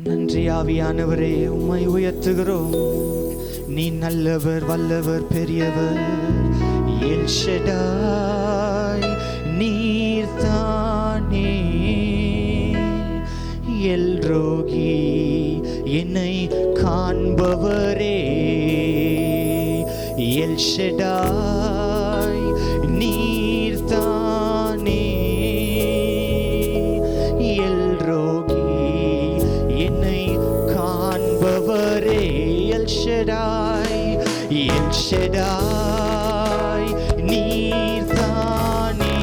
நன்றி ஆவியானவரே, உம்மை உயர்த்துகிறோம். நீ நல்லவர், வல்லவர், பெரியவர். எல் ஷடாய் நீர்தானே. எல் ரோகி என்னை காண்பவரே. எல் ஷடாய் நீர்தானே. எல் ரோகி என்னை காண்பவரே. எல் ஷடாய், எல் ஷடாய் நீர்தானே.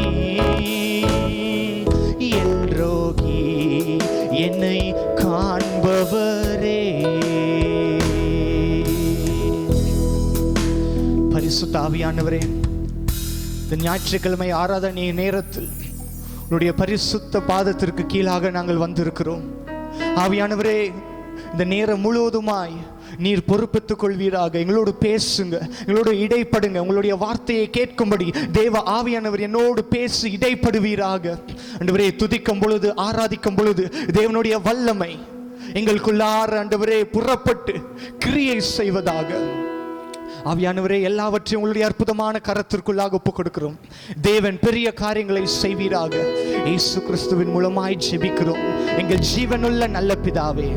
எல் ரோகி என்னை காண்பவரே. பரிசுத்த ஆவியானவரே, இந்த ஞாயிற்றுக்கிழமை ஆராதனை நேரத்தில் உன்னுடைய பரிசுத்த பாதத்திற்கு கீழாக நாங்கள் வந்திருக்கிறோம். ஆவியானவரே, இந்த நேரம் முழுவதுமாய் நீர் பொறுப்பெடுத்துக் கொள்வீராக. எங்களோடு பேசுங்க, எங்களோடு இடைப்படுங்க. உங்களுடைய வார்த்தையை கேட்கும்படி தேவ ஆவியானவர் என்னோடு பேசி இடைப்படுவீராக. ஆண்டவரே, துதிக்கும் பொழுது, ஆராதிக்கும் பொழுது தேவனுடைய வல்லமை எங்களுக்குள்ளார ஆண்டவரே புறப்பட்டு கிரியை செய்வதாக. ஆவியானவரே, எல்லாவற்றையும் உங்களுடைய அற்புதமான கரத்திற்குள்ளாக ஒப்புக் கொடுக்கிறோம். தேவன் பெரிய காரியங்களை செய்வீராக. இயேசு கிறிஸ்துவின் மூலமாய் ஜெபிக்கிறோம் எங்கள் ஜீவனுள்ள நல்ல பிதாவே.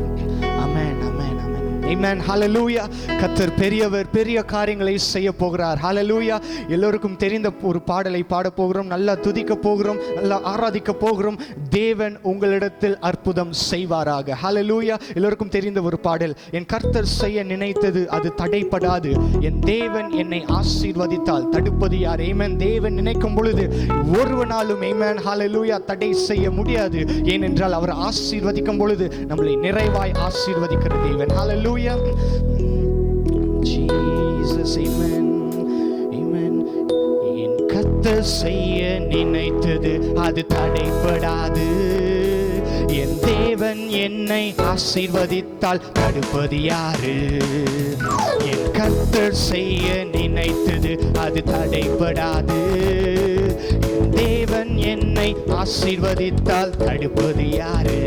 ஆமென், ஆமென், ஆமென், ஆமென். ஹல்லேலூயா. கர்த்தர் பெரியவர், பெரிய காரியங்களை செய்ய போகிறார். ஹல்லேலூயா. எல்லோருக்கும் தெரிந்த ஒரு பாடலை பாட போகிறோம், நல்லா துதிக்க போகிறோம், நல்லா ஆராதிக்க போகிறோம். தேவன் உங்களிடத்தில் அற்புதம் செய்வாராக. ஹல்லேலூயா. எல்லோருக்கும் தெரிந்த ஒரு பாடல். என் கர்த்தர் செய்ய நினைத்தது அது தடைப்படாது. என் தேவன் என்னை ஆசீர்வதித்தால் தடுப்பது யார்? ஆமென். தேவன் நினைக்கும் பொழுது ஒருவனாலும் ஆமென் ஹல்லேலூயா தடை செய்ய முடியாது. ஏனென்றால் அவர் ஆசீர்வதிக்கும் பொழுது நம்மளை நிறைவாய் ஆசீர்வதிக்கிற தேவன். ஹல்லேலூயா. Jesus, amen, amen. என் கர்த்தர் செய்ய நினைத்தது அது தடைப்படாது. என் தேவன் என்னை ஆசீர்வதித்தால் தடுப்பது யாரு? என் கர்த்தர் செய்ய நினைத்தது அது தடைப்படாது. என் தேவன் என்னை ஆசீர்வதித்தால் தடுப்பது யாரு?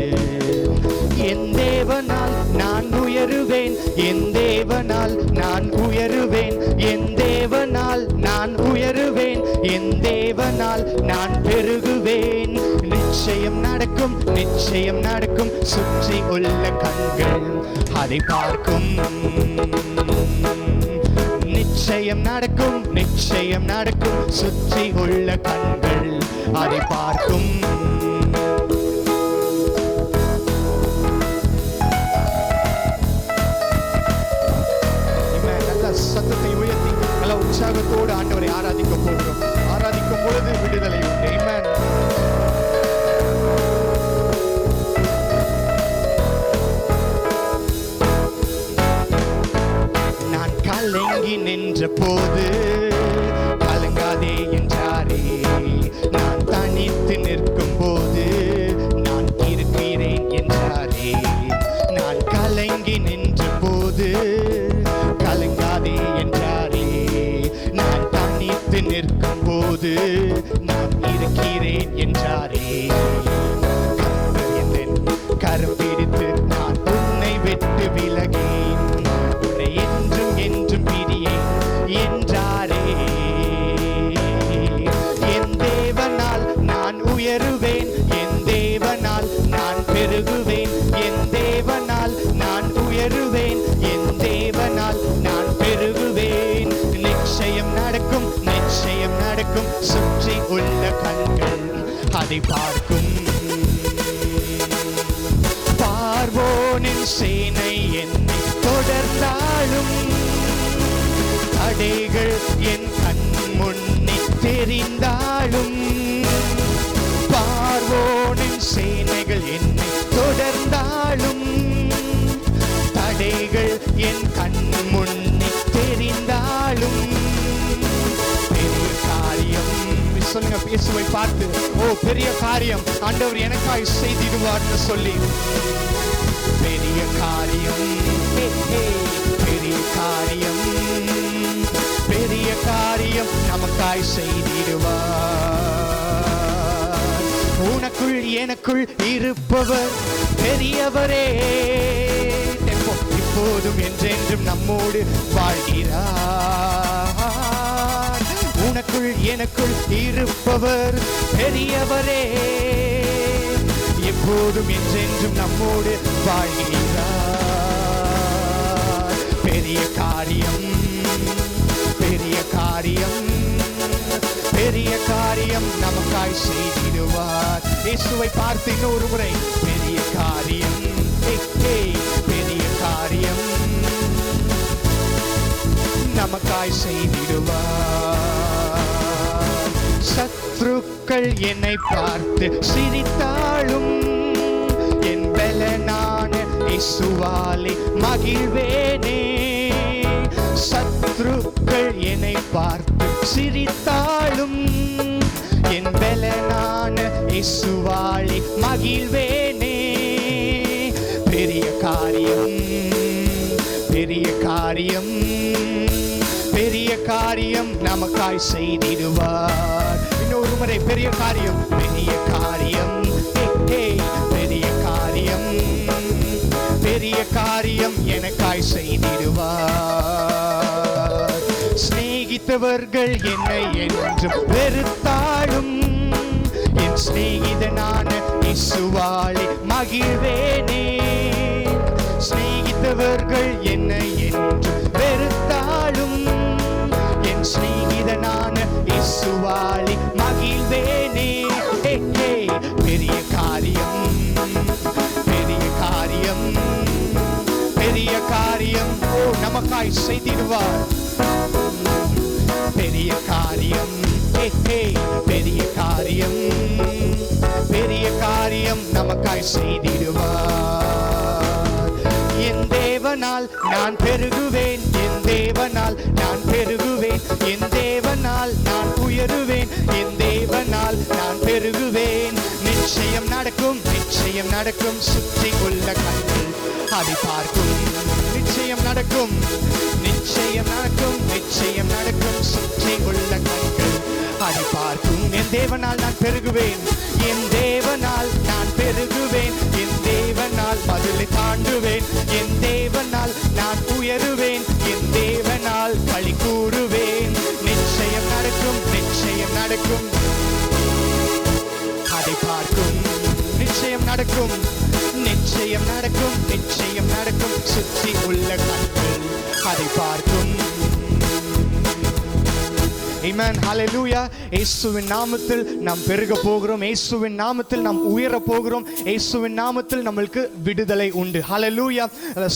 என் தேவனால் நான் உயருவேன், என் தேவனால் நான் உயருவேன், என் தேவனால் நான் உயருவேன், என் தேவனால் நான் பெருகுவேன். நிச்சயம் நடக்கும், நிச்சயம் நடக்கும். சுற்றி உள்ள கண்கள் அதை பார்க்கும். நிச்சயம் நடக்கும், நிச்சயம் நடக்கும். சுற்றி உள்ள கண்கள் அதை பார்க்கும். சத்தத்தை உயர்த்தி நல்ல உற்சாகத்தோடு ஆண்டவரை ஆராதிக்க போகிறோம். ஆராதிக்கும் பொழுது விடுதலை உண்டு. ஆமென். நான் கலங்கி நின்ற போது கலங்காதே என்றாரே. நான் தனித்து நிற்கும் போது நான் இருக்கிறேன் என்றாரே. நான் கலங்கி நின்ற போது கலங்காதே என்றாரே. நான் தனித்து நிற்கும் போது நான் இருக்கிறேன் என்றாரே. கரம் பிடித்து நான் உன்னை விட்டு விலகேன், உன்னை என்றும் என்றும் பிரியேன் என்றாரே. என் தேவனால் நான் உயருவேன், என் தேவனால் நான் பெருகுவேன், என் தேவனால் நான் உயருவேன், என் தேவனால் நான் பெருகுவேன். நிச்சயம் நடக்கும், நிச்சயம் நடக்கும். சுற்றி உள்ள கண்கள் அதை பார்க்கும். பார்வோனின் சேனை என்னை தொடர்ந்தாலும் தடைகள் என் கண் முன்னே தெரிந்தாலும், பார்வோனின் சேனைகள் என்னை தொடர்ந்தாலும் தடைகள் என் கண் முன்னே தெரிந்தாலும், பெரிய காரியம் சொல்லுங்க இயேசுவை பார்த்து, ஓ பெரிய காரியம் ஆண்டவர் எனக்காய் செய்திடுவார்னு சொல்லி, பெரிய காரியம், பெரிய காரியம், பெரிய காரியம் நமக்காய் செய்திடுவார். உனக்குள் எனக்குள் இருப்பவர் பெரியவரே, இப்போதும் என்றென்றும் நம்மோடு வாழ்கிறார். உனக்குள் எனக்குள் இருப்பவர் பெரியவரே, எப்போதும் என்றென்றும் நம்மோடு வாழ்கிறார். பெரிய காரியம், பெரிய காரியம், பெரிய காரியம் நமக்காய் செய்திடுவார். இயேசுவை பார்த்து இன்னொரு முறை, பெரிய காரியம், பெரிய காரியம் நமக்காய் செய்திடுவார். சத்துருக்கள் என்னை பார்த்து சிரித்தாலும் என் பலனான இயேசுவாலே மகிழ்வேனே. சத்துருக்கள் என்னை பார்த்து சிரித்தாலும் என் பலனான இயேசுவாலே மகிழ்வேனே. பெரிய காரியம், பெரிய காரியம், பெரிய காரியம் நமக்காய் செய்திடுவார். இன்னொரு முறை, பெரிய காரியம், பெரிய காரியம், பெரிய காரியம், பெரிய காரியம் எனக்காய் செய்திடுவார். சிநேகித்தவர்கள் என்னை என்றும் வெறுத்தாலும் என் சிநேகிதனான இயேசுவாலே மகிழ்வேனே. சிநேகித்தவர்கள் என்னை என்றும் வெறுத்தாலும் என் சிநேகிதனான இயேசுவாலே மகிழ்வேனே. பெரிய காரியம், பெரிய காரியம், பெரிய காரியம் நமக்காய் செய்திடுவார். பெரிய காரியம், பெரிய காரியம், பெரிய காரியம் நமக்காய் செய்திடுவார். என் தேவனால் நான் பெருகுவேன், என் தேவனால் நான் பெருகுவேன், என் தேவனால் நான் உயருவேன், என் தேவனால் நான் பெருகுவேன். நிச்சயம் நடக்கும், நிச்சயம் நடக்கும், சுற்றி உள்ள கண்கள் அதை பார்க்கும். நிச்சயம் நடக்கும், நிச்சயம் நடக்கும், நிச்சயம் நடக்கும், சுற்றி உள்ள கண்கள் அதை பார்க்கும். என் தேவனால் நான் பெருகுவேன், என் தேவனால் நான் பெருகுவேன், என் தேவனால் மதிலை தாண்டுவேன், என் தேவனால் நான் உயருவேன், என் தேவனால் களி கூறுவேன். நிச்சயம் நடக்கும், நிச்சயம் நடக்கும், அதை பார்க்கும். நிச்சயம் நடக்கும், நிச்சயம் நடக்கும், நிச்சயம் நடக்கும், சுற்றி உள்ள கண்கள் அதை பார்க்கும். Amen. Hallelujah. இயேசுவின் நாமத்தில் நாம் பெருக போகிறோம், இயேசுவின் நாமத்தில் நாம் உயர போகிறோம், இயேசுவின் நாமத்தில் நம்மளுக்கு விடுதலை உண்டு. Hallelujah.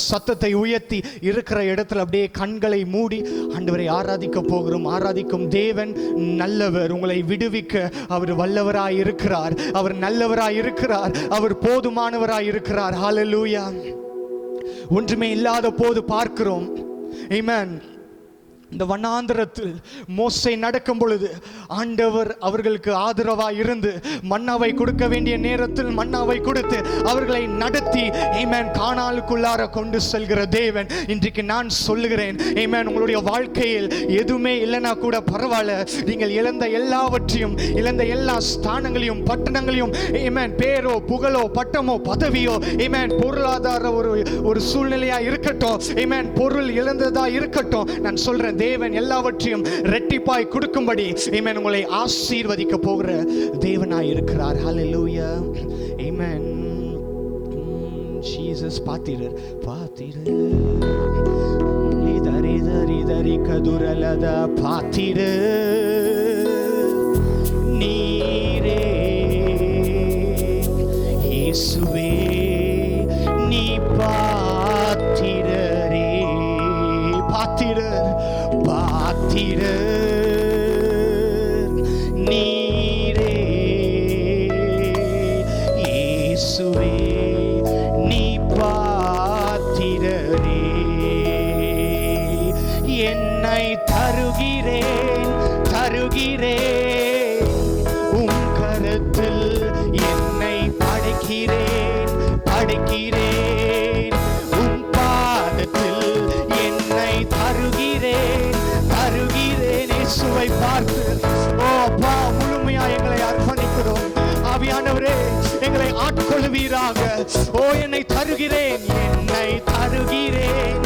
சத்தத்தை உயர்த்தி இருக்கிற இடத்துல அப்படியே கண்களை மூடி ஆண்டவரை ஆராதிக்க போகிறோம். ஆராதிக்கும் தேவன் நல்லவர், உங்களை விடுவிக்க அவர் வல்லவராய் இருக்கிறார், அவர் நல்லவராய் இருக்கிறார், அவர் போதுமானவராய் இருக்கிறார். Hallelujah. ஒன்றுமே இல்லாத போது பார்க்கிறோம். Amen. இந்த வனாந்திரத்தில் மோசே நடக்கும் பொழுது ஆண்டவர் அவர்களுக்கு ஆதரவாய் இருந்து மன்னாவை கொடுக்க வேண்டிய நேரத்தில் மன்னாவை கொடுத்து அவர்களை நடத்தி ஆமென் கானானுக்குள்ளார கொண்டு செல்கிற தேவன். இன்றைக்கு நான் சொல்லுகிறேன் ஆமென், உங்களுடைய வாழ்க்கையில் எதுவுமே இல்லைனா கூட பரவாயில்ல, நீங்கள் இழந்த எல்லாவற்றையும், இழந்த எல்லா ஸ்தானங்களையும் பட்டணங்களையும் ஆமென், பேரோ புகழோ பட்டமோ பதவியோ ஆமென், பொருளாதார ஒரு சூழ்நிலையா இருக்கட்டும் ஆமென், பொருள் இழந்ததா இருக்கட்டும், நான் சொல்றேன் தேவன் எல்லாவற்றையும் ரெட்டிப்பாய் கொடுக்கும்படி ஆமென் உங்களை ஆசீர்வதிக்க போகிற தேவனாய் இருக்கிறார். ஹல்லேலூயா. ஆமென். ஜீசஸ் பாத்திரர் பாத்திரர் லிதரி தரி தரி கதுரலத பாத்திரர் நீரே இயேசுவே நீ பாத்திரரே பாத்திரர் பாத்திரர் நீரே இயேசுவே நீ பாத்திரரே. என்னை தருகிறேன் தருகிறேன் உம் கரத்தில், என்னை படைக்கிறேன் படைக்கிறேன் உம் பாதத்தில், என்னை தருகிறேன் தருகிறேன். இயேசுவை பார்த்து ஓ அப்பா முழுமையா எங்களை அர்ப்பணிக்கிறோம். ஆவியானவரே எங்களை ஆட்கொள்வீராக. ஓ என்னை தருகிறேன் என்னை தருகிறேன்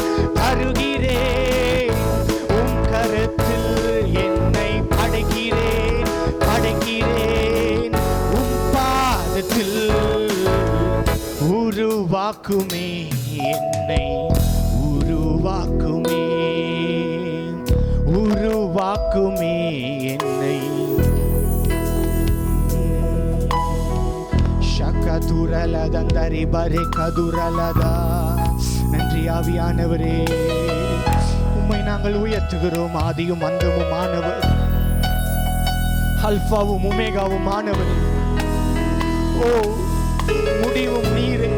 உருவாக்குமே என்னை உருவாக்குமே உருவாக்குமே என்னை ஷகதுரலதந்தரி பரே கதுரலதா. நன்றி ஆவியானவரே, உம்மை நாங்கள் உயர்த்துகிறோம். ஆதியும் அந்தமும் ஆனவர், அல்பாவும் ஒமேகாவும் ஆனவர். ஓ, முடிவும் நீரே,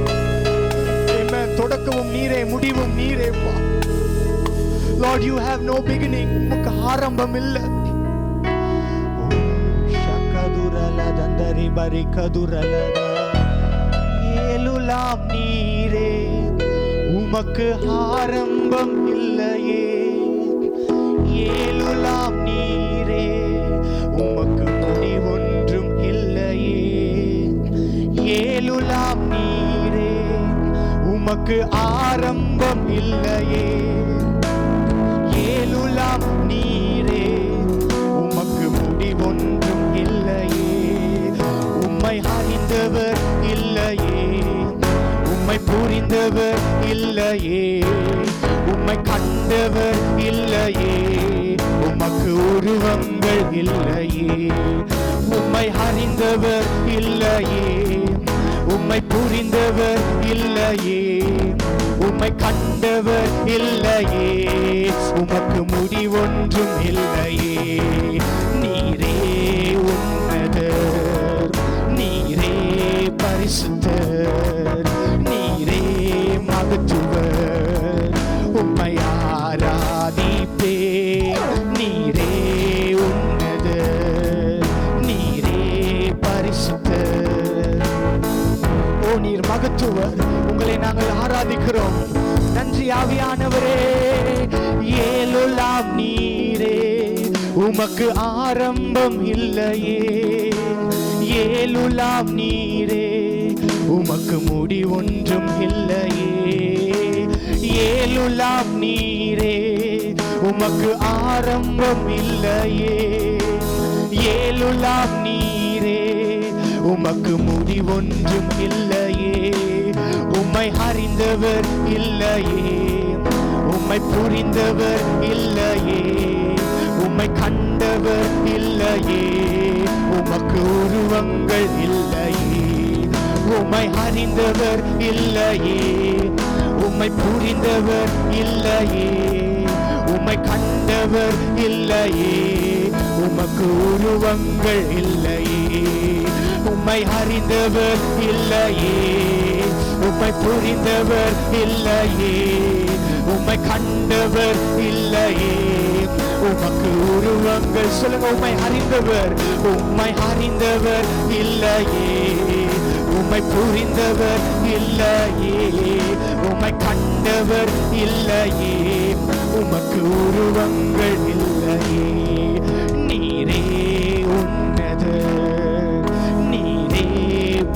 தொடக்கமும் நீரே, முடிவும் நீரே. Lord, you have no beginning. உமக்கு ஆரம்பம் இல்லை. ஷகதுரலதந்தரி பரே கதுரலதா. ஏலுலாம் நீரே, உமக்கு ஆரம்பம் இல்லையே. ஏலுலாம் நீரே, உமக்கு முடிவொன்றும் இல்லையே. ஏலுலாம் நீரே, உமக்கு ஆரம்பம் இல்லையே. ஏலுலாம் நீரே, உமக்கு முடிவொன்றும் இல்லையே. உம்மை அறிந்தவர் இல்லையே, உம்மை புரிந்தவர் இல்லையே, உம்மை கண்டவர் இல்லையே, உமக்கு உருவங்கள் இல்லையே. உம்மை அறிந்தவர் இல்லையே, உம்மை புரிந்தவர் இல்லையே, உம்மை கண்டவர் இல்லையே, உமக்கு முடிவொன்றும் இல்லையே. நீரே உன்னதர், நீரே பரிசுத்தர், நீரே மகத்துவர். உம்மை ஆராதிப்பே. நீரே உன்னதர், நீரே பரிசுத்தர். ஓ, நீர் மகத்துவர். உங்களை நாங்கள் ஆராதிக்கிறோம். நன்றி ஆவியானவரே. ஏலுலாம் நீரே, உமக்கு ஆரம்பம் இல்லையே. ஏலுலாம் நீரே, உமக்கு முடிவொன்றும் இல்லையே. ஏலுலாம் நீரே, உமக்கு ஆரம்பம் இல்லையே. ஏலுலாம் நீரே, உமக்கு முடிவொன்றும் இல்லையே. உம்மை அறிந்தவர் இல்லையே, உம்மை புரிந்தவர் இல்லையே, உம்மை கண்டவர் இல்லையே, உமக்கு உருவங்கள் இல்லையே. உம்மை அறிந்தவர் இல்லையே, உம்மை புரிந்தவர் இல்லையே, உம்மை கண்டவர் இல்லையே, உமக்கு உருவங்கள் இல்லையே. உம்மை அறிந்தவர் இல்லையே, உம்மை புரிந்தவர் இல்லையே, உம்மை கண்டவர் இல்லையே, உமக்கு உருவங்கள். சொல்லுங்க, உம்மை அறிந்தவர். உம்மை அறிந்தவர் இல்லையே, உம்மை புரிந்தவர் இல்லையே, உம்மை கண்டவர் இல்லையே, உமக்கு உருவங்கள் இல்லையே. நீரே உன்னதர், நீரே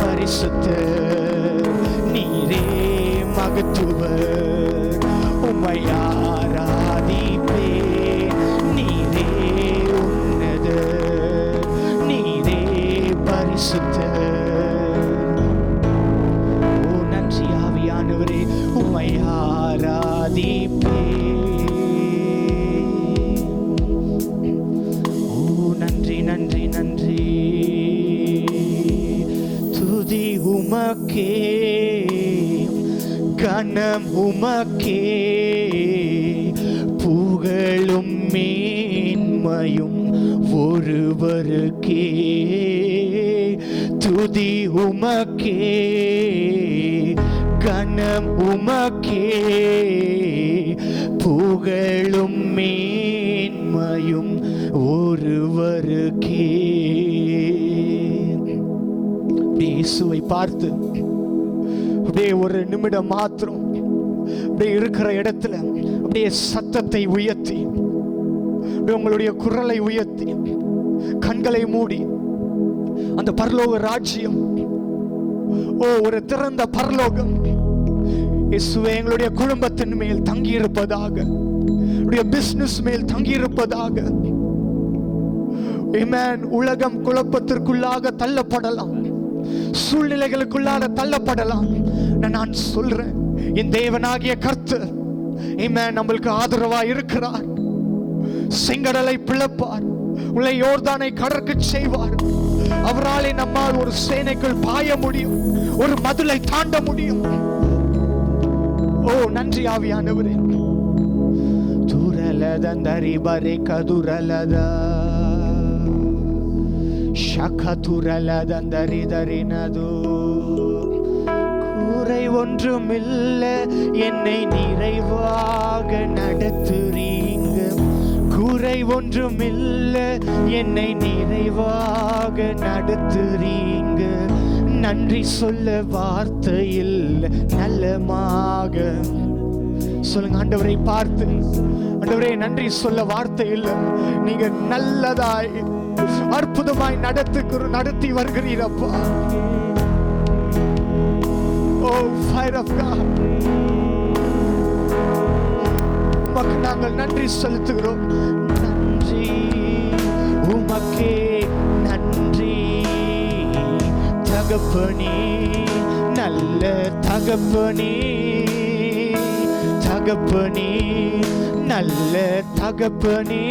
பரிசுத்தர், நீரே மகத்துவர். உம்மை ஆராதிப்பே. நீரே உன்னதர், நீரே பரிசுத்தர். ஓ, நன்றி ஆவியானவரே, உம்மை ஆராதிப்பே. நன்றி நன்றி நன்றி. துதி உமக்கே, கனம் உமக்கே, புகழும் மேன்மையும் ஒருவருக்கே. துதி உமக்கே, கனம் உமக்கே, புகழும் மேன்மையும் ஒருவருக்கே. இயேசுவை பார்த்து அப்படியே ஒரு நிமிடம் மாத்திரம் அப்படியே இருக்கிற இடத்துல அப்படியே சத்தத்தை உயர்த்தி, உங்களுடைய குரலை உயர்த்தி, கண்களை மூடி, அந்த பரலோக ராஜ்யம், ஓ, ஒரு திறந்த பரலோகம் இயேசுவே எங்களுடைய குடும்பத்தின் மேல் தங்கியிருப்பதாக, பிசினஸ் மேல் தங்கியிருப்பதாக. ஆமென். உலகம் குழப்பத்திற்குள்ளாக தள்ளப்படலாம், சூழ்நிலைகளுக்குள்ளாக தள்ளப்படலாம். நான் சொல்றேன், என் தேவனாகிய கர்த்தர் நம்மளுக்கு ஆதரவா இருக்கிறார். செங்கடலை பிளப்பார், உள்ள யோர்தானை கடற்கு செய்வார். அவராலே நம்மால் ஒரு சேனைக்குள் பாய முடியும், ஒரு மதிலை தாண்ட முடியும். ஓ நன்றி ஆவியானவரே. துரலதந்தரி பரே கதுரலத ஷகதுரலதந்தரி தரினது. குறை ஒன்றுமில்லை, என்னை நிறைவாக நடத்துறீங்க. குறை ஒன்றுமில்லை, என்னை நிறைவாக நடத்துறீங்க. நன்றி சொல்ல வார்த்தையில் நல்லமாக சொல்லுங்க. ஆண்டவரை பார்த்து, ஆண்டவரே நன்றி சொல்ல வார்த்தை இல்லை, நீங்க நல்லதாய் அற்புதமாய் நடத்தி வருகிறீரப்பா. ஓ ஃபயர் ஆஃப் காட், உமக்கு நாங்கள் நன்றி செலுத்துகிறோம். நன்றி உமக்கே நன்றி தகப்பனே, நல்ல தகப்பனே, தகப்பனே, நல்ல தகப்பனே,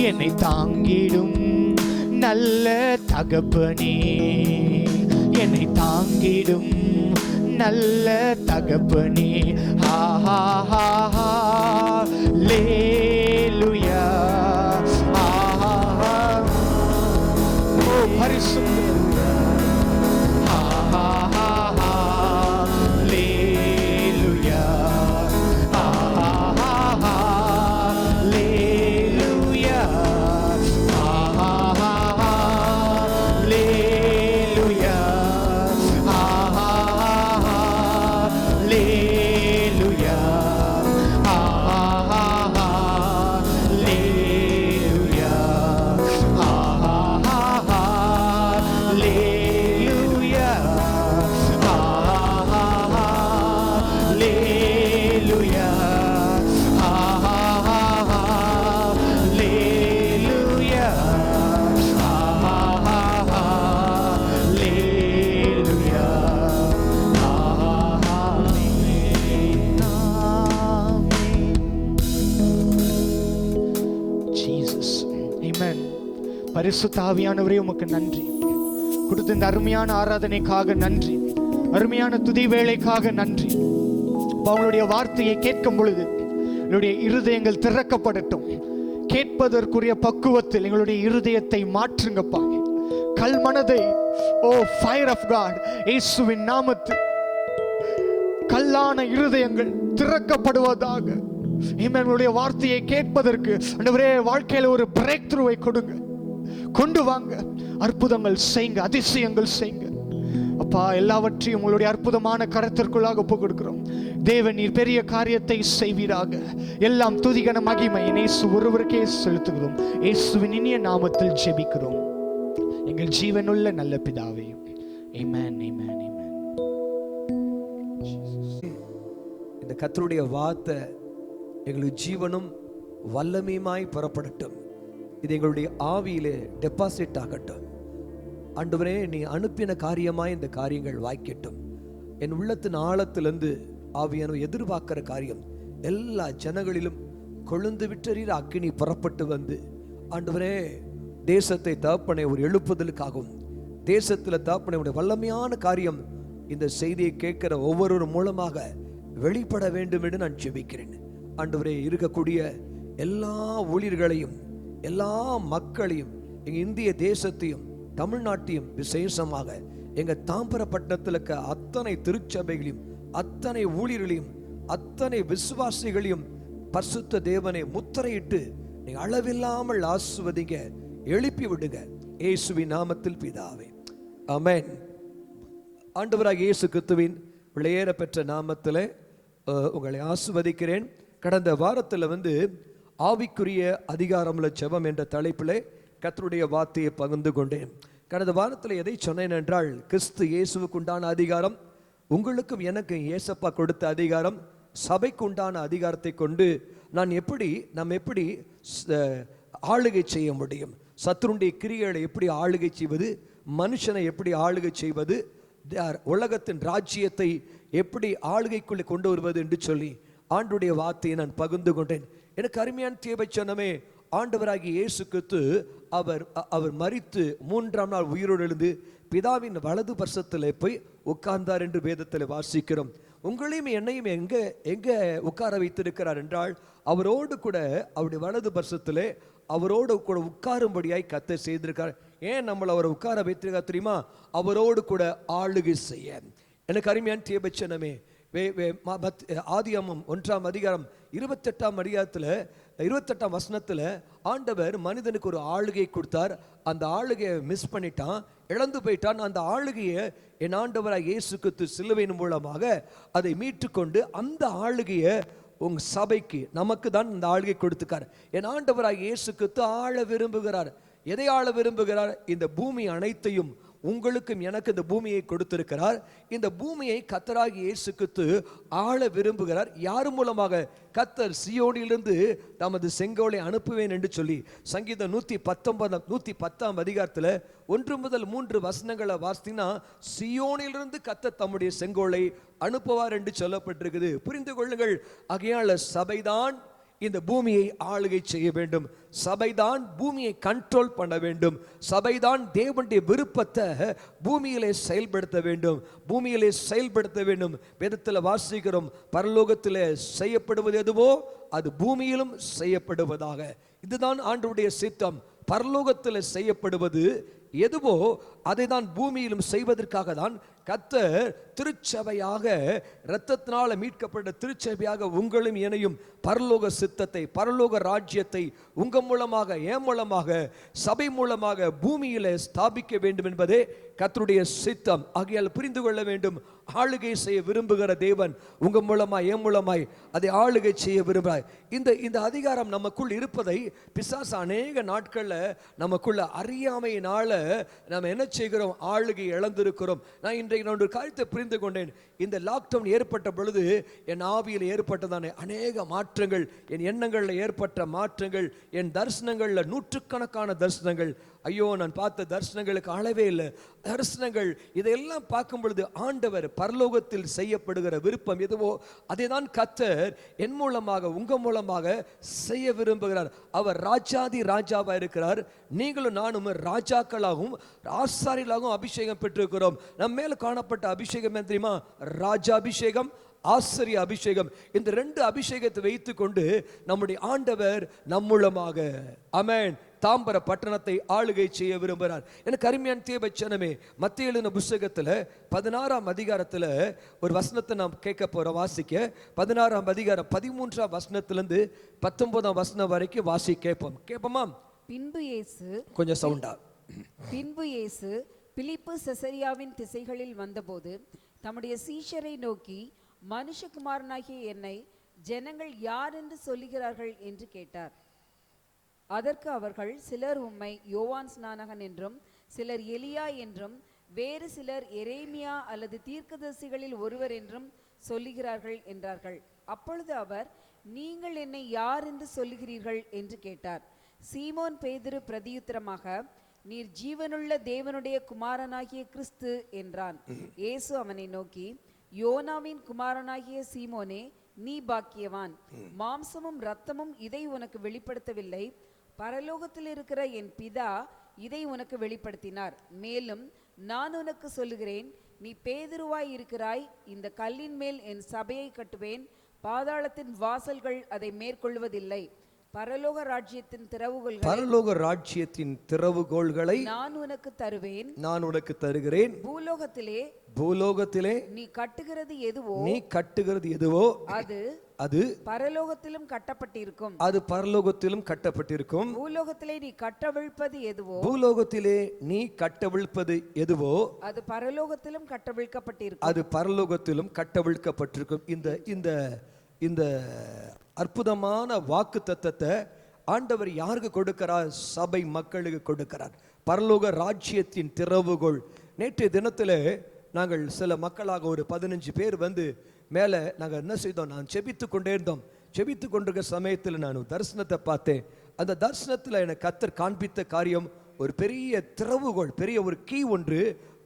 என்னை தாங்கிடும் நல்ல தகப்பனே, என்னை தாங்கிடும் நல்ல தகப்பனே. ஹா ஹா ஹா ஹா லேலுயா. ஹா ஹா ஹா ஓ பரிசுத்த. ஹா ஹா ஹா ஹா லேலுயா. ஹா ஹா ஹா ஹா லேலுயா. ஹா ஹா ஹா ஹா லேலுயா. ஹா ஹா ஹா லேலுயா. ஹா ஹா ஹா லேலுயா. ஹா ஹா ஹா லேலுயா. ஹா ஹா ஹா லேலுயா. ஹா ஹா ஹா லேலுயா. ஹா ஹா ஹா லேலுயா. ஆமென், ஆமென். ஜீசஸ், ஆமென். பரிசுத்த ஆவியானவரே உமக்கு நன்றி. கொடுத்த இந்த அருமையான ஆராதனைக்காக நன்றி, அருமையான துதி வேளைக்காக நன்றி. அவங்களுடைய வார்த்தையை கேட்கும் பொழுது எங்களுடைய இருதயங்கள் திறக்கப்படட்டும். கேட்பதற்குரிய பக்குவத்தில் எங்களுடைய இருதயத்தை மாற்றுங்கப்பா. கல் மனதை, ஓ ஃபயர் ஆஃப் காட், இயேசுவின் நாமத்தில் கல்லான இருதயங்கள் திறக்கப்படுவதாக. எங்களுடைய வார்த்தையை கேட்பதற்கு ஆண்டவரே வாழ்க்கையில ஒரு பிரேக் த்ரூவை கொடுங்க, கொண்டு வாங்க. அற்புதங்கள் செய்யுங்க, அதிசயங்கள் செய்யுங்க அப்பா. எல்லாவற்றையும் உங்களுடைய அற்புதமான கரத்திற்குள்ளாக ஒப்புக் கொடுக்கிறோம். தேவன் நீர் பெரிய காரியத்தை செய்வீராக. எல்லாம் துதிகன மகிமை இயேசு ஒருவருக்கே செலுத்துகிறோம். இயேசுவின் இனிய நாமத்தில் ஜெபிக்கிறோம் எங்கள் ஜீவனுள்ள நல்ல பிதாவே. ஆமென், ஆமென், ஆமென். இந்த கர்த்தருடைய வார்த்தை எங்களுக்கு ஜீவனும் வல்லமையுமாய் புறப்படட்டும். இது எங்களுடைய ஆவியிலே டெபாசிட் ஆகட்டும். ஆண்டவரே, நீ அனுப்பின காரியமாய் இந்த காரியங்கள் வாய்க்கட்டும். என் உள்ளத்தின் ஆழத்திலிருந்து ஆவியானவர் எதிர்பார்க்கிற காரியம் எல்லா ஜனங்களிலும் கொழுந்து விட்டறீர் அக்கினி புறப்பட்டு வந்து ஆண்டவரே தேசத்தை தகப்பனை ஒரு எழுப்புதலுக்காகவும், தேசத்தில் தகப்பனை ஒரு வல்லமையான காரியம் இந்த செய்தியை கேட்கிற ஒவ்வொரு மூலமாக வெளிப்பட வேண்டும் என்று நான் ஜெபிக்கிறேன். ஆண்டவரே, இருக்கக்கூடிய எல்லா ஊழியர்களையும், எல்லா மக்களையும், எங்கள் இந்திய தேசத்தையும் தமிழ்நாட்டையும் விசேஷமாக எங்கள் தாம்பரப்பட்டினத்தில் இருக்க அத்தனை திருச்சபைகளையும், அத்தனை ஊழியர்களையும், அத்தனை விசுவாசிகளையும் பரிசுத்த தேவனை முத்திரையிட்டு நீங்க அளவில்லாமல் ஆசீர்வதிங்க, எழுப்பி விடுங்க. இயேசுவின் நாமத்தில் பிதாவே, ஆமென். ஆண்டவராக இயேசு கிறிஸ்துவின் விலையேற பெற்ற நாமத்தில் உங்களை ஆசீர்வதிக்கிறேன். கடந்த வாரத்தில் ஆவிக்குரிய அதிகாரமுள்ள ஜெபம் என்ற தலைப்பில் கர்த்தருடைய வார்த்தையை பகிர்ந்து கொண்டேன். கடந்த வாரத்தில் எதை சொன்னேன் என்றால், கிறிஸ்து இயேசுவுக்கு உண்டான அதிகாரம், உங்களுக்கும் எனக்கு இயேசப்பா கொடுத்த அதிகாரம், சபைக்கு உண்டான அதிகாரத்தை கொண்டு நாம் எப்படி ஆளுகை செய்ய முடியும், சத்துருடைய கிரியைகளை எப்படி ஆளுகை செய்வது, மனுஷனை எப்படி ஆளுகை செய்வது, உலகத்தின் ராஜ்யத்தை எப்படி ஆளுகைக்குள்ளே கொண்டு வருவது என்று சொல்லி ஆண்டுடைய வார்த்தையை நான் பகிர்ந்து கொண்டேன். எனக்கு அருமையான தேவைச்சனமே, ஆண்டவராகிய இயேசு கிறிஸ்து அவர் மரித்து 3ஆம் நாள் உயிரோடு எழுந்து பிதாவின் வலது பர்சத்தில் போய் உட்கார்ந்தார் என்று வேதத்தில் வாசிக்கிறோம். உங்களையும் என்னையும் எங்க உட்கார வைத்திருக்கிறார் என்றால், அவரோடு கூட அவருடைய வலது பர்சத்திலே அவரோடு கூட உட்காரும்படியாய் கர்த்தர் செய்திருக்கார். ஏன் நம்மளை அவரை உட்கார வைத்திருக்கார் தெரியுமா? அவரோடு கூட ஆளுகை செய்ய. எனக்கு அருமையான தேவச்சனமே, ஆதியாகமம் 1ஆம் அதிகாரம் 28ஆம் அதிகாரத்தில் 28ஆம் வசனத்தில் ஆண்டவர் மனிதனுக்கு ஒரு ஆளுகை கொடுத்தார். அந்த ஆளுகையை மிஸ் பண்ணிட்டான், இழந்து போயிட்டான். அந்த ஆளுகையை என் ஆண்டவராக இயேசு கிறிஸ்து சிலுவையின் மூலமாக அதை மீட்டுக்கொண்டு அந்த ஆளுகையை உங்க சபைக்கு நமக்கு தான் இந்த ஆளுகை கொடுத்துக்கார். என் ஆண்டவராக இயேசு கிறிஸ்து ஆள விரும்புகிறார். எதை ஆள விரும்புகிறார்? இந்த பூமி அனைத்தையும் உங்களுக்கும் எனக்கு இந்த பூமியை கொடுத்திருக்கிறார். இந்த பூமியை கர்த்தராகிய இயேசு கிறிஸ்து ஆள விரும்புகிறார். யார் மூலமாக? கர்த்தர் சீயோனிலிருந்து தமது செங்கோலை அனுப்புவேன் என்று சொல்லி சங்கீதம் 110ஆம் அதிகாரத்தில் 1 முதல் 3 வசனங்களை வாசித்தீங்கன்னா, சீயோனிலிருந்து கர்த்தர் தம்முடைய செங்கோலை அனுப்புவார் என்று சொல்லப்பட்டிருக்குது. புரிந்து கொள்ளுங்கள். ஆகையால் சபைதான் இந்த பூமியை ஆளுகை செய்ய வேண்டும். சபைதான் பூமியை கண்ட்ரோல் பண்ண வேண்டும். சபைதான் தேவனுடைய விருப்பத்தை பூமியிலே செயல்படுத்த வேண்டும். பூமியிலே செயல்படுத்த வேண்டும். வேதத்தில் வாசிக்கிறோம், பரலோகத்திலே செய்யப்படுவது எதுவோ அது பூமியிலும் செய்யப்படுவதாக. இதுதான் ஆண்டவருடைய சித்தம். பரலோகத்தில் செய்யப்படுவது எதுவோ அதை தான் பூமியிலும் செய்வதற்காக தான் கர்த்தர் திருச்சபையாக, இரத்தத்தினால மீட்கப்பட்ட திருச்சபையாக உங்களும் இணையும் பரலோக சித்தத்தை, பரலோக ராஜ்யத்தை உங்க மூலமாக, என் மூலமாக, சபை மூலமாக பூமியில ஸ்தாபிக்க வேண்டும் என்பதே கர்த்தருடைய சித்தம். ஆகையால் புரிந்து கொள்ள வேண்டும், ஆளுகை செய்ய விரும்புகிற தேவன் உங்க மூலமாய், என் மூலமாய் அதை ஆளுகை செய்ய விரும்புகிறார். இந்த அதிகாரம் நமக்குள் இருப்பதை பிசாசு அநேக நாட்கள்ல நமக்குள்ள அறியாமையினால நம்ம என்ன செய்கிறோம்? ஆளுகை இழந்திருக்கிறோம். நான் இன்றைக்கு ஒரு காரியத்தை புரிந்து கொண்டேன். இந்த லாக்டவுன் ஏற்பட்ட பொழுது என் ஆவியில் ஏற்பட்டதான அநேக மாற்றங்கள், என் எண்ணங்களில் ஏற்பட்ட மாற்றங்கள், என் தரிசனங்களில் நூற்றுக்கணக்கான தரிசனங்கள். ஐயோ, நான் பார்த்த தரிசனங்களுக்கு அளவே இல்லை. தரிசனங்கள் இதையெல்லாம் பார்க்கும் பொழுது ஆண்டவர் பரலோகத்தில் செய்யப்படுகிற விருப்பம் எதுவோ அதை தான் கர்த்தர் என் மூலமாக, உங்க மூலமாக செய்ய விரும்புகிறார். அவர் ராஜாதி ராஜாவா இருக்கிறார். நீங்களும் நானும் ராஜாக்களாகவும் ஆசாரியர்களாகவும் அபிஷேகம் பெற்றிருக்கிறோம். நம்ம மேல காணப்பட்ட அபிஷேகம் என்ன தெரியுமா? ராஜாபிஷேகம், ஆசாரிய அபிஷேகம். இந்த 2 அபிஷேகத்தை வைத்துக் கொண்டு நம்முடைய ஆண்டவர் நம்மூலமாக, ஆமென், தாம்பர பட்டணத்தை ஆளுகை செய்ய விரும்புகிறார். எனக்கு அருமையான தேவச்சனமே, மத்தேயு எழுதின புத்தகத்தில் 16ஆம் அதிகாரத்தில் ஒரு வசனத்தை நாம் கேட்க போறோம், வாசிக்க. 16ஆம் அதிகாரம் 13ஆம் வசனத்திலிருந்து 19ஆம் வசனம் வரைக்கும் கேட்போமா? பின்பு இயேசு, கொஞ்சம் சவுண்டா. பின்பு இயேசு பிலிப்பு செசரியாவின் திசைகளில் வந்தபோது தம்முடைய சீஷரை நோக்கி, மனுஷகுமாரனாகிய என்னை ஜனங்கள் யார் என்று சொல்லுகிறார்கள் என்று கேட்டார். அதற்கு அவர்கள், சிலர் உம்மை யோவான் ஸ்நானகன் என்றும், சிலர் எலியா என்றும், வேறு சிலர் எரேமியா அல்லது தீர்க்கதரிசிகளில் ஒருவர் என்றும் சொல்லுகிறார்கள் என்றார்கள். அப்பொழுது அவர், நீங்கள் என்னை யார் என்று சொல்லுகிறீர்கள் என்று கேட்டார். சீமோன் பேதுரு பிரதியுத்தரமாக, நீர் ஜீவனுள்ள தேவனுடைய குமாரனாகிய கிறிஸ்து என்றான். இயேசு அவனை நோக்கி, யோனாவின் குமாரனாகிய சீமோனே, நீ பாக்கியவான். மாம்சமும் இரத்தமும் இதை உனக்கு வெளிப்படுத்தவில்லை, பரலோகத்தில் இருக்கிற என் பிதா இதை உனக்கு வெளிப்படுத்தினார். மேலும் நான் உனக்கு சொல்லுகிறேன், நீ பேதுருவாய் இருக்கிறாய். இந்த கல்லின் மேல் என் சபையை கட்டுவேன், பாதாளத்தின் வாசல்கள் அதை மேற்கொள்வதில்லை. பரலோக ராஜ்யத்தின் திறவுகோள்களை நான் உனக்கு தருவேன், நான் உனக்கு தருகிறேன். பூலோகத்திலே நீ கட்டுகிறது எதுவோ அது பரலோகத்திலும் கட்டப்பட்டிருக்கும். அது பரலோகத்திலும் கட்டப்பட்டிருக்கும். பூலோகத்திலே நீ கட்டவிழ்ப்பது எதுவோ அது பரலோகத்திலும் கட்டவிழ்க்கப்பட்டிருக்கும். அது பரலோகத்திலும் கட்டவிழ்க்கப்பட்டிருக்கும். இந்த அற்புதமான வாக்கு தத்தத்தை ஆண்டவர் யாருக்கு கொடுக்கிறார்? சபை மக்களுக்கு கொடுக்கிறார். பரலோக ராஜ்யத்தின் திறவுகோள். நேற்றைய தினத்தில் நாங்கள் சில மக்களாக ஒரு 15 பேர் வந்து மேலே நாங்கள் என்ன செய்தோம்? நான் செபித்து கொண்டே இருந்தோம். செபித்து கொண்டிருக்க சமயத்தில் நான் தரிசனத்தை பார்த்தேன். அந்த தரிசனத்தில் எனக்கு கர்த்தர் காண்பித்த காரியம், ஒரு பெரிய திறவுகோல், பெரிய ஒரு கீ ஒன்று,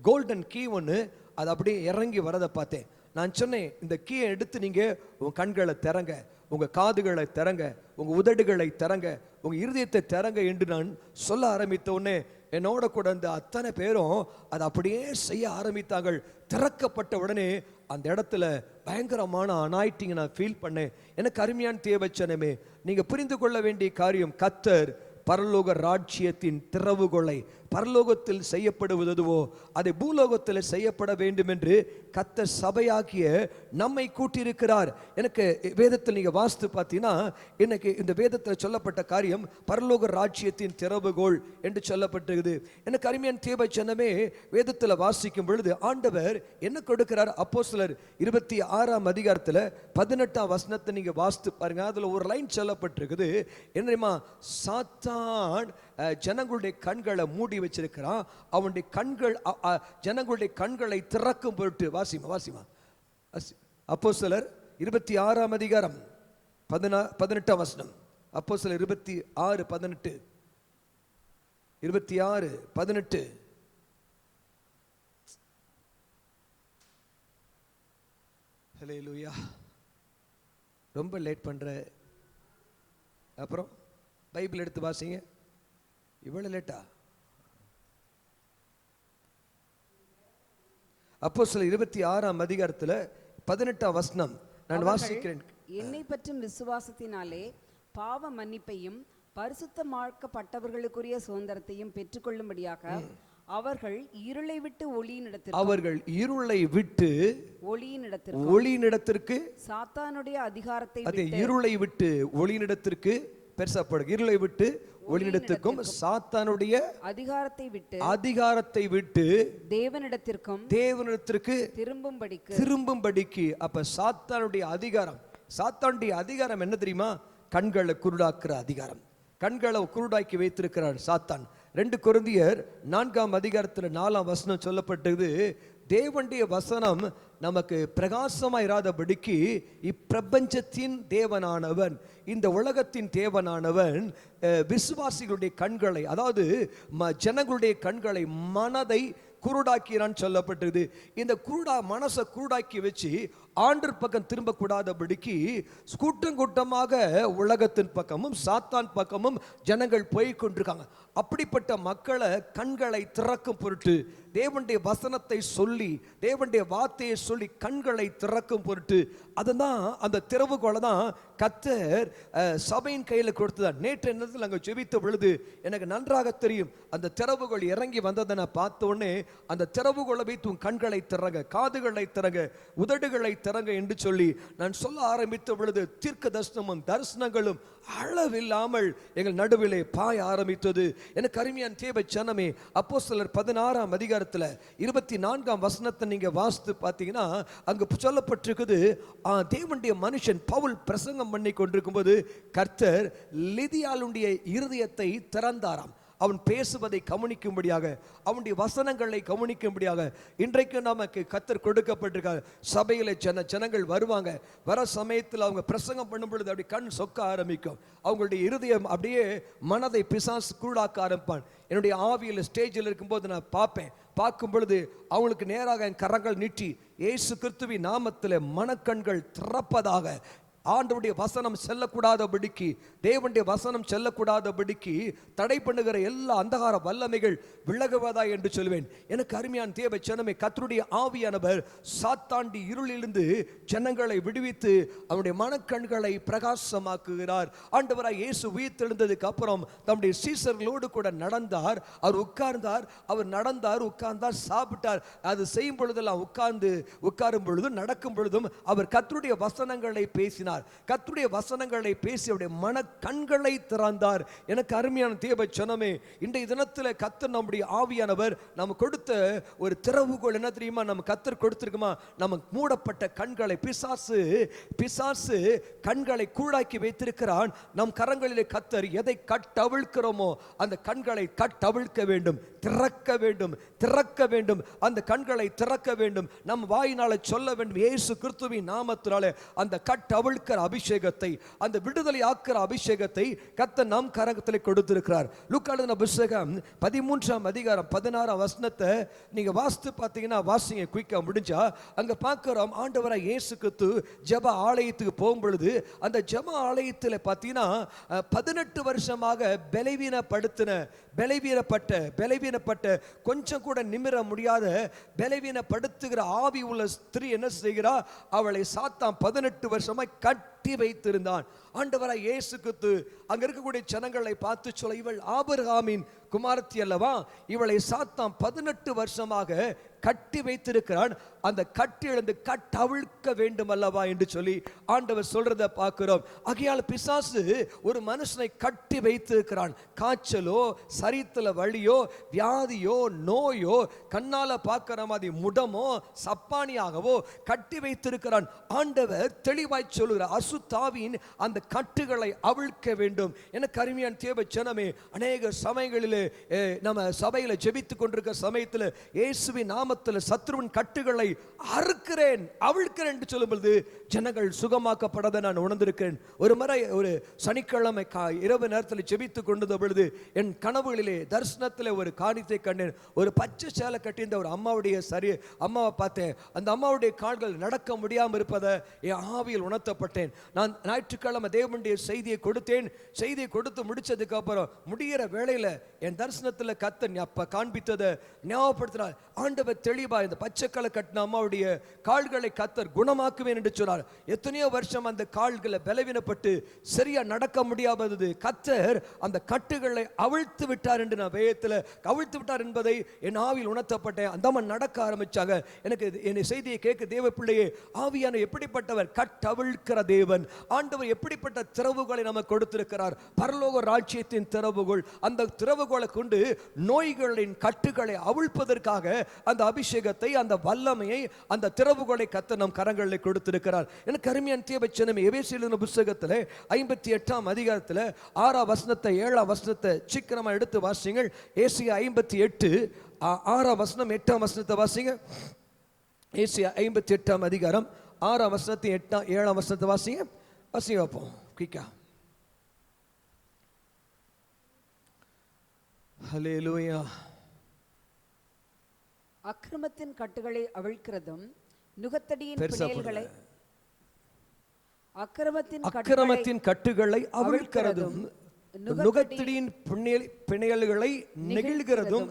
கோல்டன் கீ ஒன்று அது அப்படியே இறங்கி வரதை பார்த்தேன். நான் சொன்னேன், இந்த கீயை எடுத்து நீங்க உங்க கண்களை திறங்க, உங்க காதுகளை திறங்க, உங்க உதடுகளை திறங்க, உங்க இருதயத்தை திறங்க என்று நான் சொல்ல ஆரம்பித்த உடனே என்னோட கூட அந்த அத்தனை பேரும் அதை அப்படியே செய்ய ஆரம்பித்தார்கள். திறக்கப்பட்ட உடனே அந்த இடத்துல பயங்கரமான அனாயிட்டிங் நான் ஃபீல் பண்ணேன். எனக்கு அருமையான தேவச்சனமே, நீங்க புரிந்து கொள்ள வேண்டிய காரியம், கர்த்தர் பரலோக ராஜ்யத்தின் திறவுகோலை பரலோகத்தில் செய்யப்படுவதுவோ அதை பூலோகத்தில் செய்யப்பட வேண்டும் என்று கர்த்தர் சபையாகிய நம்மை கூட்டியிருக்கிறார். எனக்கு வேதத்தில் நீங்க வாசித்து பார்த்தீங்கன்னா, எனக்கு இந்த வேதத்தில் சொல்லப்பட்ட காரியம் பரலோக ராஜ்யத்தின் திறவுகோல் என்று சொல்லப்பட்டிருக்குது. எனக்கு அருமையான தேவ ஜனமே, வேதத்தில் வாசிக்கும் பொழுது ஆண்டவர் என்ன கொடுக்கிறார்? அப்போஸ்தலர் 26ஆம் அதிகாரத்தில் 18ஆம் வசனத்தை நீங்க வாசித்து பாருங்க. அதுல ஒரு லைன் சொல்லப்பட்டிருக்குது. என்னமா, சாத்தான் ஜனங்களுடைய கண்களை மூடி வச்சிருக்கிறான். அவனுடைய கண்கள் ஜனங்களுடைய கண்களை திறக்கும் பொருட்டு. வாசிமா அப்போஸ்தலர் 26ஆம் அதிகாரம் 18ஆம் வசனம். அப்போஸ்தலர் 26:18. 26:18. ஹல்லேலூயா. ரொம்ப லேட் பண்ற. அப்புறம் பைபிள் எடுத்து வாசிங்க. இவ்வளவு லேட்டா? அப்போஸ்தலர் 26ஆம் அதிகாரத்துல 18ஆம் வசனம் நான் வாசிக்கிறேன். என்னை பற்றும் விசுவாசத்தினாலே பாவ மன்னிப்பையும் பரிசுத்தமாக்கப்பட்டவர்களுக்குரிய சுதந்திரத்தையும் பெற்றுக்கொள்ளும்படியாக அவர்கள் இருளை விட்டு ஒளியினிடத்திற்கு சாத்தானுடைய அதிகாரத்தை இருளை விட்டு ஒளியினிடத்திற்கு பெருசப்படுங்க. இருளை விட்டு ஒளியிடத்துக்கும் சாத்தானுடைய அதிகாரத்தை விட்டு தேவனிடத்திற்கு திரும்பும்படிக்கு. அப்ப சாத்தானுடைய அதிகாரம் என்ன தெரியுமா? கண்களை குருடாக்குற அதிகாரம். கண்களை குருடாக்கி வைத்திருக்கிறார் சாத்தான். 2 கொரிந்தியர் 4ஆம் அதிகாரத்தில் 4ஆம் வசனம் சொல்லப்பட்டது. தேவனுடைய வசனம் நமக்கு பிரகாசமாயிராதபடிக்கு இப்பிரபஞ்சத்தின் தேவனானவன், இந்த உலகத்தின் தேவனானவன் விசுவாசிகளுடைய கண்களை, அதாவது ஜனங்களுடைய கண்களை, மனதை குருடாக்கிறான் சொல்லப்பட்டது. இந்த மனசை குருடாக்கி வச்சு ஆண்டர் பக்கம் திரும்ப கூடாதபடிக்கு கூட்டமாக உலகத்தின் பக்கமும் சாத்தான் பக்கமும் ஜனங்கள் போய் கொண்டிருக்காங்க. அப்படிப்பட்ட மக்களை கண்களை திறக்கும் பொருட்டு தேவனுடைய வசனத்தை சொல்லி, தேவனுடைய வார்த்தையை சொல்லி கண்களை திறக்கும் பொருட்டு, அதுதான் அந்த திறவுகோலை தான் கர்த்தர் சபையின் கையில் கொடுத்ததான். நேற்று என்னத்தில் அங்கே ஜெபித்த பொழுது எனக்கு நன்றாக தெரியும். அந்த திறவுகோல் இறங்கி வந்ததை நான் பார்த்த உடனே, அந்த திறவுகோலை வைத்து உன் கண்களை திறங்க, காதுகளை திறங்க, உதடுகளை திறங்க என்று சொல்லி நான் சொல்ல ஆரம்பித்த பொழுது தீர்க்க தரிசனங்களும் அளவில்லாமல் எங்கள் நடுவிலே பாய ஆரம்பித்தது. எனக்கு அருமையான தேவ ஜனமே, அப்போஸ்தலர் 16ஆம் அதிகாரத்தில் 24ஆம் வசனத்தை நீங்க வாசித்து பார்த்தீங்கன்னா, அங்கு சொல்லப்பட்டிருக்குது, தேவனுடைய மனுஷன் பவுல் பிரசங்கம் பண்ணி கொண்டிருக்கும் போது கர்த்தர் லிதியாளுடைய இருதயத்தை திறந்தாராம். அவன் பேசுவதை கவனிக்கும்படியாக, அவனுடைய வசனங்களை கவனிக்கும்படியாக. இன்றைக்கு நமக்கு கர்த்தர் கொடுக்கப்பட்டிருக்காங்க. சபையில ஜனங்கள் வருவாங்க. வர சமயத்தில் அவங்க பிரசங்கம் பண்ணும் பொழுது அப்படி கண் சொக்க ஆரம்பிக்கும். அவங்களுடைய இருதயம் அப்படியே மனதை பிசாசு குருடாக்க ஆரம்பிப்பான். என்னுடைய ஆவியில் ஸ்டேஜில் இருக்கும்போது நான் பார்க்கும் பொழுது அவங்களுக்கு நேராக என் கரங்கள் நீட்டி இயேசு கிறிஸ்துவின் நாமத்தில் மனக்கண்கள் திறப்பதாக, ஆண்டவருடைய வசனம் செல்லக்கூடாதபடிக்கு, தேவனுடைய வசனம் செல்லக்கூடாதபடிக்கு தடை பண்ணுகிற எல்லா அந்தகார வல்லமைகள் விலகுவதா என்று சொல்வேன். எனக்கு அருமையான தேவ ஜனமே, கர்த்தருடைய ஆவியானவர் சாத்தாண்டி இருளிலிருந்து ஜனங்களை விடுவித்து அவருடைய மனக்கண்களை பிரகாசமாக்குகிறார். ஆண்டவராய் இயேசு உயிர்த்தெழுந்ததுக்கு அப்புறம் தம்முடைய சீசர்களோடு கூட நடந்தார். அவர் உட்கார்ந்தார், அவர் நடந்தார், உட்கார்ந்தார், சாப்பிட்டார். அது செய்யும் பொழுதெல்லாம் உட்காரும் பொழுதும் நடக்கும் பொழுதும் அவர் கர்த்தருடைய வசனங்களை பேசினார். கர்த்தருடைய வசனங்களை பேசி அவருடைய மன கண்களை திறந்தார். எனக்கு அருமையான தேவ ஜனமே, இன்றைய தினத்தில் கர்த்தர் நம்முடைய ஆவியானவர் நம்ம கொடுத்த ஒரு திறவுகோல் என்ன தெரியுமா? நம்ம கர்த்தர் கொடுத்திருக்குமா? நம்ம மூடப்பட்ட கண்களை பிசாசு கண்களை கூடாக்கி வைத்திருக்கிறான். நம் கரங்களிலே கர்த்தர் எதை கட்டவிழ்க்கிறோமோ அந்த கண்களை கட்டவிழ்க்க வேண்டும், திறக்க வேண்டும். அந்த கண்களை திறக்க வேண்டும். நம் வாயினால சொல்ல வேண்டும், இயேசு கிறிஸ்துவின் நாமத்தினாலே அந்த கட்டவிழ்க்க அவிழ்க்கிற அபிஷேகத்தை, அந்த விடுதலை ஆக்கிற அபிஷேகத்தை கர்த்தர் நம் கரத்தில் கொடுத்திருக்கிறார். லூக்கா எழுதின புத்தகம் 13ஆம் அதிகாரம் 16ஆம் வசனத்தை நீங்க வாசித்து பார்த்தீங்கன்னா, வாசிங்க குயிக்கா முடிஞ்சா. அங்க பார்க்கிறோம் ஆண்டவராய் இயேசு கிறிஸ்து ஜெப ஆலயத்துக்கு போகும் பொழுது அந்த ஜெப ஆலயத்தில் பார்த்தீங்கன்னா 18 வருஷமாக பலவீனப்பட்ட கொஞ்சம் கூட நிமிர முடியாத பலவீனப்படுத்துகிற ஆவி உள்ள ஸ்திரீ என்ன செய்கிறா? அவளை சாத்தான் 18 வருஷமாய் கட்டி வைத்திருந்தான். ஆண்டவராய் இயேசு கிறிஸ்து அங்க இருக்கக்கூடிய ஜனங்களை பார்த்து சொல்ல, இவள் ஆபிரகாமின் குமாரத்தி அல்லவா, இவளை சாத்தான் 18 வருஷமாக கட்டி வைத்திருக்கிறான், அந்த கட்டி எழுந்து கட்டவிழ்க்க வேண்டும் அல்லவா என்று சொல்லி ஆண்டவர் சொல்றத பார்க்கிறோம். ஆகையால் பிசாசு ஒரு மனுஷனை கட்டி வைத்திருக்கிறான். காய்ச்சலோ, சரீரத்துல வலியோ, வியாதியோ, நோயோ, கண்ணால பார்க்கிற மாதிரி முடமோ, சப்பானியாகவோ கட்டி வைத்திருக்கிறான். ஆண்டவர் தெளிவாய் சொல்லுகிறார், அசுத்தாவின் அந்த கட்டுகளை அவிழ்க்க வேண்டும். எனக்கு அருமையான தேவ ஜனமே, அநேக சமயங்களிலே நம்ம சபையில ஜெபித்துக் கொண்டிருக்கிற சமயத்தில் இயேசுவின் நாமத்தில் சத்ருவின் கட்டுகளை அறுக்கிறேன், அவிழ்க்கிறேன் என்று சொல்லும் பொழுது ஜனங்கள் சுகமாக்கப்படாத நான் உணர்ந்திருக்கிறேன். ஒரு முறை ஒரு சனிக்கிழமை இரவு நேரத்தில் ஜெபித்துக் கொண்டிருந்த பொழுது என் கனவுகளிலே தரிசனத்தில் ஒரு காரியத்தை கண்டேன். ஒரு பச்சை சேலை கட்டியிருந்த ஒரு அம்மாவை பார்த்தேன். அந்த அம்மாவுடைய கால்கள் நடக்க முடியாமல் இருப்பதை என் ஆவியில் உணர்த்தப்பட்டேன். நான் ஞாயிற்றுக்கிழமை தேவனுடைய செய்தியை கொடுத்தேன். செய்தியை கொடுத்து முடிச்சதுக்கு அப்புறம் முடிகிற வேளையில என் தரிசனத்தில் கர்த்தர் அப்ப காண்பித்ததை ஞாபகப்படுத்தினார். ஆண்டவர் தெளிவா இந்த பச்சைக்கலை கட்டின அம்மாவுடைய கால்களை கர்த்தர் குணமாக்குவேன் என்று சொன்னார். எத்தனையோ வருஷம் அந்த கால்களை பலவீனப்பட்டு சரியா நடக்க முடியாதது கர்த்தர் அந்த கட்டுகளை அவிழ்த்து விட்டார் என்று நான் வேதத்தில் அவிழ்த்து விட்டார் என்பதை என் ஆவியில் உணர்த்தப்பட்டேன். அந்த அம்மா நடக்க ஆரம்பிச்சாங்க. எனக்கு என் செய்தியை கேட்க தேவ பிள்ளையே, ஆவியான எப்படிப்பட்டவர்? கட்டவிழ்க்கிற தேவன். ஆண்டவர் எப்படிப்பட்ட திறவுகளை நமக்கு கொடுத்திருக்கிறார்? பரலோக ராஜ்யத்தின் திறவுகள். அந்த திறவுகளை கொண்டு நோய்களின் கட்டுகளை அவிழ்ப்பதற்காக அந்த அபிஷேகத்தை, அந்த வல்லமையை, அந்த திறவுகளை கர்த்தர் நம் கரங்களில் கொடுத்திருக்கிறார். எனக்கு அருமையான தேவ ஜனமே, எபேசியர் புத்தகத்தில் 58ஆம் அதிகாரத்தில் 6ஆம் வசனத்தை 7ஆம் வசனத்தை சீக்கிரமா எடுத்து வாசிங்கள். ஏசியா 58 6ஆம் வசனம் 8ஆம் வசனத்தை வாசிங்க. ஏசியா 58ஆம் அதிகாரம் 6ஆம் வசனத்தை 7ஆம் வசனத்தை வாசிங்க. வாசிங்க வைப்போம் குயிக்கா. ஹல்லேலூயா. அக்கிரமத்தின் கட்டுகளை அவிழ்க்கிறதும் நுகத்தடியின் பிணையல்களை அக்கிரமத்தின் கட்டுகளை அவிழ்க்கிறதும் நுகத்தடியின் பிணையல்களை நெகிழ்கிறதும்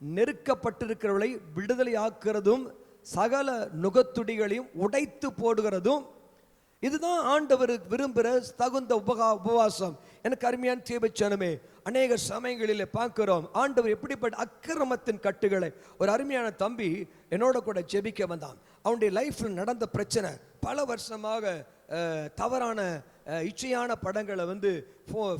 நெருக்கப்பட்டிருக்கிறவர்களை விடுதலை ஆக்குறதும் சகல நுகத்துடிகளையும் உடைத்து போடுகிறதும். இதுதான் ஆண்டவர் விரும்புகிற தகுந்த உபவாசம். எனக்கு அருமையான தேவச்சனமே, அநேக சமயங்களில் பார்க்கிறோம் ஆண்டவர் எப்படிப்பட்ட அக்கிரமத்தின் கட்டுகளை. ஒரு அருமையான தம்பி என்னோட கூட ஜெபிக்க வந்தான். அவனுடைய லைஃப்பில் நடந்த பிரச்சனை, பல வருஷமாக தவறான இச்சையான படங்களை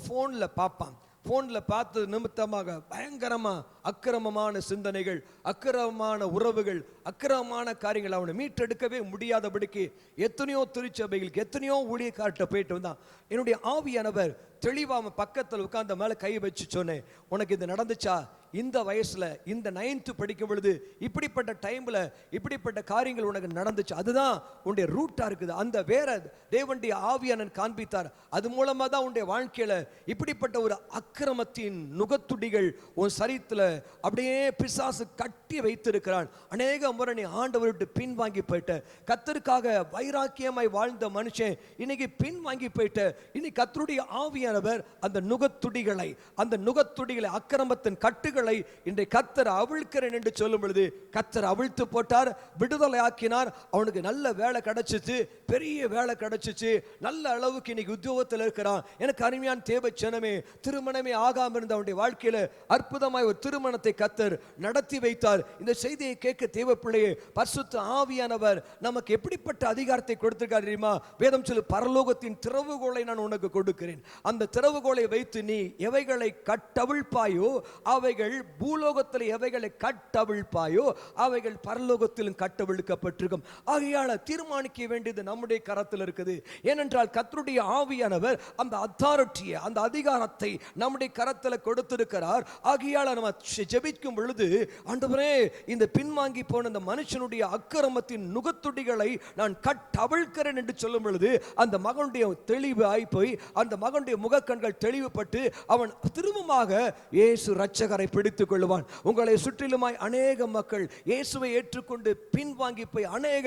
ஃபோனில் பார்ப்பான். ஃபோனில் பார்த்தது நிமித்தமாக பயங்கரமாக அக்கிரமமான சிந்தனைகள், அக்கிரமமான உறவுகள், அக்கிரமமான காரியங்கள் அவனை மீட்டெடுக்கவே முடியாதபடிக்கு எத்தனையோ திருச்சபைகளுக்கு, எத்தனையோ ஊழியக்கார்ட்ட போயிட்டு வந்தான். என்னுடைய ஆவியானவர் தெளிவாக பக்கத்தில் உட்கார்ந்த மேலே கை வச்சு சொன்னேன், உனக்கு இது நடந்துச்சா? இந்த வயசுல இந்த 9th படிக்கும் பொழுது இப்படிப்பட்ட டைம்ல இப்படிப்பட்ட காரியங்கள் உனக்கு நடந்துச்சு. அதுதான் உன்னுடைய ரூட்டா இருக்குது. அந்த வேற தேவனுடைய ஆவியானவர் காண்பித்தார். அது மூலமா தான் உன்னுடைய வாழ்க்கையில இப்படிப்பட்ட ஒரு அக்கிரமத்தின் நுகத்துடிகள் உன் சரீரத்துல அப்படியே பிசாசு கட்டி வைத்திருக்கிறான். அநேக முறை நீ ஆண்டவர் விட்டு பின் வாங்கி போயிட்ட. கர்த்தருக்காக வைராக்கியமாய் வாழ்ந்த மனுஷன் இன்னைக்கு பின் வாங்கி போயிட்ட. இன்னைக்கு கர்த்தருடைய ஆவியானவர் அந்த நுகத்துடிகளை அக்கிரமத்தின் கட்டுகள் இன்றைய கர்த்தர் அவிழ்க்கிறேன் என்று சொல்லும் பொழுது கர்த்தர் அவிழ்த்து போட்டார், விடுதலை ஆக்கினார். அவனுக்கு நல்ல வேலை கிடைச்சிச்சு, பெரிய வேலை கிடைச்சிச்சு, நல்ல அளவுக்கு இன்னைக்கு உத்தியோகத்தில் இருக்கிறான். எனக்கு அருமையான தேவ ஜனமே, திருமணமே ஆகாம இருந்த அவனுடைய வாழ்க்கையில அற்புதமாய் ஒரு திருமணத்தை கர்த்தர் நடத்தி வைத்தார். இந்த செய்தியை கேட்க தேவ பிள்ளையே, பரிசுத்த ஆவியானவர் நமக்கு எப்படிப்பட்ட அதிகாரத்தை கொடுத்திருக்கார் தெரியுமா? வேதம் சொல்லு, பரலோகத்தின் திறவுகோலை நான் உனக்கு கொடுக்கிறேன். அந்த திறவுகோலை வைத்து நீ எவைகளை கட்டவிழ்ப்பாயோ அவைகள் அவைகள் பூலோகத்தில் எவைகளை கட்டவிழ்ப்பாயோ அவைகள் பரலோகத்திலும் கட்டவிழ்க்கப்பட்டிருக்கும். ஆகையால தீர்மானிக்க வேண்டியது நம்முடைய கரத்தில் இருக்குது. ஏனென்றால் கர்த்தருடைய ஆவியானவர் அந்த அத்தாரிட்டியை, அந்த அதிகாரத்தை நம்முடைய கரத்தில் கொடுத்திருக்கிறார். ஆகையால நம்ம ஜெபிக்கும் பொழுது, ஆண்டவரே இந்த பின்வாங்கி போன இந்த மனுஷனுடைய அக்கிரமத்தின் நுகத்துடிகளை நான் கட்டவிழ்க்கிறேன் என்று சொல்லும் பொழுது அந்த மகனுடைய தெளிவு ஆயிப்போய் அந்த மகனுடைய முகக்கண்கள் தெளிவுபட்டு அவன் திரும்பமாக இயேசு இரட்சகரை பிடித்துக் கொள்வான். உங்களை சுற்றிலுமாய் அநேக மக்கள் இயேசுவை ஏற்றுக்கொண்டு பின்வாங்கி போய் அநேக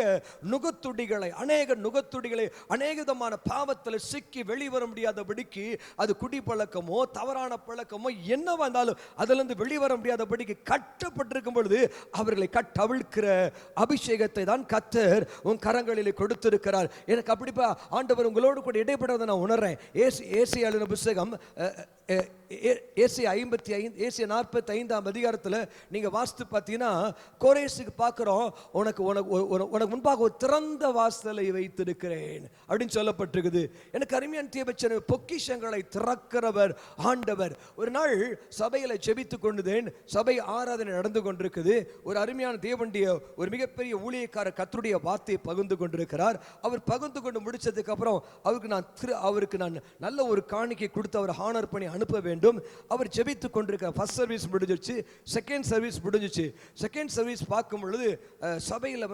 நுகத்துடிகளை அநேக விதமான பாவத்தில் சிக்கி வெளிவர முடியாதபடிக்கு, அது குடி பழக்கமோ தவறான பழக்கமோ என்ன வந்தாலும் அதிலிருந்து வெளிவர முடியாதபடிக்கு கட்டப்பட்டிருக்கும் பொழுது அவர்களை கட்டவிழ்க்கிற அபிஷேகத்தை தான் கர்த்தர் உன் கரங்களிலே கொடுத்திருக்கிறார். எனக்கு அப்படிப்பா ஆண்டவர் உங்களோடு கூட இடைப்படுவதை நான் உணர்றேன். ஏசியா எழுதின புத்தகம் ஏசியா 45 அதிகாரத்தில் நீங்க வாசித்து பார்த்தீங்கன்னா, கோரேசுக்கு பார்க்கிறோம், உனக்கு முன்பாக ஒரு திறந்த வாசலை வைத்திருக்கிறேன் அப்படின்னு சொல்லப்பட்டிருக்குது. எனக்கு அருமையான தேவச்சன பொக்கிஷங்களை திறக்கிறவர் ஆண்டவர். ஒரு நாள் சபையில ஜெபித்து கொண்டுதேன், சபை ஆராதனை நடந்து கொண்டிருக்குது. ஒரு அருமையான தேவனுடைய ஒரு மிகப்பெரிய ஊழியக்காரர் கர்த்தருடைய வார்த்தையை பகிர்ந்து கொண்டிருக்கிறார். அவர் பகிர்ந்து கொண்டு முடிச்சதுக்கு அப்புறம் அவருக்கு நான் நல்ல ஒரு காணிக்கை கொடுத்து அவர் ஹானர் பண்ணி அனுப்ப வேண்டும். அவர் ஜெபித்து கொண்டிருக்க ஃபர்ஸ்ட் சர்வீஸ் முடிஞ்சிருச்சு, செகண்ட் சர்வீஸ் முடிஞ்சிச்சு. செகண்ட் சர்வீஸ் பார்க்கும் பொழுது சபையில்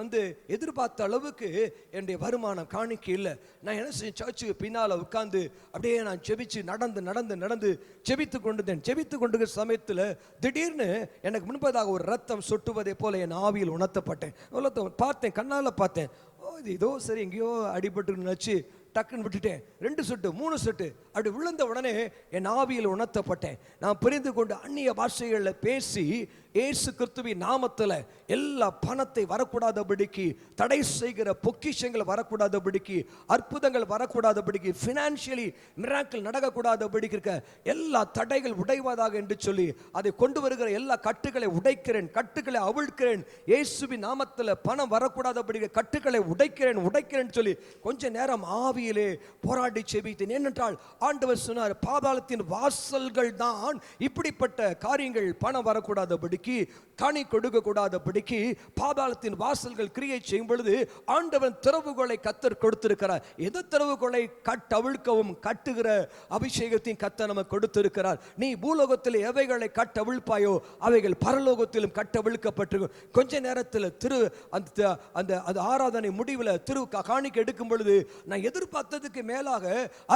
எதிர்பார்த்த அளவுக்கு என்னுடைய வருமானம் காணிக்கை இல்லை. நான் என்ன செஞ்சேன், சர்ச்சுக்கு பின்னால் உட்கார்ந்து அப்படியே நான் ஜெபிச்சு நடந்து ஜெபித்து கொண்டிருக்கிற சமயத்தில் திடீர்னு எனக்கு முன்பதாக ஒரு ரத்தம் சொட்டுவதை போல என் ஆவியில் உணர்த்தப்பட்டேன். பார்த்தேன், கண்ணால் பார்த்தேன். இதோ சரி எங்கேயோ அடிபட்டு நினைச்சு டக்குன்னு விட்டுட்டேன். 2 சொட்டு 3 சொட்டு அப்படி விழுந்த உடனே என் ஆவியில் உணர்த்தப்பட்டேன். நான் புரிந்து கொண்டு அந்நிய பாஷைகளில் பேசி இயேசு கிறிஸ்துவின் நாமத்தில் எல்லா பணத்தை வரக்கூடாதபடிக்கு, தடை செய்கிற பொக்கிஷங்கள் வரக்கூடாதபடிக்கு, அற்புதங்கள் வரக்கூடாதபடிக்கு, ஃபினான்ஷியலி மிராக்கிள் நடக்கக்கூடாதபடிக்கு இருக்க எல்லா தடைகள் உடைவதாக என்று சொல்லி அதை கொண்டு வருகிற எல்லா கட்டுகளை உடைக்கிறேன், கட்டுகளை அவிழ்க்கிறேன். இயேசுவின் நாமத்தில் பணம் வரக்கூடாதபடிக்கு கட்டுகளை உடைக்கிறேன் சொல்லி கொஞ்ச நேரம் ஆவியிலே போராடி செபித்தேன். ஏனென்றால் ஆண்டவர் சொன்னார், பாதாளத்தின் வாசல்கள் தான் இப்படிப்பட்ட காரியங்கள், பணம் வரக்கூடாதபடிக்கு, காணி கொடுக்க கூடாதபடிக்கு பாதாளத்தின் வாசல்கள் கிரியை செய்யும் பொழுது ஆண்டவன் திறவுகோலை கர்த்தர் கொடுத்திருக்கிறார். எந்த திறவுகோலை கட்டவிழ்க்கவும் கட்டுகிற அபிஷேகத்தையும் கர்த்தர் நமக்கு கொடுத்திருக்கிறார். நீ பூலோகத்தில் எவைகளை கட்டவிழ்ப்பாயோ அவைகள் பரலோகத்திலும் கட்டவிழ்க்கப்பட்டிருக்கும். கொஞ்ச நேரத்தில் அந்த ஆராதனை முடிவில் காணிக்கை எடுக்கும் பொழுது நான் எதிர்பார்த்ததுக்கு மேலாக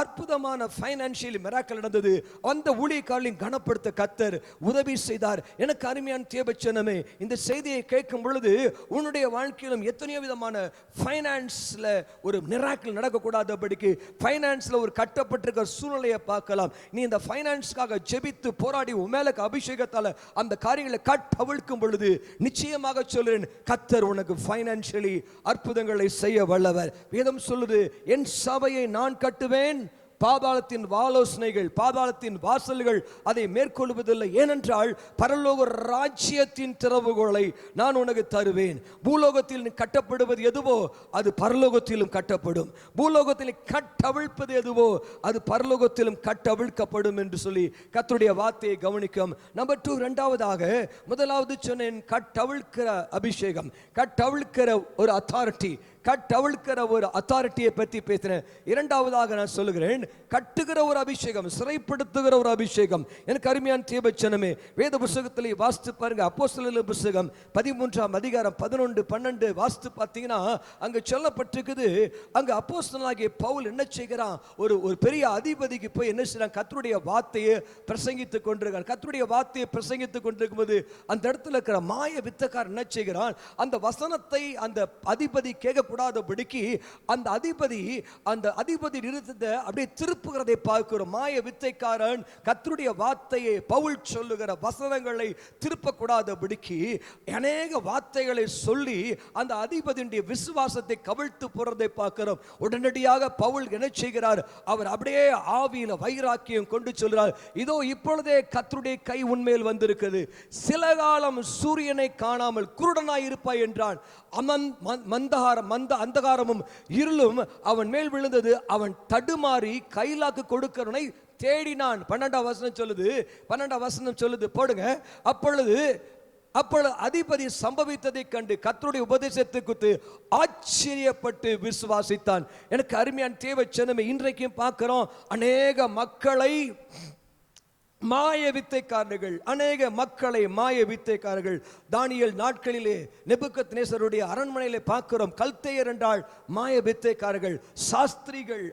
அற்புதமான ஃபைனான்சியல் மிராக்கிள் நடந்தது. அந்த ஊழியக்காரர்களை கனப்படுத்த கர்த்தர் உதவி செய்தார். எனக்கு அருமையான தேவச்சனமே, இந்த செய்தியை கேட்கும் பொழுது உன்னுடைய வாழ்க்கையிலும் எத்தனையோ விதமான ஃபைனான்ஸ்ல ஒரு மிராக்கிள் நடக்கக்கூடாதபடிக்கு, ஃபைனான்ஸ்ல ஒரு கட்டப்பட்டிருக்கிற சூழ்நிலையை பார்க்கலாம். நீ இந்த ஃபைனான்ஸ்க்காக ஜெபித்து போராடி உமேலக்கு அபிஷேகத்தால் அந்த காரியங்களை கட்டவிழ்க்கும் பொழுது நிச்சயமாக சொல்றேன், கர்த்தர் உனக்கு ஃபைனான்சியலி அற்புதங்களை செய்ய வல்லவர். வேதம் சொல்லுது, என் சபையை நான் கட்டுவேன், பாதாளத்தின் ஆலோசனைகள், பாதாளத்தின் வாசல்கள் அதை மேற்கொள்வதில்லை. ஏனென்றால் பரலோக ராஜ்யத்தின் திறவுகோலை நான் உனக்கு தருவேன். பூலோகத்தில் கட்டப்படுவது எதுவோ அது பரலோகத்திலும் கட்டப்படும். பூலோகத்தில் கட்டவிழ்ப்பது எதுவோ அது பரலோகத்திலும் கட்டவிழ்க்கப்படும் என்று சொல்லி கர்த்தருடைய வார்த்தையை கவனிக்கும். நம்பர் 2, இரண்டாவதாக, முதலாவது சொன்னேன் கட்டவிழ்க்கிற அபிஷேகம், கட்டவிழ்க்கிற ஒரு அத்தாரிட்டி, கட்டவிழ்க்கிற ஒரு அத்தாரிட்டியை பற்றி பேசுறேன். இரண்டாவதாக நான் சொல்லுகிறேன், கட்டுகிற ஒரு அபிஷேகம், சிறைப்படுத்துகிற ஒரு அபிஷேகம். எனக்கு அருமையான தேவச்சனமே, வேத புத்தகத்திலே வாசித்து பாருங்க. அப்போஸ்தலர் புத்தகம் 13 அதிகாரம் 11, 12 வாசித்து பார்த்தீங்கன்னா அங்க சொல்லப்பட்டிருக்குது. அங்க அப்போஸ்தலனாகிய பவுல் என்ன செய்கிறான், ஒரு பெரிய அதிபதிக்கு போய் என்ன செய்றான், கர்த்தருடைய வார்த்தையை பிரசங்கித்துக் கொண்டிருக்கான். கர்த்தருடைய வார்த்தையை பிரசங்கித்துக் கொண்டிருக்கும் போது அந்த இடத்துல இருக்கிற மாய வித்தக்காரன் என்ன செய்கிறான், அந்த வசனத்தை அந்த அதிபதி கேட்க கூடாதபடிக்கு அந்த அதிபதி இருந்ததை அப்படியே திருப்புகிறதை பார்க்கிறோம். மாய வித்தைக்காரன் கர்த்தருடைய வார்த்தையை, பவுல் சொல்லுகிற வசனங்களை திருப்பக்கூடாதபடிக்கு அநேக வார்த்தைகளை சொல்லி அந்த அதிபதியுடைய விசுவாசத்தை கவிழ்த்து போறதை பார்க்கிறோம். உடனடியாக பவுல் என்ன செய்கிறார், அவர் அப்படியே ஆவியில வைராக்கியம் கொண்டு சொல்றார், இதோ இப்பொழுதே கர்த்தருடைய கை உன்மேல் வந்திருக்கிறது, சில காலம் சூரியனை காணாமல் குருடனாய் இருப்பாய் என்றான். மந்தகாரம் அந்த அந்தகாரமும் இருளும் அவன் மேல் விழுந்தது. அவன் தடுமாறி கைலாக்கு கொடுக்கிறவனை தேடினான். 12ஆம் வசனம் சொல்லுது போடுங்க. அப்பொழுது அதிபதி சம்பவித்ததை கண்டு கர்த்தருடைய உபதேசத்தை குறித்து ஆச்சரியப்பட்டு விசுவாசித்தான். எனக்கு அருமையான தேவ ஜனமே, இன்றைக்கும் பார்க்கிறோம் அநேக மக்களை மாய வித்தைக்காரர்கள், அநேக மக்களை மாய வித்தைக்காரர்கள். தானியேல் நாட்களிலே நேபுக்கத்நேசருடைய அரண்மனையிலே பார்க்கிறோம். கல்தேயர் என்றால் மாய வித்தைக்காரர்கள், சாஸ்திரிகள்,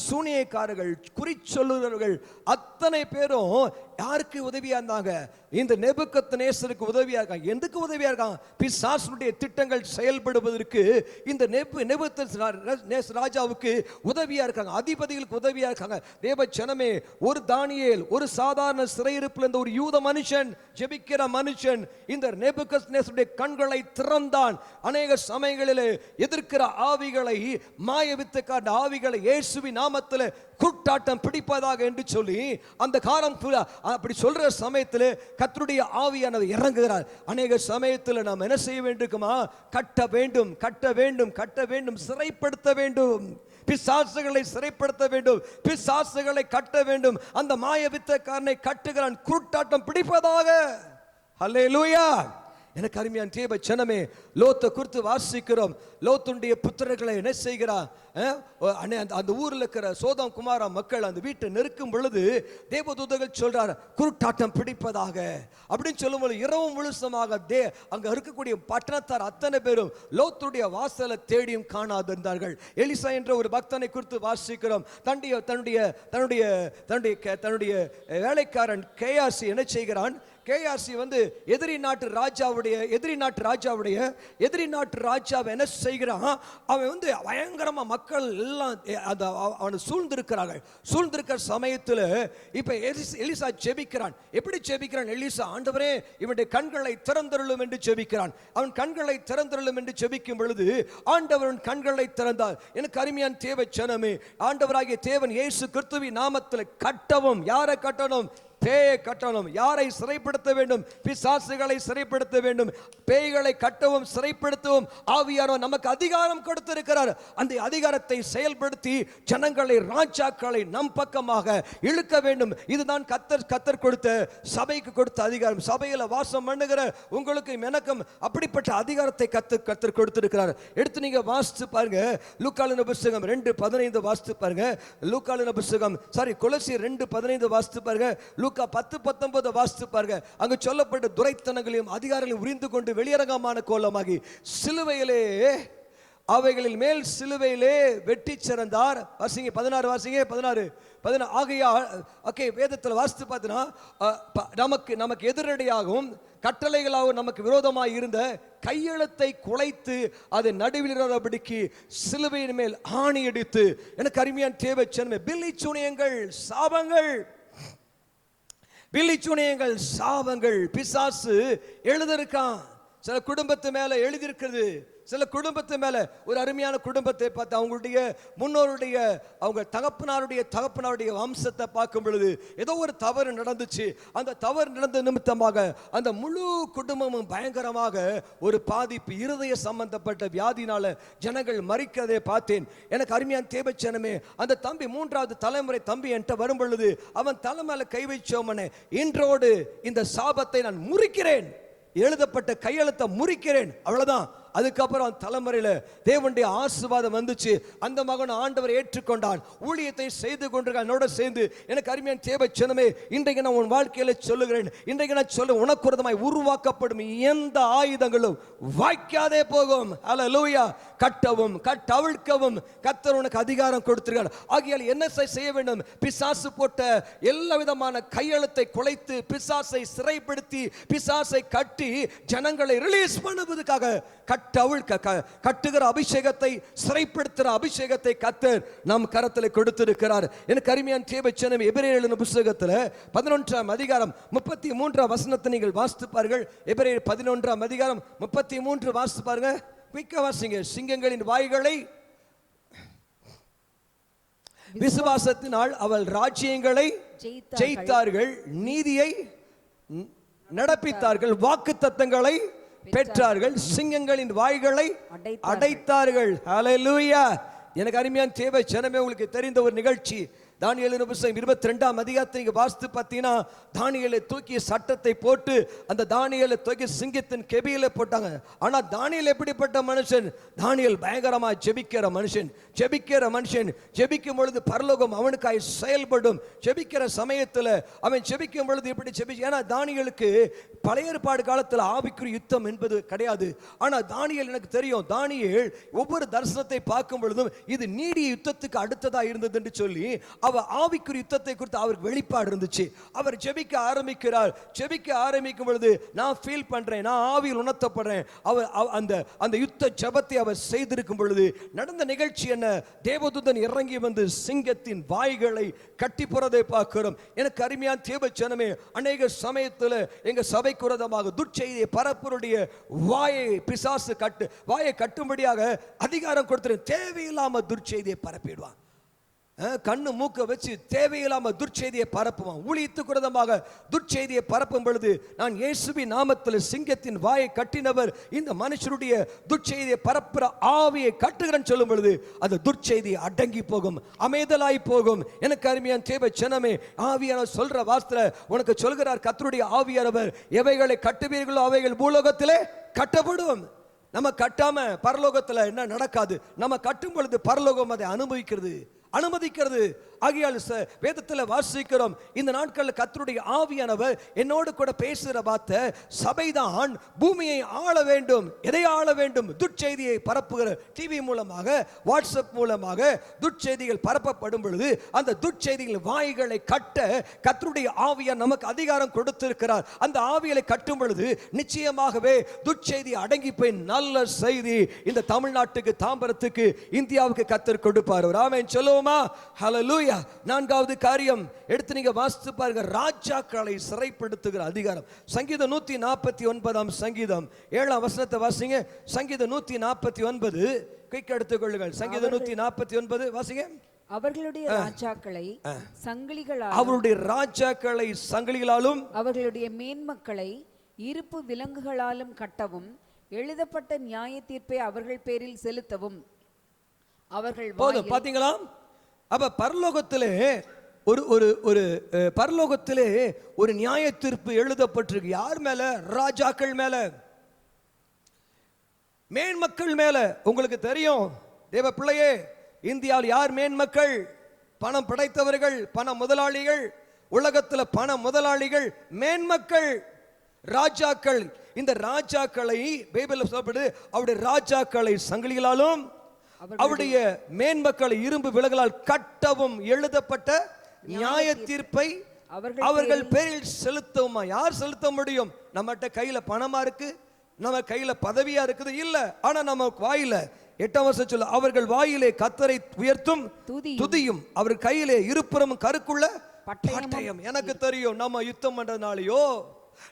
சூனியக்காரர்கள், குறிச்சொல்லுகிறவர்கள், அத்தனை பேரும் யாருக்கு உதவியா இருந்தாங்க? இந்த நேபுக்கத்நேசருக்கு உதவியா இருக்காங்க. எதுக்கு உதவியா இருக்காங்க? பிசாசுடைய திட்டங்கள் செயல்படுவதற்கு இந்த நேபுக்கத்நேசர் ராஜாவுக்கு உதவியா இருக்காங்க, அதிபதிகளுக்கு உதவியா இருக்காங்க. தேவ ஜனமே, ஒரு தானியேல், ஒரு சாதாரண சிறையிருப்பில் இருந்த ஒரு யூத மனுஷன், ஜெபிக்கிற மனுஷன், இந்த நேபுக்கத்நேசருடைய கண்களை திறந்தான். அநேக சமயங்களிலே எதிர்க்கிற ஆவிகளை, மாய வித்தைக்கார ஆவிகளை இயேசுவின் நாமத்தில் கூட்டாட்டம் பிடிப்பதாக என்று சொல்லி அந்த காலம் அப்படி சொல்ற சமயத்தில் கர்த்தருடைய ஆவியானவர் இறங்குகிறார். அநேக சமயத்தில் நாம் என்ன செய்ய வேண்டுமா? கட்ட வேண்டும், சிறைப்படுத்த வேண்டும், பிசாசுகளை சிறைப்படுத்த வேண்டும், பிசாசுகளை கட்ட வேண்டும். அந்த மாய வித்தைக்காரனை கட்டுகிறான், கூட்டாட்டம் பிடிப்பதாக. ஹல்லேலூயா. எனக்கு அருமையான தேவ ஜனமே, லோத்தை குறித்து வாசிக்கிறோம். லோத்துடைய புத்திரர்களை என்ன செய்கிறார்? அந்த ஊரில் இருக்கிற சோதம் குமாரா மக்கள் அந்த வீட்டை நெருக்கும் பொழுது தேவதூதர்கள் சொல்றார், குருட்டாட்டம் பிடிப்பதாக அப்படின்னு சொல்லும்போது இரவும் முழுசமாக அங்க இருக்கக்கூடிய பட்டணத்தார் அத்தனை பேரும் லோத்துடைய வாசலை தேடியும் காணாது இருந்தார்கள். எலிசா என்ற ஒரு பக்தனை குறித்து வாசிக்கிறோம். தன்னுடைய வேலைக்காரன் கேயாசி என்ன செய்கிறான்? கேயாசி எதிரி நாட்டு ராஜாவை என்ன செய்கிறான்? அவன் பயங்கரமா மக்கள் எல்லாம் அவனை சூழ்ந்திருக்கிற சமயத்தில் இப்ப எலிசா ஜெபிக்கிறான். எப்படி ஜெபிக்கிறான்? எலிசா, ஆண்டவரே இவனுடைய கண்களை திறந்தருளும் என்று ஜெபிக்கிறான். அவன் கண்களை திறந்தருளும் என்று ஜெபிக்கும் பொழுது ஆண்டவன் கண்களை திறந்தார். எனக்கு அருமையான தேவ ஜனமே, ஆண்டவராகிய தேவன் இயேசு கிறிஸ்துவின் நாமத்தில் கட்டவும். யாரை கட்டணும்? பேயை கட்டணும். யாரை சிறைப்படுத்த வேண்டும்? பிசாசுகளை சிறைப்படுத்த வேண்டும். பேய்களை கட்டவும் சிறைப்படுத்தவும் ஆவியானவர் நமக்கு அதிகாரம் கொடுத்திருக்கிறார். அந்த அதிகாரத்தை செயல்படுத்தி ஜனங்களை, ராஜாக்களை நம் பக்கமாக இழுக்க வேண்டும். இதுதான் கர்த்தர் கொடுத்த, சபைக்கு கொடுத்த அதிகாரம். சபையில வாசம் பண்ணுகிற உங்களுக்கு எனக்கும் அப்படிப்பட்ட அதிகாரத்தை கர்த்தர் கொடுத்திருக்கிறார். எடுத்து நீங்க வாசித்து பாருங்க. லூக்காவின் புத்தகம் 2:15 வாசித்து பாருங்க. லூக்காவின் புத்தகம் கொலோசியர் 2:15 வாசித்து பாருங்க. லூக்கா 10:19 வாசித்து பாருங்க. அங்கு சொல்லப்பட்ட துரைத்தனங்களையும் அதிகாரங்களையும் உரிந்து கொண்டு வெளியரங்கமான கோலமாகி சிலுவையிலே, அவைகளில் மேல் சிலுவையிலே வெட்டி சிறந்தார். வாசிங்க 16 ஆகையா வேதத்தில் வாசித்து பார்த்தீங்கன்னா நமக்கு எதிரடையாகவும் கட்டளைகளாகவும் நமக்கு விரோதமாக இருந்த கையெழுத்தை குலைத்து அதை நடுவிலிருந்தபடிக்கு சிலுவையின் மேல் ஆணி அடித்து. எனக்கு அருமையான தேவ ஜனமே, பில்லிச்சுனியங்கள், சாபங்கள், பிசாசு எழுதிருக்கான். சில குடும்பத்து மேல எழுதியிருக்கிறது. சில குடும்பத்து மேல, ஒரு அருமையான குடும்பத்தை பார்த்து அவங்களுடைய முன்னோருடைய, அவங்க தகப்பனாருடைய வம்சத்தை பார்க்கும் பொழுது ஏதோ ஒரு தவறு நடந்துச்சு. அந்த தவறு நடந்த நிமித்தமாக அந்த முழு குடும்பமும் பயங்கரமாக ஒரு பாதிப்பு, இருதய சம்பந்தப்பட்ட வியாதினால ஜனங்கள் மரிக்கிறதை பார்த்தேன். எனக்கு அருமையான தேவ ஜனமே, அந்த தம்பி 3வது தலைமுறை தம்பி என்கிட்ட வரும் பொழுது அவன் தலை மேல கை வச்சோமனே, இன்றோடு இந்த சாபத்தை நான் முறிக்கிறேன், எழுதப்பட்ட கையெழுத்தை முறிக்கிறேன், அவ்வளவுதான். அதுக்கப்புறம் தலைமுறையில் தேவனுடைய ஆசீர்வாதம் வந்துச்சு. அந்த மகன் ஆண்டவர் ஏற்றுக்கொண்டான், ஊழியத்தை செய்து கொண்டிருக்கான். என்னோட சேர்ந்து எனக்கு அருமையான தேவ ஜனமே, இன்றைக்கு நான் உன் வாழ்க்கையில சொல்லுகிறேன், இன்றைக்கு நான் சொல்ல, உனக்கு விரோதமாய் உருவாக்கப்படும் எந்த ஆயுதங்களும் வாய்க்காதே போகும். அல்லேலூயா. கட்டவும் கட்டவிழ்க்கவும் கர்த்தர் உனக்கு அதிகாரம் கொடுத்திருக்கார். ஆகையால் என்ன செய்ய வேண்டும்? பிசாசு போட்ட எல்லா விதமான கையெழுத்தை குலைத்து, பிசாசை சிறைப்படுத்தி, பிசாசை கட்டி ஜனங்களை ரிலீஸ் பண்ணுவதற்காக கட்டுகிற அபிஷேகத்தை, சிறைப்படுத்துகிற அபிஷேகத்தை கர்த்தர் நம் கரத்தில் கொடுத்திருக்கிறார். எனக்கு அருமையான தேவ ஜனமே, எபிரேயர் எழுதின புத்தகத்தில் 11ஆம் அதிகாரம் 33ஆம் வசனத்தை நீங்கள் வாசித்து பாருங்கள். எபிரேயர் 11ஆம் அதிகாரம் 33 வாசித்து பாருங்க. மிக்க வாசிங்க. சிங்கங்களின் வாய்களை விசுவாசத்தினால் அவள் ராஜ்யங்களை ஜெயித்தார்கள், நீதியை நடப்பித்தார்கள், வாக்கு தத்தங்களை பெற்றார்கள், சிங்கங்களின் வாய்களை அடைத்தார்கள். ஹல்லேலூயா. எனக்கு அருமையான தேவை ஜனமே, உங்களுக்கு தெரிந்த ஒரு நிகழ்ச்சி, தானியேலின் புத்தகம் 22ஆம் அதிகாரத்தை நீங்க வாசித்து பார்த்தீங்கன்னா, தானியேலை தூக்கி சட்டத்தை போட்டு அந்த தானியேலை தூக்கி சிங்கத்தின் கெபியில போட்டாங்க. ஆனா தானியேல் எப்படிப்பட்ட மனுஷன்? தானியேல் பயங்கரமா ஜெபிக்கிற மனுஷன். ஜெபிக்கும் பொழுது பரலோகம் அவனுக்காய் செயல்படும். ஜெபிக்கிற சமயத்துல அவன் ஜெபிக்கும் பொழுது எப்படி ஏன்னா தானியேலுக்கு பழைய ஏற்பாடு காலத்துல ஆவிக்குரிய யுத்தம் என்பது கிடையாது. ஆனா தானியேல், எனக்கு தெரியும், தானியேல் ஒவ்வொரு தரிசனத்தை பார்க்கும் பொழுதும் இது நீடிய யுத்தத்துக்கு அடுத்ததா இருந்தது என்று சொல்லி அவர் ஆவிக்குரிய யுத்தத்தை குறித்து அவருக்கு வெளிப்பாடு இருந்துச்சு. அவர் ஜெபிக்க ஆரம்பிக்கிறார். ஜெபிக்க ஆரம்பிக்கும் பொழுது நான் ஃபீல் பண்றேன், நான் ஆவியில் உணர்த்தப்படுறேன். அவர் அந்த யுத்த ஜெபத்தை அவர் செய்திருக்கும் பொழுது நடந்த நிகழ்ச்சி என்ன? தேவதூதன் இறங்கி வந்து சிங்கத்தின் வாய்களை கட்டி போறதை பார்க்கிறோம். எனக்கு அருமையான தேவ ஜனமே, அநேக சமயத்தில் எங்க சபைக்கு விரோதமாக துர்ச்செய்தியை பரப்புடைய வாயை கட்டும்படியாக அதிகாரம் கொடுத்து தேவையில்லாம துர்ச்செய்தியை பரப்பிடுவான். கண்ணு மூக்க வச்சு தேவையில்லாம துர்ச்செய்தியை பரப்புவான். ஊழியத்துக்கு விரோதமாக துர்ச்செய்தியை பரப்பும் பொழுது, நான் இயேசுவின் நாமத்தில் சிங்கத்தின் வாயை கட்டினவர், இந்த மனுஷருடைய துர்ச்செய்தியை பரப்புற ஆவியை கட்டுகிறேன்னு சொல்லும் பொழுது அந்த துர்ச்செய்தி அடங்கி போகும், அமைதலாய் போகும். எனக்கு அருமையான தேவ ஜனமே, ஆவியானவர் சொல்ற வார்த்தை உனக்கு சொல்கிறார், கர்த்தருடைய ஆவியானவர் எவைகளை கட்டுவீர்களோ அவைகள் பூலோகத்திலே கட்டப்படும். நம்ம கட்டாம பரலோகத்துல என்ன நடக்காது? நம்ம கட்டும் பொழுது பரலோகம் அதை அனுமதிக்கிறது. ஆகையால் வேதத்தில் வாசிக்கிறோம், இந்த நாட்களில் கர்த்தருடைய ஆவியானவர் என்னோடு கூட பேசுகிற வார்த்தை, சபைதான் பூமியை ஆள வேண்டும். எதை ஆள வேண்டும்? துர்ச்செய்தியை பரப்புகிற டிவி மூலமாக, வாட்ஸ்அப் மூலமாக துர்ச்செய்திகள் பரப்பப்படும் பொழுது அந்த துர்ச்செய்திகள் வாய்களை கட்ட கர்த்தருடைய ஆவியார் நமக்கு அதிகாரம் கொடுத்திருக்கிறார். அந்த ஆவிகளை கட்டும் பொழுது நிச்சயமாகவே துர்ச்செய்தி அடங்கி போய் நல்ல செய்தி இந்த தமிழ்நாட்டுக்கு, தாம்பரத்துக்கு, இந்தியாவுக்கு கர்த்தர் கொடுப்பார். ஆமென் சொல்லுவோமா? ஹல்லேலூயா. நான்காவது காரியம் எடுத்து நீங்க வாசித்து பாருங்க, ராஜாக்களை சிறைப்படுத்துகிற அதிகாரம். சங்கீதம் 149 சங்கீதம் 7ஆம் வசனத்தை வாசிங்க. சங்கீதம் 149 குயிக் எடுத்துக் கொள்ளுங்கள். சங்கீதம் 149 வாசிங்க. அவர்களுடைய ராஜாக்களை சங்கிலிகளாலும் அவர்களுடைய மேன்மக்களை இருப்பு விலங்குகளாலும் கட்டவும், எழுதப்பட்ட நியாய தீர்ப்பை அவர்கள் பேரில் செலுத்தவும் அவர்கள். போதும், பாத்தீங்களா? அப்ப பரலோகத்திலே பரலோகத்திலே ஒரு நியாய தீர்ப்பு எழுதப்பட்டிருக்கு. யார் மேல? ராஜாக்கள் மேல, மேன்மக்கள் மேல. உங்களுக்கு தெரியும் தேவ பிள்ளையே, இந்தியாவில் யார் மேன்மக்கள்? பணம் படைத்தவர்கள், பண முதலாளிகள். உலகத்தில் பண முதலாளிகள் மேன்மக்கள், ராஜாக்கள். இந்த ராஜாக்களை பைபிள்ல சொல்லப்படுது, அவருடைய ராஜாக்களை சங்கிலிகளாலும் அவருடைய மேன்மக்களை இரும்பு விலகலால் கட்டவும், எழுதப்பட்ட நியாய தீர்ப்பை அவர்கள் பேரில் செலுத்தவுமா. யார் செலுத்த முடியும்? நம்மகிட்ட கையில பணமா இருக்கு, நம்ம கையில பதவியா இருக்குது இல்ல. ஆனா நம்ம வாயில 8ஆம் வசனம் சொல்ல, அவர்கள் வாயிலே கர்த்தரை உயர்த்தும் துதியும், அவர் கையிலே இருபுறமும் கருக்குள்ள பட்டயம். எனக்கு தெரியும், நம்ம யுத்தம் பண்றதுனாலயோ,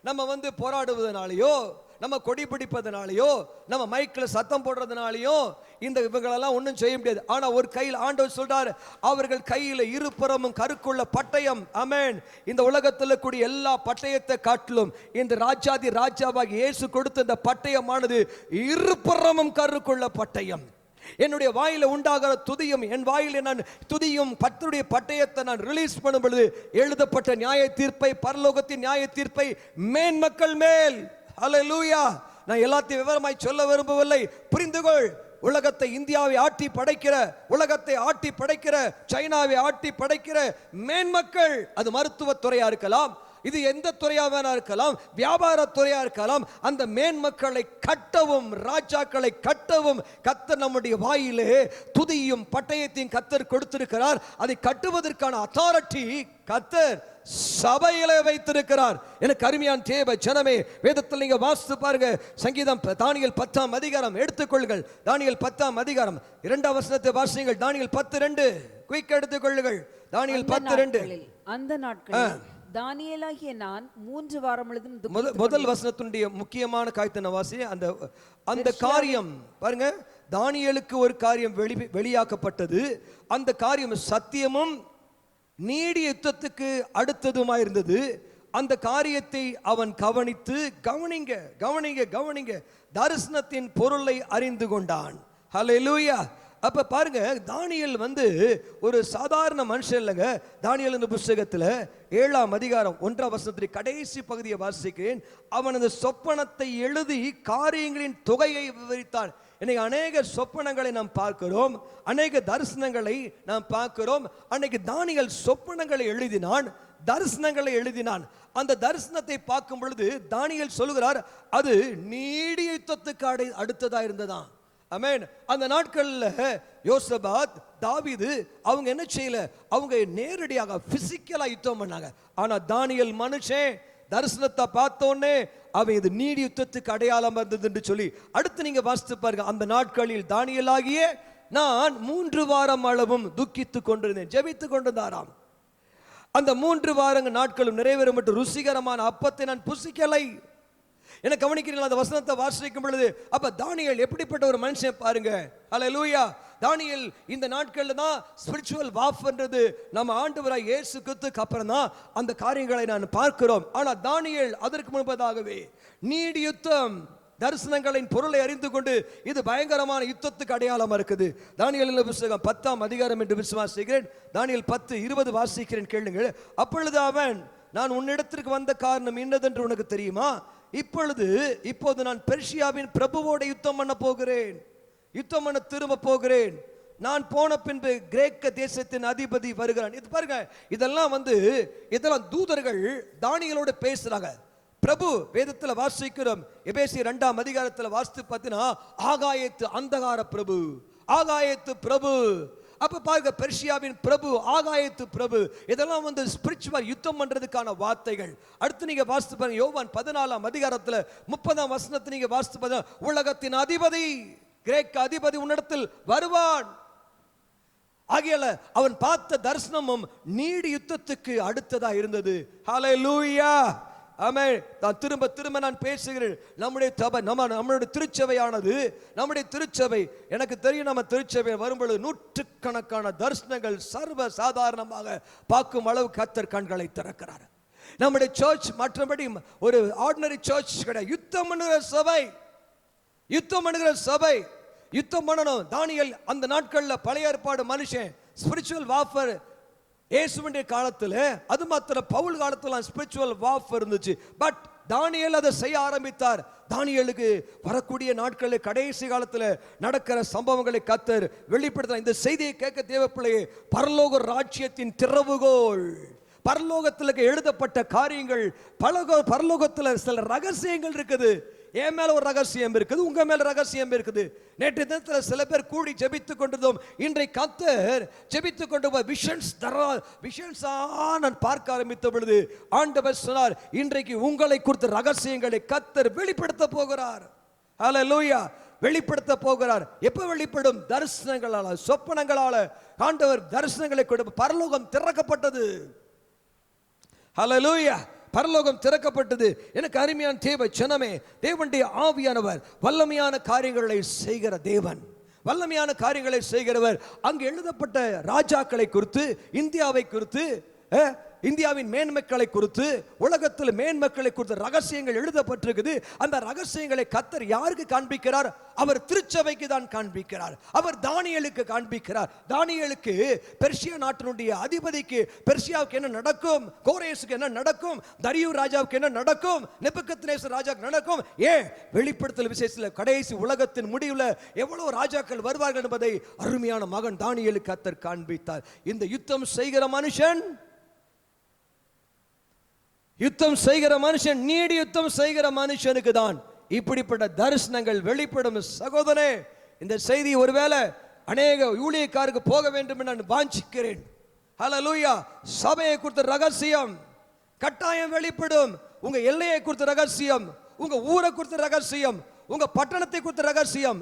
நம்ம போராடுவதனாலயோ, நம்ம கொடி பிடிப்பதனாலயோ, நம்ம மைக்கில் சத்தம் போடுறதுனாலயோ இவங்களெல்லாம் ஒன்றும் செய்ய முடியாது. ஆனா ஒரு கையில் ஆண்டவர் சொல்றாரு, அவர்கள் கையில இருபுறமும் கருக்குள்ள பட்டயம். ஆமென். இந்த உலகத்தில் கூடிய எல்லா பட்டயத்தை காட்டிலும் இந்த ராஜாவாகி இயேசு கொடுத்த இந்த பட்டயமானது இருபுறமும் கருக்குள்ள பட்டயம். என்னுடைய வாயில உண்டாகிற துதியும், என் வாயில நான் துதியும் கர்த்தருடைய பட்டயத்தை நான் ரிலீஸ் பண்ணும் பொழுது எழுதப்பட்ட நியாய தீர்ப்பை, பரலோகத்தின் நியாய தீர்ப்பை மேன்மக்கள் மேல். ஹல்லேலூயா. நான் எல்லாத்தையும் விவரமாய் சொல்ல விரும்பவில்லை, புரிந்துகொள். உலகத்தை, இந்தியாவை ஆட்டி படைக்கிற, உலகத்தை ஆட்டி படைக்கிற, சைனாவை ஆட்டி படைக்கிற மேன்மக்கள், அது மருத்துவத்துறையா இருக்கலாம், இது எந்த துறையா வேணா இருக்கலாம், வியாபார துறையா இருக்கலாம், அந்த மேன்மக்களை கட்டவும், ராஜாக்களை கட்டவும் கர்த்தர் நம்முடைய வாயிலே துதியும் பட்டயத்தையும் கர்த்தர் கொடுத்திருக்கிறார். அதை கட்டுவதற்கான அத்தாரிட்டி கர்த்தர் சபையிலே வைத்திருக்கிறார். எனக்கு அருமையான தேவ ஜனமே, வேதத்தில் நீங்க வாசித்து பாருங்க. சங்கீதம் தானியேல் 10ஆம் அதிகாரம் எடுத்துக்கொள்ளுங்கள். தானியேல் 10ஆம் அதிகாரம் 2ஆம் வசனத்தை வாசியுங்கள். தானியேல் 10:2 குயிக் எடுத்துக்கொள்ளுங்கள். தானியேல் 10:2. அந்த நாட்களில் தானியேலாகிய நான் 3 வாரம் முழுதும். முதல் வசனத்துடைய முக்கியமான காரியத்தை வாசி. அந்த காரியம் பாருங்க, தானியேலுக்கு ஒரு காரியம் வெளியாக்கப்பட்டது. அந்த காரியம் சத்தியமும் நீடிய யுத்தத்துக்கு அடுத்ததுமா இருந்தது. அந்த காரியத்தை அவன் கவனித்து, கவனிங்க கவனிங்க கவனிங்க, தரிசனத்தின் பொருளை அறிந்து கொண்டான். ஹல்லேலூயா. அப்ப பாருங்க, தானியேல் ஒரு சாதாரண மனுஷன் இல்லைங்க. தானியேல் என்ற புஸ்தகத்தில் 7ஆம் அதிகாரம் 1ஆம் வசனத்தின் கடைசி பகுதியை வாசிக்கிறேன். அவன் அந்த சொப்பனத்தை எழுதி காரியங்களின் தொகையை விவரித்தான். இன்னைக்கு அநேக சொப்பனங்களை நாம் பார்க்கிறோம், அநேக தரிசனங்களை நாம் பார்க்கிறோம். அன்னைக்கு தானியேல் சொப்பனங்களை எழுதினான், தரிசனங்களை எழுதினான். அந்த தரிசனத்தை பார்க்கும் பொழுது தானியேல் சொல்லுகிறார், அது நீடிய யுத்தத்துக்கு அடுத்ததா இருந்ததாம். ஆமென். அந்த நாட்கள்ல யோசபாத், தாவீது அவங்க என்ன செய்யல, அவங்க நேரடியாக பிசிக்கலா யுத்தம் பண்ணாங்க. ஆனா தானியேல் மனுஷன் தரிசனத்தை பார்த்தோன்னே அவன் இது நீடி யுத்தத்துக்கு அடையாளம் வந்தது என்று சொல்லி அடுத்து நீங்க வாசித்து பாருங்க. அந்த நாட்களில் தானியேல் ஆகிய நான் 3 வாரம் அளவும் துக்கித்துக் கொண்டிருந்தேன், ஜெபித்துக் கொண்டிருந்தாராம். அந்த 3 வாரங்கள் நாட்களும் நிறைவேறும் மட்டும் ருசிகரமான அப்பத்தை நான் புசிக்கலை. என்ன கவனிக்கிறீங்களா? அந்த வசனத்தை வாசிக்கும் பொழுது அப்ப தானியேல் எப்படிப்பட்ட ஒரு மனுஷன் பாருங்க. ஹல்லேலூயா. தானியேல் இந்த நாட்கள்ல தான் ஸ்பிரிச்சுவல் வார்ஃபேர்ன்றது நம்ம ஆண்டவராய் இயேசு கிறிஸ்துவுக்கு அப்புறம் தான் அந்த காரியங்களை நான் பார்க்கிறோம். ஆனா தானியேல் அதற்கு முன்பதாகவே நீடி யுத்தம், தரிசனங்களின் பொருளை அறிந்து கொண்டு இது பயங்கரமான யுத்தத்துக்கு அடையாளமா இருக்குது. தானியேல் புத்தகம் 10ஆம் அதிகாரம் என்று விசுவாசிக்கிறேன். தானியேல் 10:20 வாசிக்கிறேன், கேளுங்கள். அப்பொழுது அவன், நான் உன்னிடத்திற்கு வந்த காரணம் இன்னதென்று உனக்கு தெரியுமா? இப்போது நான் பெர்ஷியாவின் பிரபுவோட யுத்தம் பண்ண போகிறேன், யுத்தம் பண்ண திரும்ப போகிறேன். நான் போன பின்பு கிரேக்க தேசத்தின் அதிபதி வருகிறான். இது பாருங்க, இதெல்லாம் தூதர்கள் தானியேலோடு பேசுறாங்க. பிரபு வேதத்தில் வாசிக்கிறோம். எபேசியர் 2ஆம் அதிகாரத்தில் வாசித்து பார்த்தீங்கன்னா ஆகாயத்து அந்தகார பிரபு, ஆகாயத்து பிரபு. அப்ப பாருங்க, பெர்ஷியாவின் பிரபு, ஆகாயத்து பிரபு, இதெல்லாம் ஸ்பிரிச்சுவல் யுத்தம் பண்றதுக்கான வார்த்தைகள். அடுத்து நீங்க வாசித்து பாருங்க, யோவான் 14ஆம் அதிகாரத்தில் 30ஆம் வசனத்தை நீங்க வாசித்து பாருங்க, உலகத்தின் அதிபதி, கிரேக்க அதிபதி உன்னிடத்தில் வருவான். ஆகையால அவன் பார்த்த தரிசனமும் நீடி யுத்தத்துக்கு அடுத்ததா இருந்தது. ஹல்லேலூயா. ஆமென். திரும்ப திரும்ப நான் பேசுகிறேன். நம்முடைய சபை, நம்மளுடைய திருச்சபையானது, நம்முடைய திருச்சபை, எனக்கு தெரியும், நம்ம திருச்சபை வரும்பொழுது நூற்றுக்கணக்கான தரிசனங்கள் சர்வ சாதாரணமாக பார்க்கும் அளவு கர்த்தர் கண்களை திறக்கிறார். நம்முடைய சர்ச் மற்றபடி ஒரு ஆர்டினரி சர்ச் கிடையாது. யுத்தம் பண்ணுகிற சபை, யுத்தம் பண்ணுகிற சபை, யுத்தம் பண்ணணும். தானியேல் அந்த நாட்கள்ல பழைய ஏற்பாடு மனுஷன், ஸ்பிரிச்சுவல் வார்ஃபேர் இயேசுவின் காலத்தில், அது மாத்திரம் பவுல் காலத்தில் ஸ்பிரிச்சுவல் வார்ஃபேர் இருந்துச்சு. பட் தானியேல் அதை செய்ய ஆரம்பித்தார். தானியேலுக்கு வரக்கூடிய நாட்களில் கடைசி காலத்தில் நடக்கிற சம்பவங்களை கர்த்தர் வெளிப்படுத்த. இந்த செய்தியை கேட்க தேவப்பிள்ளையே, பரலோக ராஜ்யத்தின் திறவுகோல், பரலோகத்தில் எழுதப்பட்ட காரியங்கள், பரலோகத்தில் சில ரகசியங்கள் இருக்குது. என் மேல ஒரு ரகசியம் இருக்குது, உங்க மேல ரகசியம் இருக்குது. நேற்று தினத்தில் சில பேர் கூடி ஜெபித்துக் கொண்டிருந்தோம். இன்றைக்கு கர்த்தர் ஜெபித்துக் கொண்டு விஷன்ஸ் நான் பார்க்க ஆரம்பித்த பொழுது ஆண்டவர் சொன்னார், இன்றைக்கு உங்களை குறித்த ரகசியங்களை கர்த்தர் வெளிப்படுத்த போகிறார். ஹல்லேலூயா. வெளிப்படுத்த போகிறார். எப்ப வெளிப்படும்? தரிசனங்களால, சொப்பனங்களால. ஆண்டவர் தரிசனங்களை கொடுத்து பரலோகம் திறக்கப்பட்டது. ஹல்லேலூயா. பரலோகம் திறக்கப்பட்டது. எனக்கு அருமையான தேவ ஜனமே, தேவனுடைய ஆவியானவர் வல்லமையான காரியங்களை செய்கிற தேவன், வல்லமையான காரியங்களை செய்கிறவர். அங்கு எழுதப்பட்ட ராஜாக்களை குறித்து, இந்தியாவை குறித்து, இந்தியாவின் மேன்மக்களை குறித்து, உலகத்தில் மேன்மக்களை குறித்து ரகசியங்கள் எழுதப்பட்டிருக்குது. அந்த ரகசியங்களை கர்த்தர் யாருக்கு காண்பிக்கிறார்? அவர் திருச்சபைக்கு தான் காண்பிக்கிறார். அவர் தானியேலுக்கு காண்பிக்கிறார். தானியேலுக்கு பெர்ஷியா நாட்டினுடைய அதிபதிக்கு பெர்ஷியாவுக்கு என்ன நடக்கும், கோரேசுக்கு என்ன நடக்கும், தரியு ராஜாவுக்கு என்ன நடக்கும், நேபுகத்நேசர் ராஜாவுக்கு நடக்கும். ஏன் வெளிப்படுத்தல் விசேஷத்தில் கடைசி உலகத்தின் முடிவில் எவ்வளவு ராஜாக்கள் வருவார்கள் என்பதை அருமையான மகன் தானியேலுக்கு கர்த்தர் காண்பித்தார். இந்த யுத்தம் செய்கிற மனுஷன், யுத்தம் செய்கிற மனுஷன், நீடி யுத்தம் செய்கிற மனுஷனுக்கு தான் இப்படிப்பட்ட தரிசனங்கள் வெளிப்படும். சகோதரனே, இந்த செய்தி ஒருவேளை அநேக ஊழியக்காருக்கு போக வேண்டும் என்று நான் வாஞ்சிக்கிறேன். ஹல்லேலூயா. சபையை குறித்த ரகசியம் கட்டாயம் வெளிப்படும். உங்க எல்லையை குறித்த ரகசியம், உங்க ஊரை குறித்த ரகசியம், உங்க பட்டணத்தை குறித்த ரகசியம்,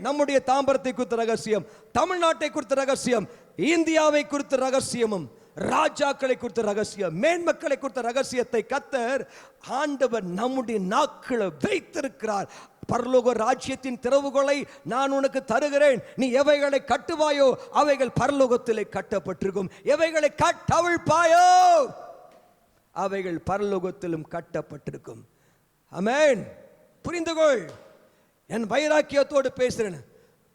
நம்முடைய தாம்பரத்தை குறித்த ரகசியம், தமிழ்நாட்டை குறித்த ரகசியம், இந்தியாவை குறித்த ரகசியமும், ராஜாக்களை குறித்த ரகசியம், மேன்மக்களை குறித்த ரகசியத்தை கர்த்தர் ஆண்டவர் நம்முடைய நாட்களை வைத்திருக்கிறார். பரலோக ராஜ்யத்தின் திறவுகளை நான் உனக்கு தருகிறேன். நீ எவைகளை கட்டுவாயோ அவைகள் பரலோகத்திலே கட்டப்பட்டிருக்கும், எவைகளை கட்டவிழ்ப்பாயோ அவைகள் பரலோகத்திலும் கட்டப்பட்டிருக்கும். ஆமென். புரிந்துகொள். என் வைராக்கியத்தோடு பேசுறேன்.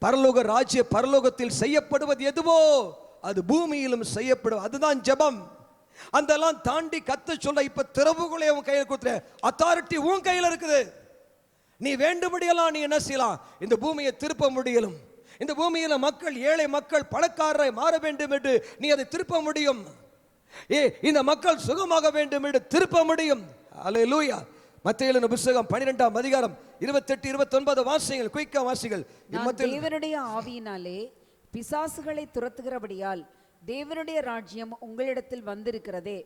பரலோக ராஜ்ய பரலோகத்தில் செய்யப்படுவது எதுவோ அது பூமியிலும் செய்யப்படும். அதுதான் ஜெபம். அதெல்லாம் தாண்டி கத்த சொல்ல இப்ப திறவுகளை உன் கையில் கொடுத்துற அத்தாரிட்டி உன் கையில் இருக்குது. நீ வேண்டும்படியெல்லாம் நீ என்ன செய்யலாம்? இந்த பூமியை திருப்ப முடியலும். இந்த பூமியில மக்கள், ஏழை மக்கள் பணக்காரரை மாற வேண்டும் என்று நீ அதை திருப்ப முடியும். இந்த மக்கள் சுகமாக வேண்டும் என்று திருப்ப முடியும். அல்லேலூயா. மத்தேயு எழுதின புத்தகம் 12ஆம் அதிகாரம் 28 29 வாசிங்கள். குயிக்கா வாசிகள். தேவனுடைய ஆவியினாலே பிசாசுகளை துரத்துகிறபடியால் தேவனுடைய ராஜ்யம் உங்களிடத்தில் வந்திருக்கிறதே.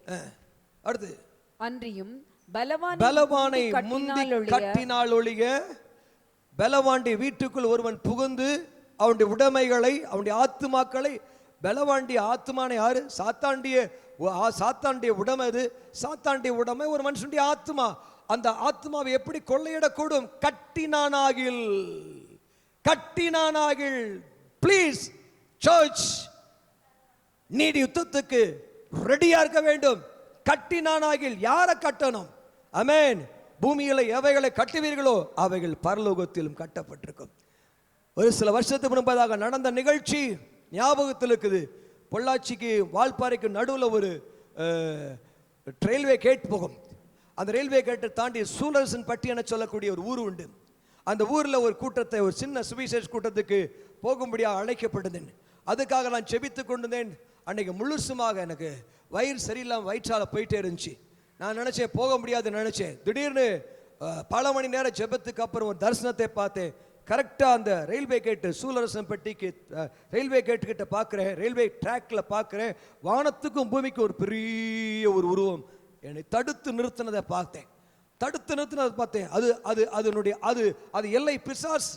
அடுத்து, அன்றியும் பலவானை முந்தி கட்டினால் ஒழிய பலவாண்டி வீட்டுக்குள் ஒருவன் புகுந்து அவனுடைய உடைமைகளை, அவனுடைய ஆத்துமாக்களை, பலவாண்டிய ஆத்துமான யாரு? சாத்தாண்டிய உடைமை. அது சாத்தாண்டிய உடைமை ஒரு மனுஷனுடைய ஆத்மா. அந்த ஆத்மாவை எப்படி கொள்ளையிடக்கூடும்? கட்டினானாகில். ப்ளீஸ் சர்ச், நீடி யுத்தத்துக்கு ரெடியா இருக்க வேண்டும். கட்டினானாகில். யாரை கட்டணும்? ஆமென். பூமியில எவைகளை கட்டுவீர்களோ அவைகள் பரலோகத்திலும் கட்டப்பட்டிருக்கும். ஒரு சில வருஷத்துக்கு முன்பதாக நடந்த நிகழ்ச்சி ஞாபகத்தில் இருக்குது. பொள்ளாச்சிக்கு வால்பாறைக்கு நடுவில் ஒரு ரயில்வே கேட் போகும். அந்த ரயில்வே கேட்டை தாண்டி சூலரசன் பட்டி என சொல்லக்கூடிய ஒரு ஊர் உண்டு. அந்த ஊரில் ஒரு கூட்டத்தை, ஒரு சின்ன சுவிசேஷ கூட்டத்துக்கு போகும்படியாக அழைக்கப்பட்டதேன். அதுக்காக நான் செபித்து கொண்டிருந்தேன். அன்னைக்கு முழுசுமாக எனக்கு வயிறு சரியில்லாமல் வயிற்றால போயிட்டே இருந்துச்சு. நான் நினைச்சேன் போக முடியாதுன்னு நினைச்சேன். திடீர்னு பல மணி நேரம் ஜெபத்துக்கு அப்புறம் ஒரு தரிசனத்தை பார்த்தேன். கரெக்டாக அந்த ரயில்வே கேட்டு சூலரசன்பட்டிக்கு ரயில்வே கேட்டுக்கிட்ட பார்க்குறேன். ரயில்வே ட்ராக்ல பார்க்குறேன். வானத்துக்கும் பூமிக்கும் ஒரு பெரிய ஒரு உருவம் என்னை தடுத்து நிறுத்தினதை பார்த்தேன். அது அது அதனுடைய அது அது எல்லை பிசாசு.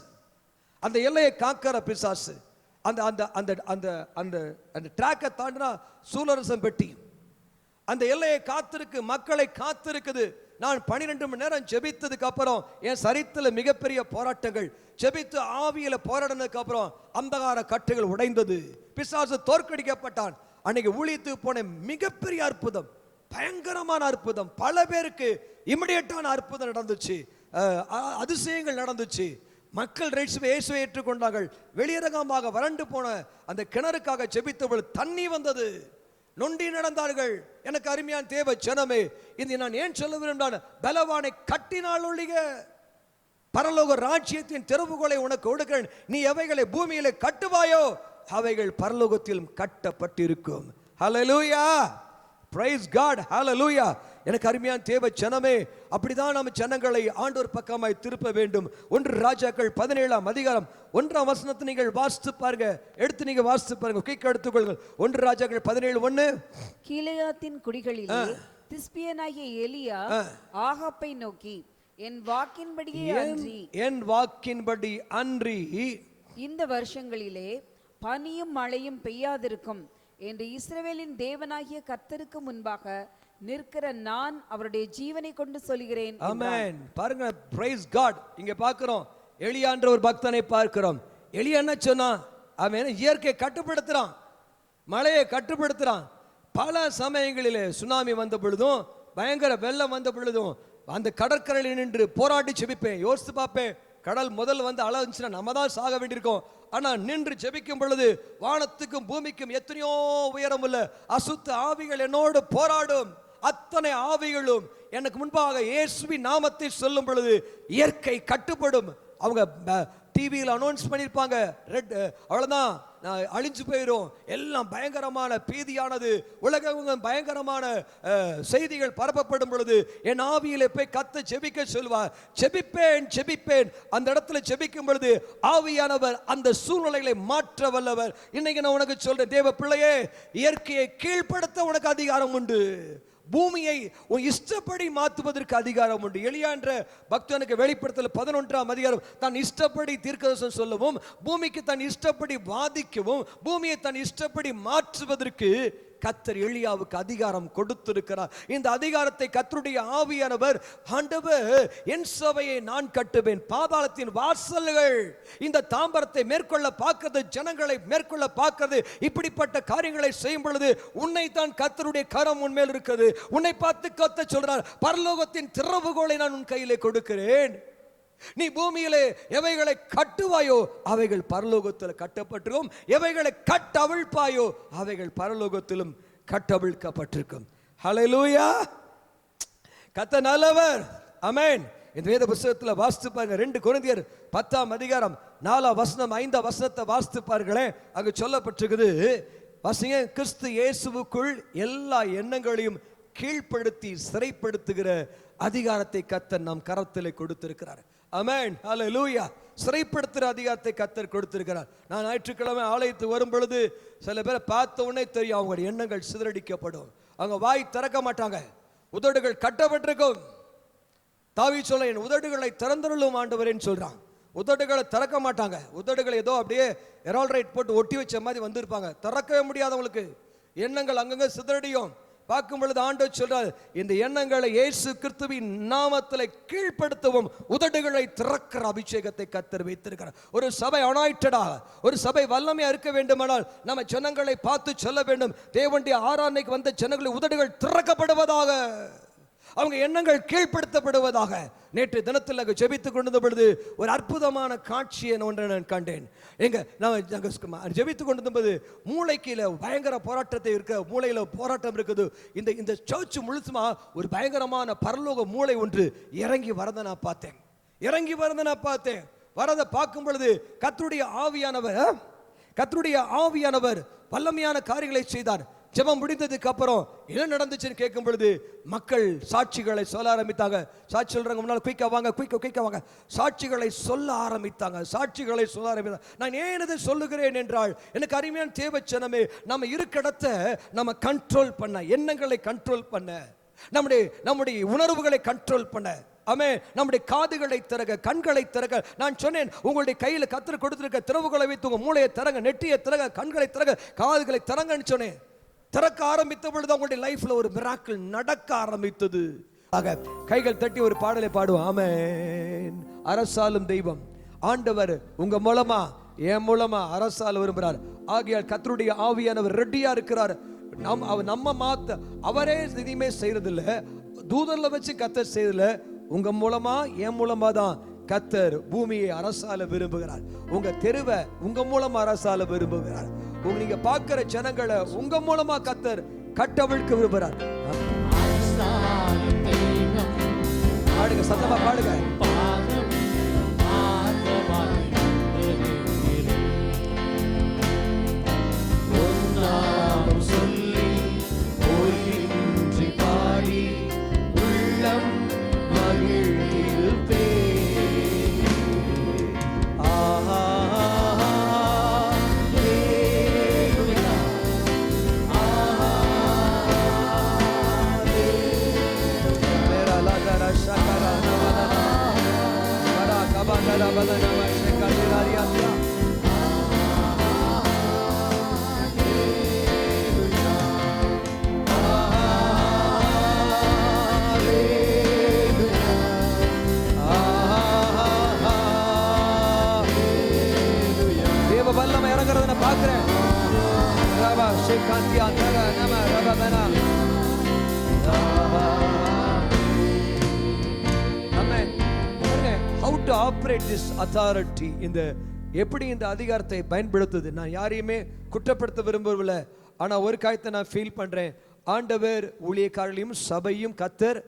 அந்த எல்லையை காக்கிற பிசாசு. அந்த அந்த அந்த அந்த அந்த அந்த ட்ராக்கை தாண்டினா சூலரசன்பட்டி அந்த எல்லையை காத்திருக்கு, மக்களை காத்திருக்குது. நான் 12 மணி நேரம் ஜெபித்ததுக்கு அப்புறம் என் சரித்தில மிகப்பெரிய போராட்டங்கள், ஜெபித்து ஆவியில போராடினதுக்கு அப்புறம் அந்தகார கட்டுகள் உடைந்தது. பிசாசு தோற்கடிக்கப்பட்டான். அன்னைக்கு ஊழியத்துக்கு போன மிகப்பெரிய அற்புதம், பயங்கரமான அற்புதம். பல பேருக்கு இமிடியேட்டான அற்புதம் நடந்துச்சு, அதிசயங்கள் நடந்துச்சு. மக்கள் இயேசுவை ஏற்றுக்கொண்டார்கள். வெளியரங்கமாக வறண்டு போன அந்த கிணறுக்காக ஜெபித்தவர்கள் தண்ணி வந்தது. நொண்டி நடந்தார்கள். எனக்கு அருமையான தேவ ஜனமே, இது நான் ஏன் சொல்ல விரும்பினான்? பலவானை கட்டினால் ஒழிக பரலோக ராஜ்யத்தின் திறவுகோலை உனக்கு கொடுக்கிறேன். நீ எவைகளை பூமியிலே கட்டுவாயோ அவைகள் பரலோகத்திலும் கட்டப்பட்டிருக்கும். ஹல்லேலூயா, பிரைஸ் காட், ஹல்லேலூயா. எனக்கு அருமையான தேவ ஜனமே, அப்படிதான் நம்ம ஜனங்களை ஆண்டவர் பக்கமாய் திருப்ப வேண்டும். 1 ராஜாக்கள் 17ஆம் அதிகாரம் 1ஆம் வசனத்தை நீங்கள் வாசித்து பாருங்க. எடுத்து நீங்க வாசித்து பாருங்க, குயிக் எடுத்துக்கொள்ளுங்கள். 1 ராஜாக்கள் 17:1. கீலேயாத்தின் குடிகளிலே திஸ்பியனாகிய எலியா ஆகாப்பை நோக்கி, என் வாக்கின்படி அன்றி இந்த வருஷங்களிலே பனியும் மழையும் பெய்யாதிருக்கும் என்று இஸ்ரவேலின் தேவனாகிய கர்த்தருக்கு முன்பாக நிற்கிற நான் அவருடைய ஜீவனை கொண்டு சொல்கிறேன். ஆமென். பாருங்க, பிரைஸ் காட். இங்க பார்க்கிறோம் எலியான்ற ஒரு பக்தனை பார்க்கிறோம். எலியா என்ன சொன்னா? அவன் இயற்கையை கட்டுப்படுத்துறான், மழையை கட்டுப்படுத்துறான். பல சமயங்களிலே சுனாமி வந்த பொழுதும், பயங்கர வெள்ளம் வந்த பொழுதும் அந்த கடற்கரையில் நின்று போராடி ஜெபிப்பேன். யோசித்து பார்ப்பேன், கடல் முதல் வந்து அழகுச்சுன்னா நம்ம தான் சாக வேண்டியிருக்கோம். ஆனா நின்று ஜெபிக்கும் பொழுது வானத்துக்கும் பூமிக்கும் எத்தனையோ உயரம் உள்ள அசுத்த ஆவிகள் என்னோடு போராடும். அத்தனை ஆவிகளும் எனக்கு முன்பாக இயேசுவின் நாமத்தை சொல்லும் பொழுது இயற்கை கட்டுப்படும். அவங்க டிவியில் அனௌன்ஸ் பண்ணியிருப்பாங்க, ரெட் அவ்வளோதான் அழிஞ்சு போயிடும், எல்லாம் பயங்கரமான பீதியானது, உலகம் பயங்கரமான செய்திகள் பரப்பப்படும் பொழுது என் ஆவியிலே போய் கத்த ஜெபிக்க சொல்வார். ஜெபிப்பேன். அந்த இடத்துல ஜெபிக்கும் பொழுது ஆவியானவர் அந்த சூழ்நிலைகளை மாற்ற வல்லவர். இன்னைக்கு நான் உனக்கு சொல்றேன், தேவ பிள்ளையே, இயற்கையை கீழ்ப்படுத்த உனக்கு அதிகாரம் உண்டு. பூமியை உன் இஷ்டப்படி மாற்றுவதற்கு அதிகாரம் உண்டு. எலியா என்ற பக்தனுக்கு வெளிப்படுத்தல் 11ஆம் அதிகாரம் தன் இஷ்டப்படி தீர்க்கதரிசனம் சொல்லவும், பூமிக்கு தன் இஷ்டப்படி வாதிக்கவும், பூமியை தன் இஷ்டப்படி மாற்றுவதற்கு கர்த்தர் எலியாவுக்கு அதிகாரம் கொடுத்திருக்கிறார். இந்த அதிகாரத்தை கர்த்தருடைய ஆவியானவர், ஆண்டவர் என் சபையை நான் கட்டுவேன், பாதாளத்தின் வாசல்கள் இந்த தாம்பரத்தை மேற்கொள்ள பார்க்கிறது, ஜனங்களை மேற்கொள்ள பார்க்கிறது, இப்படிப்பட்ட காரியங்களை செய்யும் பொழுது உன்னை தான் கர்த்தருடைய கரம் உன்மேல் இருக்குது. உன்னை பார்த்து கர்த்தர் சொல்றார், பரலோகத்தின் திறவுகோலை நான் உன் கையிலே கொடுக்கிறேன். நீ பூமியிலே எவைகளை கட்டுவாயோ அவைகள் பரலோகத்தில் கட்டப்பட்டிருக்கும், எவைகளை கட்டவிழ்ப்பாயோ அவைகள் பரலோகத்திலும் கட்டவிழ்க்கப்பட்டிருக்கும். ஹல்லேலூயா. கர்த்தர் நல்லவர். ஆமென். இந்த வேத புத்தகத்தில் வாசித்து பாருங்க. 2 கொரிந்தியர் 10ஆம் அதிகாரம் 4ஆம் வசனம் 5ஆம் வசனத்தை வாசித்து பாருங்களே. அங்கு சொல்லப்பட்டிருக்குது, வாசிங்க. கிறிஸ்து இயேசுவுக்குள் எல்லா எண்ணங்களையும் கீழ்ப்படுத்தி சிறைப்படுத்துகிற அதிகாரத்தை கர்த்தர் நம் கரத்தில் கொடுத்திருக்கிறார். ஆமென். ஹல்லேலூயா. சிறைப்படுத்துகிற அதிகாரத்தை கர்த்தர் கொடுத்திருக்கிறார். நான் ஞாயிற்றுக்கிழமை ஆலயத்துக்கு வரும் பொழுது சில பேரை பார்த்த உடனே தெரியும் அவங்களுடைய எண்ணங்கள் சிதறடிக்கப்படும். அவங்க வாய் திறக்க மாட்டாங்க, உதடுகள் கட்டப்பட்டிருக்கும். தாவீது சொல்ல, என் உதடுகளை திறந்தருளும் ஆண்டவரேன்னு சொல்றான். உதடுகளை திறக்க மாட்டாங்க. உதடுகளை ஏதோ அப்படியே எரால்ரைட் போட்டு ஒட்டி வச்ச மாதிரி வந்திருப்பாங்க. திறக்கவே முடியாதவங்களுக்கு எண்ணங்கள் அங்கங்க சிதறடியும். பார்க்கும் பொழுது ஆண்டவர் சொல்றார், இந்த எண்ணங்களை இயேசு கிறிஸ்துவின் நாமத்தில் கீழ்ப்படுத்தவும் உதடுகளை திறக்கிற அபிஷேகத்தை கர்த்தர் வைத்திருக்கிறார். ஒரு சபை அனாயிட்டடா, ஒரு சபை வல்லமையா இருக்க வேண்டுமானால் நம்ம ஜனங்களை பார்த்து சொல்ல வேண்டும், தேவனுடைய ஆராதனைக்கு வந்த ஜனங்களை உதடுகள் திறக்கப்படுவதாக, அவங்க எண்ணங்கள் கீழ்ப்படுத்தப்படுவதாக. நேற்று தினத்தில் நாங்கள் ஜெபித்துக் கொண்டிருந்த பொழுது ஒரு அற்புதமான காட்சியை ஒன்றை நான் கண்டேன். நாங்கள் ஜெபித்துக் கொண்டிருந்தபோது மூளைக்கு பயங்கர போராட்டத்தை இருக்க, மூளையில் போராட்டம் இருக்குது. இந்த சர்ச் முழுசுமா ஒரு பயங்கரமான பரலோக மூளை ஒன்று இறங்கி வரதை நான் பார்த்தேன். வரதை பார்க்கும் பொழுது கர்த்தருடைய ஆவியானவர் வல்லமையான காரியங்களை செய்தார். ஜெபம் முடிந்ததுக்கு அப்புறம் என்ன நடந்துச்சுன்னு கேட்கும் பொழுது மக்கள் சாட்சிகளை சொல்ல ஆரம்பித்தாங்க. சாட்சி சொல்றாங்க, முன்னால குயிக்கா வாங்க. சாட்சிகளை சொல்ல ஆரம்பித்தாங்க. நான் ஏன் இதை சொல்லுகிறேன் என்றால், எனக்கு அருமையான தேவச்சனமே, நம்ம இருக்க இடத்த நம்ம கண்ட்ரோல் பண்ண, எண்ணங்களை கண்ட்ரோல் பண்ண, நம்முடைய உணர்வுகளை கண்ட்ரோல் பண்ண. ஆமே, நம்முடைய காதுகளை திறக, கண்களை திறக. நான் சொன்னேன், உங்களுடைய கையில கர்த்தர் கொடுத்திருக்க திறவுகளை வைத்து உங்க மூளையை திறங்க, நெட்டியை திறங்க, கண்களை திறங்க, காதுகளை திறங்கன்னு சொன்னேன். திறக்க ஆரம்பித்த பொழுது அவங்களுடைய லைஃப்ல ஒரு மிராக்கிள் நடக்க ஆரம்பித்தது. ஆக கைகள் தட்டி ஒரு பாடலை பாடுவோம். ஆமென். அரசாலும் தெய்வம் ஆண்டவர் உங்க மூலமா, என் மூலமா அரசால விரும்புகிறார். ஆகையால் கர்த்தருடைய ஆவியானவர் ரெடியா இருக்கிறார். நம்ம மாத்த அவரே எதையுமே செய்யறதில்ல, தூதர்ல வச்சு கர்த்தர் செய்யறதில்ல. உங்க மூலமா, என் மூலமா தான் கர்த்தர் பூமியை அரசால விரும்புகிறார். உங்க தெருவை உங்க மூலமா அரசால விரும்புகிறார். நீங்க பார்க்கிற ஜனங்களை உங்க மூலமா கர்த்தர் கட்டவிழ்க்க விரும்புகிறார். பாடுங்க, சத்தமா பாடுங்க. சொல்லி பாடி உள்ளம் மகிழ்ந்திருப்பே. தேவ வல்லமை இறங்குறத நான் பார்க்கிறேன். How to operate this authority, எப்படி இந்த அதிகாரத்தை பயன்படுத்துது. நான் யாரையுமே குற்றப்படுத்த விரும்பவில்லை. ஆனா ஒரு காரியத்தை நான் ஃபீல் பண்றேன், ஆண்டவர் ஊழியக்காரர்களையும் சபையும் கர்த்தர்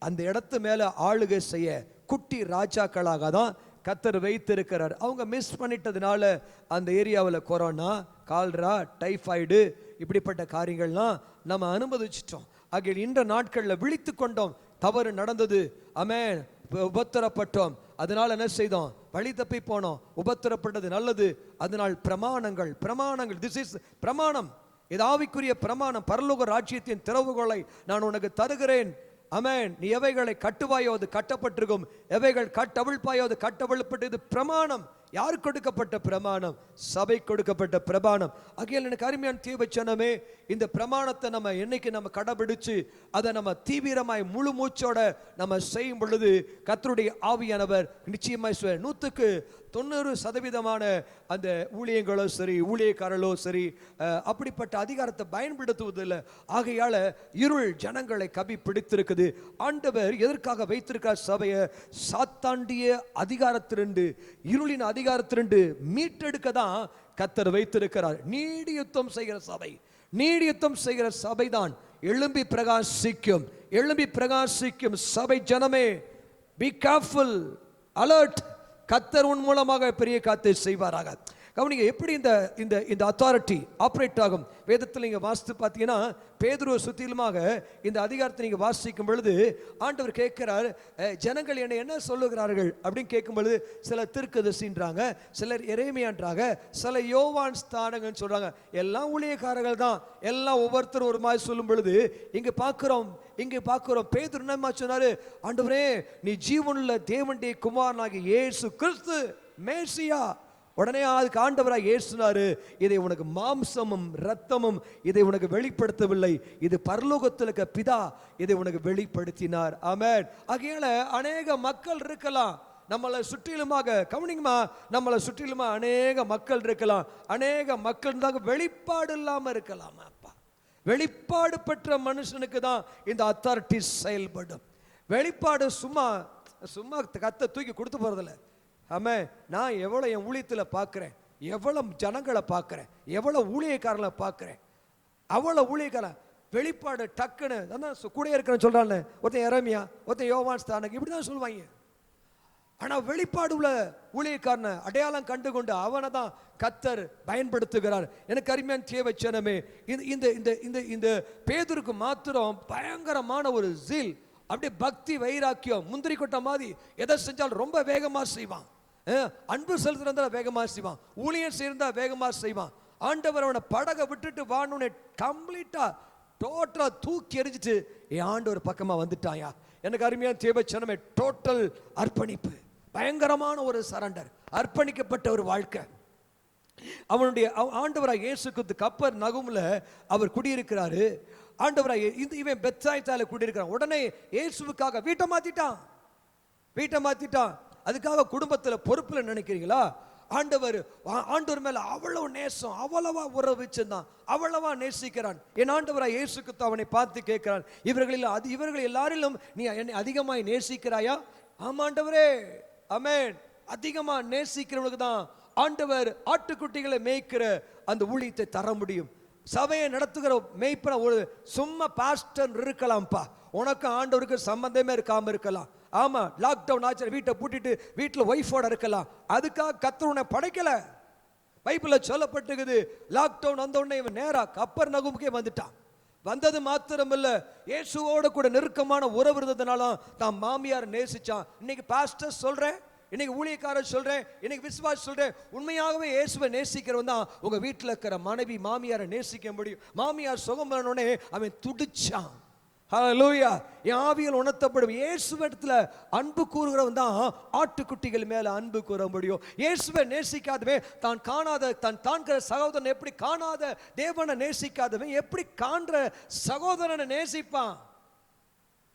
அந்த இடத்து மேல ஆளுகை செய்ய குட்டி ராஜாக்களாக தான் கர்த்தர் வைத்திருக்கிறார். அவங்க மிஸ் பண்ணிட்டதுனால அந்த ஏரியாவில் கொரோனா, கால்ரா, டைஃபாய்டு இப்படிப்பட்ட காரியங்கள்லாம் நம்ம அனுமதிச்சிட்டோம். ஆகிய இந்த நாட்களில் விழித்து கொண்டோம், தவறு நடந்தது, ஆமென், உபத்திரப்பட்டோம். அதனால என்ன செய்தோம்? வழி தப்பி போனோம். உபத்திரப்பட்டது நல்லது. அதனால் பிரமாணங்கள் திஸ் இஸ் பிரமாணம், இது ஆவிக்குரிய பிரமாணம். பரலோக ராஜ்யத்தின் திறவுகோலை நான் உனக்கு தருகிறேன். ஆமென். நீ எவைகளை கட்டுவாயோ அது கட்டப்பட்டிருக்கும், எவைகள் கட்டவிழ்ப்பாயோ அது கட்டவிழ்ப்பட்டது. பிரமாணம். யாருக்கு கொடுக்கப்பட்ட பிரமாணம்? சபை கொடுக்கப்பட்ட பிரமாணம். ஆகையால் எனக்கு அருமையான தீவச்சனமே, இந்த பிரமாணத்தை நம்ம என்னைக்கு நம்ம கடைபிடிச்சு அதை நம்ம தீவிரமாய் முழு மூச்சோட நம்ம செய்யும் பொழுது கர்த்தருடைய ஆவியானவர் நிச்சயமாய் 100% அந்த ஊழியங்களோ சரி, ஊழியக்காரர்களோ சரி, அப்படிப்பட்ட அதிகாரத்தை பயன்படுத்துவதில்லை. ஆகையால இருள் ஜனங்களை கவி பிடித்திருக்குது. ஆண்டவர் எதற்காக வைத்திருக்கார் சபையை? சாத்தாண்டிய அதிகாரத்திலிருந்து, இருளின் அதிகாரத்திலிருந்து மீட்டெடுக்க தான் கர்த்தர் வைத்திருக்கிறார். நீடியுத்தம் செய்கிற சபை, நீடியுத்தம் செய்கிற சபைதான் எழும்பி பிரகாசிக்கும். எழும்பி பிரகாசிக்கும் சபை ஜனமே, பி கேர்ஃபுல், அலர்ட். கர்த்தர் உன் மூலமாக பெரிய காத்தை செய்வாராக. கவனிங்க, எப்படி இந்த அத்தாரிட்டி ஆப்ரேட் ஆகும். வேதத்தில் நீங்கள் வாசித்து பார்த்தீங்கன்னா, பேதுருவை சுற்றிலுமாக இந்த அதிகாரத்தை நீங்கள் வாசிக்கும் பொழுது ஆண்டவர் கேட்கிறார், ஜனங்கள் என்னை என்ன சொல்லுகிறார்கள் அப்படின்னு கேட்கும் பொழுது சிலர் தீர்க்கதரிசின்றாங்க, சிலர் எரேமியான்றாங்க, சில யோவான் ஸ்தானங்கன்னு சொல்றாங்க. எல்லாம் ஊழியக்காரர்கள் தான், எல்லாம் ஒவ்வொருத்தரும் ஒரு மாதிரி சொல்லும் பொழுது இங்கே பார்க்கிறோம் பேதுரு என்ன சொன்னாரு? ஆண்டவரே, நீ ஜீவனுள்ள தேவனுடைய குமாரனாகிய இயேசு கிறிஸ்து மேசியா. உடனே அதுக்கு ஆண்டவராக இயேசுனாரு, இதை உனக்கு மாம்சமும் இரத்தமும் இதை உனக்கு வெளிப்படுத்தவில்லை, இது பரலோகத்தில் இருக்க பிதா இதை உனக்கு வெளிப்படுத்தினார். ஆமென். ஆகையால அநேக மக்கள் இருக்கலாம் நம்மளை சுற்றிலுமாக. கவனிங்கம்மா, நம்மளை சுற்றிலுமா அநேக மக்கள் இருக்கலாம். அநேக மக்கள் தான் வெளிப்பாடு இல்லாமல் இருக்கலாம். அப்பா, வெளிப்பாடு பெற்ற மனுஷனுக்கு தான் இந்த அத்தாரிட்டி செயல்படும். வெளிப்பாடு சும்மா கத்தை தூக்கி கொடுத்து போறதில்லை. ஆமே, நான் எவ்வளோ என் ஊழியத்தில் பார்க்குறேன், எவ்வளோ ஜனங்களை பார்க்குறேன், எவ்வளோ ஊழியக்காரங்களை பார்க்குறேன், அவ்வளோ ஊழியக்காரன் வெளிப்பாடு டக்குன்னு அதான் கூட இருக்கிறேன்னு சொல்கிறாங்க. ஒருத்தன் எரேமியா, ஒருத்தன் யோவான் ஸ்தானக், இப்படி தான் சொல்லுவாங்க. ஆனால் வெளிப்பாடு உள்ள ஊழியக்காரனை அடையாளம் கண்டு கொண்டு அவனை தான் கர்த்தர் பயன்படுத்துகிறார். எனக்கு அருமையான தேவச்சனமே, இந்த பேதுருக்கு மாத்திரம் பயங்கரமான ஒரு ஜீல், அப்படியே பக்தி வைராக்கியம், முந்திரி கொட்ட மாதிரி எதை செஞ்சாலும் ரொம்ப வேகமாக செய்வான். அன்பு செலுத்திருந்தா வேகமாக செய்வான், ஊழியம் செய்திருந்தா வேகமாக செய்வான். ஆண்டவர் அவனை படகை விட்டுட்டு வாணுன்னு கம்ப்ளீட்டா டோட்டலா தூக்கி எறிஞ்சிட்டு என் ஆண்டவர் பக்கமாக வந்துட்டாயா. எனக்கு அருமையான தேவச்சனமே, டோட்டல் அர்ப்பணிப்பு, பயங்கரமான ஒரு சரண்டர், அர்ப்பணிக்கப்பட்ட ஒரு வாழ்க்கை. அவனுடைய ஆண்டவராக இயேசுக்கு கப்பர் நகும்ல அவர் குடியிருக்கிறாரு. ஆண்டவராக இவன் பெத்சாய்தால குடியிருக்கிறான். உடனே இயேசுவுக்காக வீட்டை மாத்திட்டான். அதுக்காக குடும்பத்தில் பொறுப்பில் நினைக்கிறீங்களா? ஆண்டவர் மேல அவ்வளவு நேசம், அவ்வளவா உறவு வச்சிருந்தான், அவ்வளவா நேசிக்கிறான். என் ஆண்டவராக இயேசுக்கு அவனை பார்த்து கேட்கிறான், இவர்கள் எல்லாரிலும் நீ என்னை அதிகமாய் நேசிக்கிறாயா? ஆமா ஆண்டவரே. ஆமென். அதிகமா நேசிக்கிறவனுக்கு தான் ஆண்டவர் ஆட்டுக்குட்டிகளை மேய்க்கிற அந்த ஊழியத்தை தர முடியும். சபையை நடத்துகிற மேய்ப்பன ஒரு சும்மா பாஸ்டர் இருக்கலாம்ப்பா, உனக்கு ஆண்டவருக்கு சம்பந்தமே இருக்காம இருக்கலாம். ஆமா, லாக்டவுன் ஆச்சு, வீட்டை பூட்டிட்டு வீட்டில் ஒய்ஃபோட இருக்கலாம். அதுக்காக கர்த்தர் உன்னை படைக்கல. பைபிள்ல சொல்லப்பட்டிருக்குது, லாக்டவுன் வந்த உடனே இவன் நேரா கப்பர் நகுமுக்கே வந்துட்டான். வந்தது மாத்திரமல்ல, இயேசுவோட கூட நெருக்கமான உறவு இருந்ததுனால தான் மாமியார் நேசிச்சான். இன்னைக்கு பாஸ்டர் சொல்றேன், இன்னைக்கு ஊழியக்காரர் சொல்றேன், இன்னைக்கு விசுவாசி சொல்றேன், உண்மையாகவே இயேசுவை நேசிக்கிறவன் தான் உங்க வீட்டில் இருக்கிற மனைவி மாமியாரை நேசிக்க முடியும். மாமியார் சுகம் பண்ணனே அவன் துடிச்சான். ஹல்லேலூயா. என் ஆவியில் உணர்த்தப்படும் இயேசுவிடத்துல அன்பு கூறுகிறவன் தான் ஆட்டுக்குட்டிகள் மேல அன்பு கூற முடியும். இயேசுவை நேசிக்காதவன் தான் காண்கிற சகோதரன் எப்படி காணாத தேவனை நேசிக்காதவன் எப்படி காண்ற சகோதரனை நேசிப்பான்?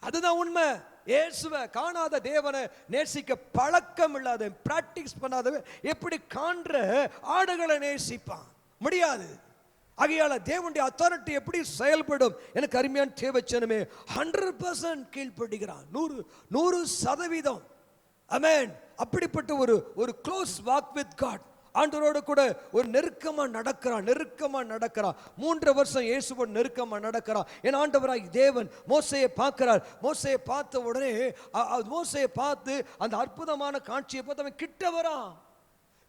அதுதான் உண்மை. இயேசுவை காணாத தேவனை நேசிக்க பழக்கம் இல்லாத, பிராக்டிஸ் பண்ணாதவன் எப்படி காண்ற ஆடுகளை நேசிப்பான்? முடியாது. ஆகையால தேவனுடைய அத்தாரிட்டி எப்படி செயல்படும்? எனக்கு அருமையான தேவச்சனமே, 100% கீழ்ப்படுகிறான், 100%. ஆமென். அப்படிப்பட்ட ஒரு க்ளோஸ் வாக் வித் காட், ஆண்டவரோடு கூட ஒரு நெருக்கமா நடக்கிறான். 3 வருஷம் இயேசுவோடு நெருக்கமா நடக்கிறான். என் ஆண்டவராய் தேவன் மோசேயை பார்க்கிறார். மோசேயை பார்த்த உடனே மோசேயை பார்த்து அந்த அற்புதமான காட்சியை பார்த்து அவன்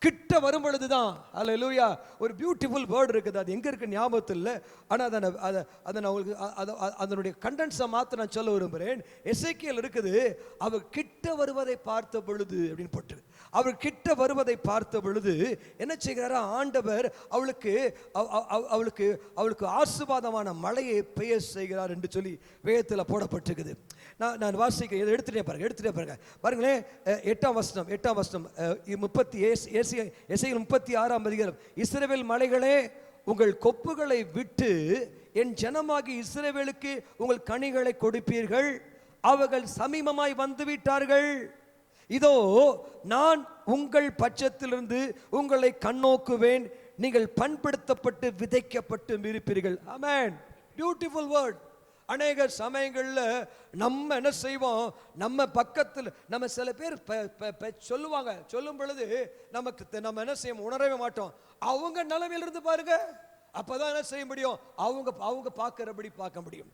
கிட்ட வரும் பொழுதுதான், அல்லேலூயா, ஒரு பியூட்டிஃபுல் வேர்டு இருக்குது. அது எங்க இருக்கு ஞாபகத்தில் இல்லை, ஆனால் அதை நான் உங்களுக்கு அதனுடைய கண்டென்ஸை மாற்ற நான் சொல்ல விரும்புகிறேன். எசேக்கியேல் இருக்குது, அவர் கிட்ட வருவதை பார்த்த பொழுது அப்படின்னு போட்டு, அவர் கிட்ட வருவதை பார்த்த பொழுது என்ன செய்கிறாரா, ஆண்டவர் அவளுக்கு ஆசீர்வாதமான மழையை பெய்ய செய்கிறார் என்று சொல்லி வேதத்தில் போடப்பட்டிருக்குது. நான் வாசிக்க இதை எடுத்துட்டே பாருங்க பாருங்களேன். 8ஆம் வசனம் 36ஆம் அதிகாரம். இஸ்ரவேல் மலைகளே, உங்கள் கொப்புகளை விட்டு என் ஜனமாகி இஸ்ரவேலுக்கு உங்கள் கனிகளை கொடுப்பீர்கள். அவர்கள் சமீபமாய் வந்துவிட்டார்கள். இதோ நான் உங்கள் பட்சத்திலிருந்து உங்களை கண்ணோக்குவேன். நீங்கள் பண்படுத்தப்பட்டு விதைக்கப்பட்டு இருப்பீர்கள். ஆமென். Beautiful word. அநேக சமயங்கள்ல நம்ம என்ன செய்வோம், நம்ம பக்கத்தில் நம்ம சில பேர் சொல்லுவாங்க, சொல்லும் பொழுது நம்ம என்ன செய்வோம், உணரவே மாட்டோம். அவங்க நிலைமையிலிருந்து பாருங்க, அப்பதான் என்ன செய்ய முடியும், அவங்க பார்க்கிறபடி பார்க்க முடியும்.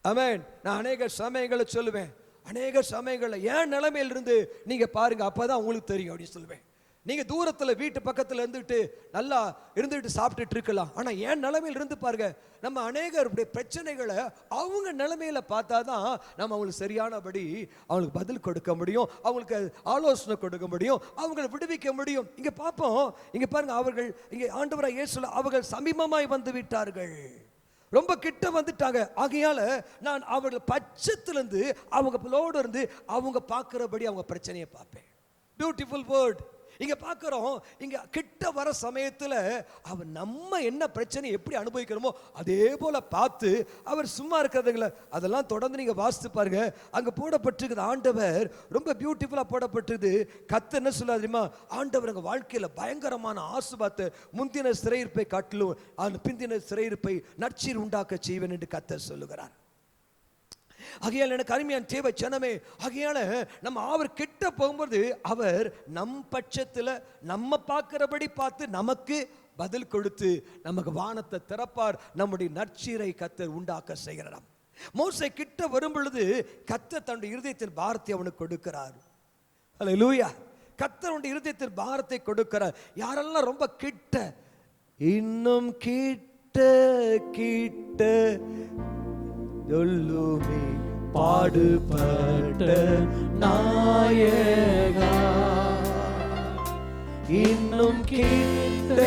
ஆமென். நான் அநேக சமயங்களை சொல்லுவேன், அநேக சமயங்கள்ல என் நிலைமையிலிருந்து நீங்க பாருங்க, அப்பதான் உங்களுக்கு தெரியும் அப்படின்னு சொல்லுவேன். நீங்க தூரத்துல வீட்டு பக்கத்துல இருந்துட்டு நல்லா இருந்துட்டு சாப்பிட்டுட்டு இருக்கலாம், ஆனா என் நிலைமையில இருந்து பாருங்க, நம்ம அநேகருடைய பிரச்சனைகளை அவங்க நிலைமையில பார்த்தாதான் நம்ம அவங்களுக்கு சரியானபடி அவங்களுக்கு பதில் கொடுக்க முடியும், அவங்களுக்கு ஆலோசனை கொடுக்க முடியும், அவங்களை விடுவிக்க முடியும். இங்க பார்ப்போம், இங்க பாருங்க, அவர்கள் இங்க ஆண்டவராகிய இயேசு அவர்கள் சமீபமாய் வந்து விட்டார்கள், ரொம்ப கிட்ட வந்துட்டாங்க. ஆகையால நான் அவர்கள் பட்சத்திலிருந்து அவங்களோடு இருந்து அவங்க பார்க்கிறபடி அவங்க பிரச்சனையை பார்ப்பேன். Beautiful word. இங்க பார்க்கிறோம், இங்க கிட்ட வர சமயத்துல அவர் நம்ம என்ன பிரச்சனை எப்படி அனுபவிக்கிறோமோ அதே போல பார்த்து அவர் சும்மா இருக்கிறதுங்கள அதெல்லாம் தொடர்ந்து நீங்க வாசித்து பாருங்க. அங்க போடப்பட்டிருக்குது, ஆண்டவர் ரொம்ப பியூட்டிஃபுல்லா போடப்பட்டிருக்குது. கர்த்தர் என்ன சொல்றாரு தெரியுமா, ஆண்டவர் எங்க வாழ்க்கையில பயங்கரமான ஆசீர்வாதத்தை முந்தின சிறையிருப்பை காட்டிலும் அந்த பிந்தின சிறையிருப்பை நற்சீர் உண்டாக்க செய்வேன் என்று கர்த்தர் சொல்லுகிறார். ஆகையால் எனக்கு அருமையான தேவ ஜனமே, ஆகையால நம்ம அவர் கிட்ட போகும்போது அவர் நம் பட்சத்தில் நம்ம பார்க்கிறபடி பார்த்து நமக்கு பதில் கொடுத்து நமக்கு வானத்தை திறப்பார். நம்முடைய நற்சீரை கர்த்தர் உண்டாக்க செய்கிறார். மோசே கிட்ட வரும் பொழுது கர்த்தர் தன்னுடைய இருதயத்தின் பாரத்தை அவனுக்கு கொடுக்கிறார். ஹல்லேலூயா. கர்த்தர் அவனுடைய இருதயத்தின் பாரத்தை கொடுக்கிறார். யாரெல்லாம் ரொம்ப கிட்ட, இன்னும் கிட்ட கிட்ட சொல்லுமே பாடுபட்ட நாயகா, இன்னும் கிட்ட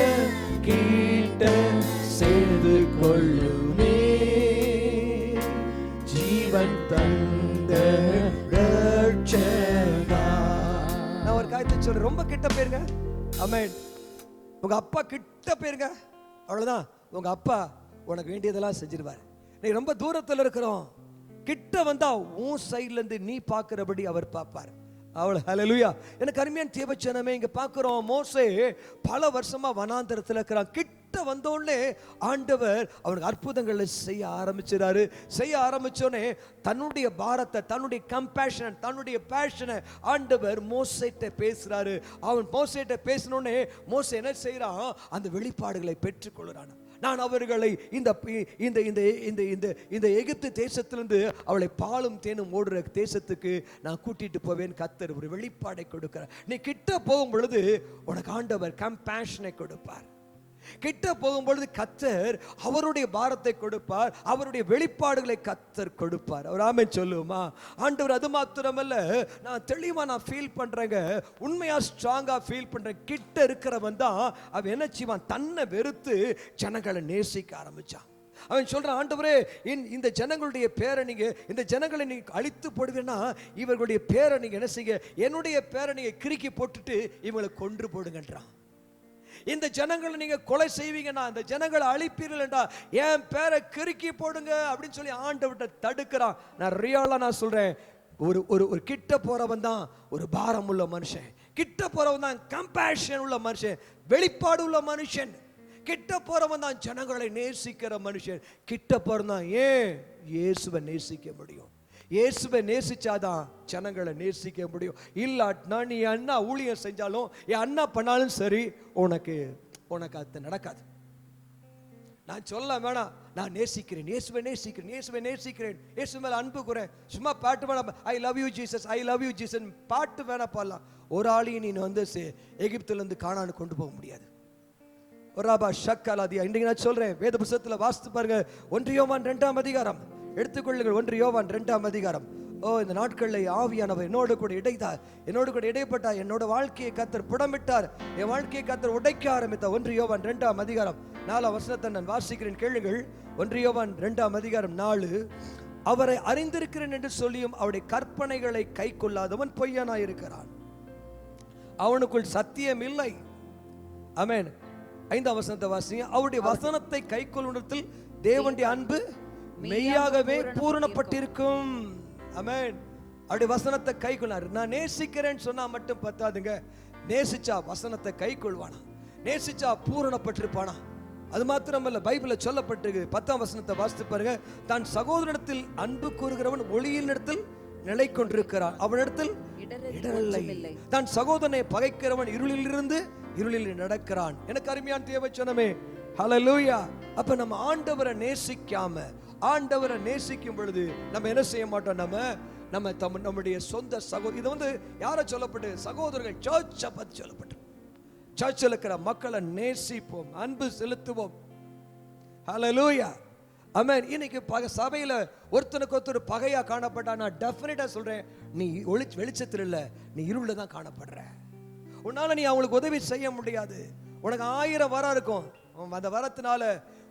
கிட்ட சேர்ந்து கொள்ளுமே ஜீவன் தந்த ரட்சகா. நான் ஒரு காரியத்தை சொல்றேன், ரொம்ப கிட்ட போயிருங்க. ஆமென். உங்க அப்பா கிட்ட போயிருங்க, அவ்வளவுதான். உங்க அப்பா உனக்கு வேண்டியதெல்லாம் செஞ்சிருவார். நீ ரொம்ப தூரத்தில் இருக்கிறோம், கிட்ட வந்தா உன் சைட்ல இருந்து நீ பார்க்கிறபடி அவர் பார்ப்பார். அவ்வளவு. ஹல்லேலூயா. எனக்கு அருமையான தேவச்சனமே, இங்க பார்க்கிறோம், மோசே பல வருஷமா வனாந்தரத்தில் இருக்கிறான். கிட்ட வந்தோடனே ஆண்டவர் அவனுக்கு அற்புதங்களை செய்ய ஆரம்பிச்சிடாரு. செய்ய ஆரம்பிச்சோடனே தன்னுடைய பாரத்தை, தன்னுடைய கம்பேஷன், தன்னுடைய பேஷனை ஆண்டவர் மோசேட்ட பேசுறாரு. அவன் மோசேட்ட பேசினோடனே மோசே என்ன செய்யறான், அந்த வெளிப்பாடுகளை பெற்றுக்கொள்கிறான். நான் அவர்களை இந்த எகிப்து தேசத்திலிருந்து அவளை பாலும் தேனும் ஓடுற தேசத்துக்கு நான் கூட்டிட்டு போவேன். கர்த்தர் ஒரு வெளிப்பாடை கொடுக்கிறார். நீ கிட்ட போகும் பொழுது உனக்கு ஆண்டவர் கம்பேஷனை கொடுப்பார். கிட்ட போகும்பொழுது கர்த்தர் அவருடைய பாரத்தை கொடுப்பார், அவருடைய வெளிப்பாடுகளை கர்த்தர் கொடுப்பார். அவர் ஆமென் சொல்லுமா. ஆண்டவர் அது மாத்திரமல்ல, நான் தெளிவா நான் ஃபீல் பண்றேங்க, உண்மையா ஸ்ட்ராங்கா ஃபீல் பண்றேன். கிட்ட இருக்கிறவன் தான் அவன் என்ன செய்வான், தன்னை வெறுத்து ஜனங்களை நேசிக்க ஆரம்பிச்சான். அவன் சொல்றான், ஆண்டவரே இந்த ஜனங்களுடைய பேரை நீங்க, இந்த ஜனங்களை நீங்க அழித்து போடுவீங்கன்னா இவர்களுடைய பேரை நீங்க என்ன செய்ய, என்னுடைய பேரை நீங்க கிறுக்கி போட்டுட்டு இவங்களை கொன்று போடுங்கன்றான். இந்த ஜனங்களை நீங்க கொலை செய்வீங்கன்னா, இந்த ஜனங்களை அழிப்பீர்கள் என்றா என் பேரை கிறுக்கி போடுங்க அப்படின்னு சொல்லி ஆண்டவர்கிட்ட தடுக்கிறான். நான் ரியலா நான் சொல்றேன், ஒரு கிட்ட போறவன் தான் ஒரு பாரம் உள்ள மனுஷன், கிட்ட போறவன் தான் கம்பேஷன் உள்ள மனுஷன், வெளிப்பாடு உள்ள மனுஷன், கிட்ட போறவன் தான் ஜனங்களை நேசிக்கிற மனுஷன், கிட்ட போறவன் தான் ஏன் இயேசுவை நேசிக்க முடியும். இயேசுவை நேசிச்சாதான் ஜனங்களை நேசிக்க முடியும். இல்லாட்டினா நீ அண்ணா ஊழியம் செஞ்சாலும், என் அண்ணா பண்ணாலும் சரி, உனக்கு அது நடக்காது. நான் சொல்ல வேணாம், நான் நேசிக்கிறேன், இயேசுவை நேசிக்கிறேன், இயேசுவை நேசிக்கிறேன், இயேசு மேல அன்பு கூறேன், சும்மா பாட்டு வேணாம், I love you Jesus, I love you Jesus பாட்டு வேணா பாடலாம். ஒரு ஆளையும் நீ வந்து எகிப்துல இருந்து கானானு கொண்டு போக முடியாது. இன்றைக்கு நான் சொல்றேன், வேத புத்தகத்தில் வாசித்து பாருங்க, 1 யோவான் 2ஆம் அதிகாரம் எடுத்துக்கொள்ளுங்கள். 1 யோவான் 2ஆம் அதிகாரம் இந்த நாட்களில் ஆவியானவர் என்னோடு கூட இடைப்பட்டார். என்னோட வாழ்க்கையை கர்த்தர் புடமிட்டார். என் வாழ்க்கையை கர்த்தர் உடைக்க ஆரம்பித்தார். 1 யோவான் 2ஆம் அதிகாரம் 4ஆம் வசனத்தை நான் வாசிக்கிறேன், கேளுங்கள். 1 யோவான் 2ஆம் அதிகாரம் 4. அவரை அறிந்திருக்கிறேன் என்று சொல்லியும் அவருடைய கற்பனைகளை கை கொள்ளாதவன் பொய்யனாயிருக்கிறான், அவனுக்குள் சத்தியம் இல்லை. ஆமென். 5ஆம் வசனத்தை வாசிங்க. அவருடைய வசனத்தை கை கொள்ளும் தேவனுடைய அன்பு மெய்யாகவே பூரணப்பட்டிருக்கும். ஆமென். அவருடைய வசனத்தை கை கொள்ளாரு. நான் நேசிக்கிறேன்னு சொன்னா மட்டும் பத்தாதுங்க. நேசிச்சா வசனத்தை கை கொள்வானா, நேசிச்சா பூரணப்பட்டிருப்பானா. அது மாத்திரமல்ல, பைபிள்ல சொல்லப்பட்டிருக்கு. 10ஆம் வசனத்தை வாசித்து பாருங்க. தான் சகோதரனிடத்தில் அன்பு கூறுகிறவன் ஒளியினிடத்தில் நிலை கொண்டிருக்கிறான், அவனிடத்தில் இடரில்லை. தான் சகோதரனை பகைக்கிறவன் இருளில் நடக்கிறான். எனக்கு அருமையான தேவச்சனமே, ஹல்லேலூயா. அப்ப நம்ம ஆண்டவரை நேசிக்காம, ஆண்டவரை நேசிக்கும் பொழுது நம்ம என்ன செய்ய மாட்டோம், நம்முடைய சொந்த சகோதரர், இது யார சொல்லப்பட்டு, சகோதரர்கள், சர்ச்சை பத்தி சொல்லப்பட்டு, சர்ச்சில் இருக்கிற மக்களை நேசிப்போம், அன்பு செலுத்துவோம். ஹல்லேலூயா. ஆமென். இன்னைக்கு சபையில ஒருத்தனுக்கு ஒருத்தர் பகையா காணப்பட்டா, நான் டெஃபினட்டா சொல்றேன், நீ வெளிச்சத்தில் இல்ல, நீ இருள தான் காணப்படுற. உன்னால நீ அவங்களுக்கு உதவி செய்ய முடியாது. உனக்கு 1000 வரம் இருக்கும், அந்த வரத்தினால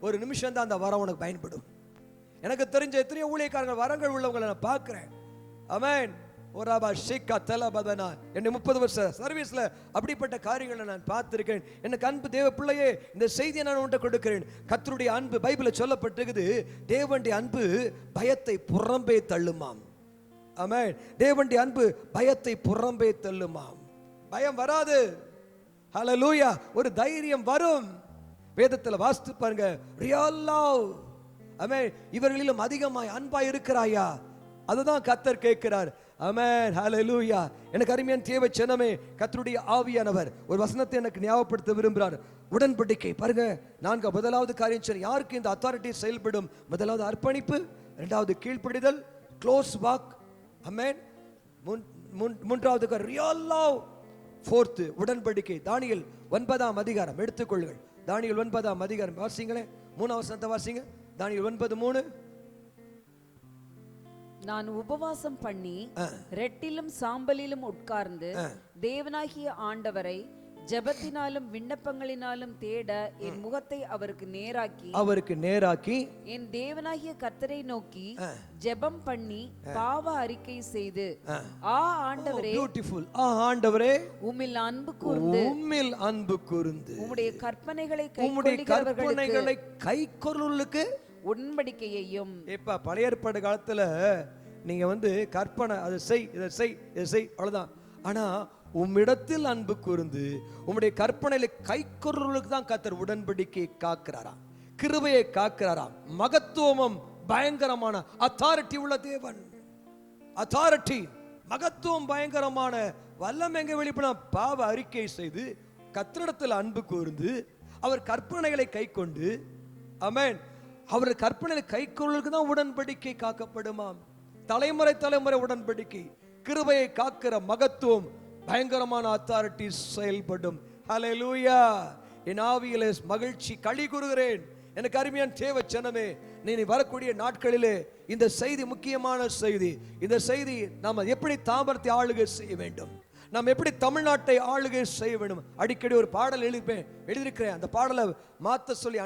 ஒரு நிமிஷம் தான் அந்த வரம் உனக்கு பயன்படும். எனக்கு தெரிஞ்ச எத்தனையோ ஊழியக்காரர்கள் வரங்கள் உள்ளவங்களை நான் பார்க்கிறேன். ஆமென். என்னுடைய 30 வருஷ சர்வீஸ்ல அப்படிப்பட்ட காரியங்களை நான் பார்த்திருக்கேன். எனக்கு அன்பு தேவ பிள்ளையே, இந்த செய்தியை நான் உன்கிட்ட கொடுக்கிறேன். கர்த்தருடைய அன்பு பைபிள்ல சொல்லப்பட்டிருக்குது, தேவனுடைய அன்பு பயத்தை புறம்பே தள்ளுமாம். ஆமென். தேவனுடைய அன்பு பயத்தை புறம்பே தள்ளுமாம். பயம் வராது. ஹல்லேலூயா. ஒரு தைரியம் வரும். வேதத்துல வாசித்து பாருங்க, ரியல் லவ். ஆமென். இவர்களிலும் அதிகமாய் அன்பாய் இருக்கிறாயா, அதுதான் கர்த்தர் கேட்கிறார். ஆமென். ஹல்லேலூயா. எனக்கு அருமையான தேவச்சனமே, கர்த்தருடைய ஆவியானவர் ஒரு வசனத்தை எனக்கு ஞாபகப்படுத்த விரும்புகிறார். உடன்படிக்கை பாருங்க. முதலாவது காரியம் சரி, யாருக்கு இந்த அத்தாரிட்டி செயல்படும்? முதலாவது அர்ப்பணிப்பு, இரண்டாவது கீழ்ப்படிதல், க்ளோஸ் வாக். ஆமென். மூன்றாவது ரியல் லவ், ஃபோர்த் உடன்படிக்கை. தானியேல் 9ஆம் அதிகாரம் எடுத்துக்கொள்ளுங்கள். தானியேல் 9ஆம் அதிகாரம் வாசிங்களேன். 3ஆம் வசனத்தை வாசிங்க. தானியேல் 9:3. நான் உபவாசம் பண்ணி ரெட்டிலும் சாம்பலிலும் உட்கார்ந்து தேவனாகிய ஆண்டவரை ஜெபத்தினாலும் விண்ணப்பங்களினாலும் தேட என் முகத்தை அவருக்கு நேராக்கி என் தேவனாகிய கர்த்தரை நோக்கி ஜெபம் பண்ணி பாவ அறிக்கை செய்து, ஆண்டவரே, பியூட்டிஃபுல், ஆண்டவரே, உம்மில் அன்பு கூர்ந்து உம்முடைய கற்பனைகளை கைக்கொள்ளுக்கு உடன்படிக்கையையும். இப்ப பழைய ஏற்பாடு காலத்துல நீங்க கற்பனை, அதை செய், இதை செய், இதை செய், அவ்வளவுதான். ஆனா உம்மிடத்தில் அன்பு கூர்ந்து உம்முடைய கற்பனையில கைக்கொள்ளுக்கு தான் கர்த்தர் உடன்படிக்கையை காக்கிறாராம், கிருபையை காக்கிறாராம். மகத்துவமும் பயங்கரமான அத்தாரிட்டி உள்ள தேவன். அத்தாரிட்டி, மகத்துவம் பயங்கரமான வல்லமை எங்க வெளிப்பட? பாவ அறிக்கை செய்து கர்த்தரிடத்தில் அன்பு கூர்ந்து அவர் கற்பனைகளை கை கொண்டு, ஆமென், அவர் கற்பனைகளை கை கொள்ளுக்கு தான் உடன்படிக்கை காக்கப்படுமாம். தலைமுறை உடன்படிக்கை, கிருபையை காக்கிற மகத்துவம், பயங்கரமான அத்தாரிட்டி செயல்படும். ஹல்லேலூயா. என் ஆவியிலே மகிழ்ச்சி களி கூறுகிறேன். எனக்கு அருமையான தேவச்சனமே, நீ வரக்கூடிய நாட்களிலே இந்த செய்தி முக்கியமான செய்தி. இந்த செய்தி நாம எப்படி தாம்பரத்தை ஆளுகை செய்ய வேண்டும், நாம் எப்படி தமிழ்நாட்டை ஆளுகை செய்ய வேண்டும். அடிக்கடி ஒரு பாடல் எழுதியிருக்கிறேன். அந்த பாடலை மாற்ற சொல்லி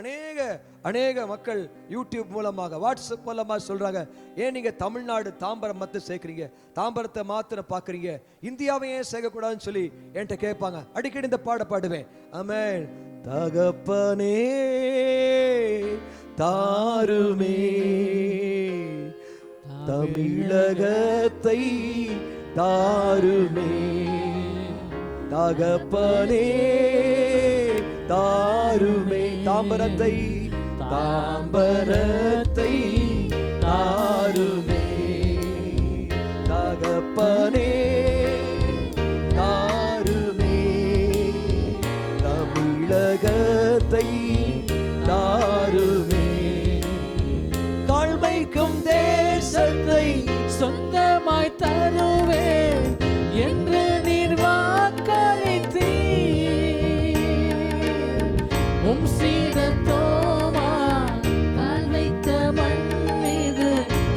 அநேக மக்கள் யூடியூப் மூலமாக, வாட்ஸ்அப் மூலமாக சொல்றாங்க, ஏன் நீங்க தமிழ்நாடு தாம்பரம் மத்த சேர்க்கிறீங்க, தாம்பரத்தை மாத்திர பாக்குறீங்க, இந்தியாவை ஏன் சேர்க்கக்கூடாதுன்னு சொல்லி என்கிட்ட கேட்பாங்க. அடிக்கடி இந்த பாடுவேன். ஆமென். தகப்பனே தாருமே தமிழகத்தை தாருமே, தகப்பனே தாருமே தாம்பரத்தை தாருமே, தகப்பனே தாருமே தமிழகத்தை தாருமே, தாழ்மைக்கும் தேசத்தை சொந்தமாய் தருவேன் என்று நீர் வாக்களித்தீர். உம் சீடத்தோமா கால் வைத்த மண் மீது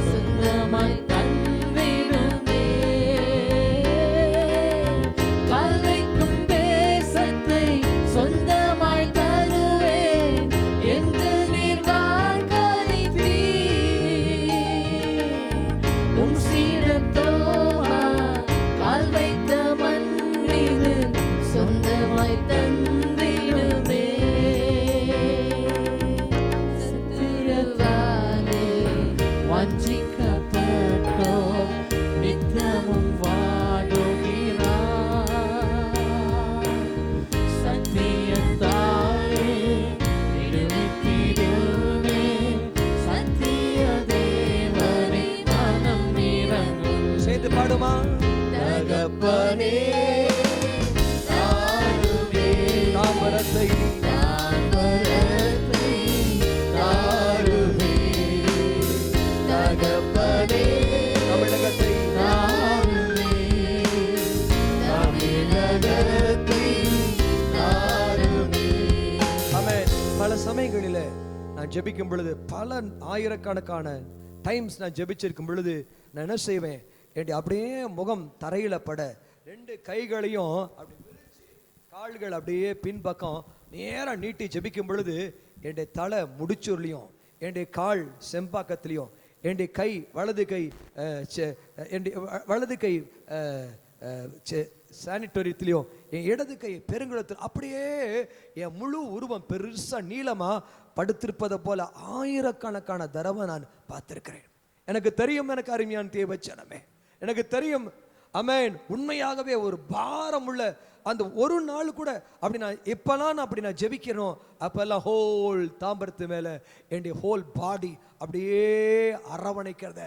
சொந்தமாய் தந்திடும் வஞ்சிக்கப்பட்டோ நித்தமும் வாடுகிறார். சத்தியத்தாலே விடுவித்திடுவே, சத்திய தேவனை மனம் இறங்கும். சேர்ந்து பாடுமா? தகப்பனே தாம்பரத்தை தாம்பரத்தை தாருவே, தகப்பனே தமிழகத்தை தாருவே, தமிழகத்தை தாருவே. ஆமென். பல சமயங்களில் நான் ஜெபிக்கும் பொழுது, பல ஆயிரக்கணக்கான டைம்ஸ் நான் ஜெபிச்சிருக்கும் பொழுது நான் என்ன செய்வேன், அப்படியே முகம் தரையில பட 2 கைகளையும் அப்படி விரிச்சு, கால்கள் அப்படியே பின்பக்கம் நேரா நீட்டி ஜெபிக்கும் பொழுது என்னுடைய தலை முடிச்சூர்லையும், என்னுடைய கால் செம்பாக்கத்திலையும், என்னுடைய கை வலது கை வலது கை சானிட்டோரியத்திலையும், என் இடது கை பெருங்குளத்தில், அப்படியே என் முழு உருவம் பெருசா நீளமா படுத்திருப்பதை போல ஆயிரக்கணக்கான தடவை நான் பார்த்திருக்கிறேன். எனக்கு தெரியும், எனக்கு அருமையான தேவச்சனமே, எனக்கு தெரியும். அமேன். உண்மையாகவே ஒரு பாரம் உள்ள அந்த ஒரு நாள் கூட அப்படி நான் எப்பெல்லாம் அப்படி நான் ஜெபிக்கிறோம், அப்பெல்லாம் ஹோல் தாம்பரத்து மேல என்னுடைய ஹோல் பாடி அப்படியே அரவணைக்கிறத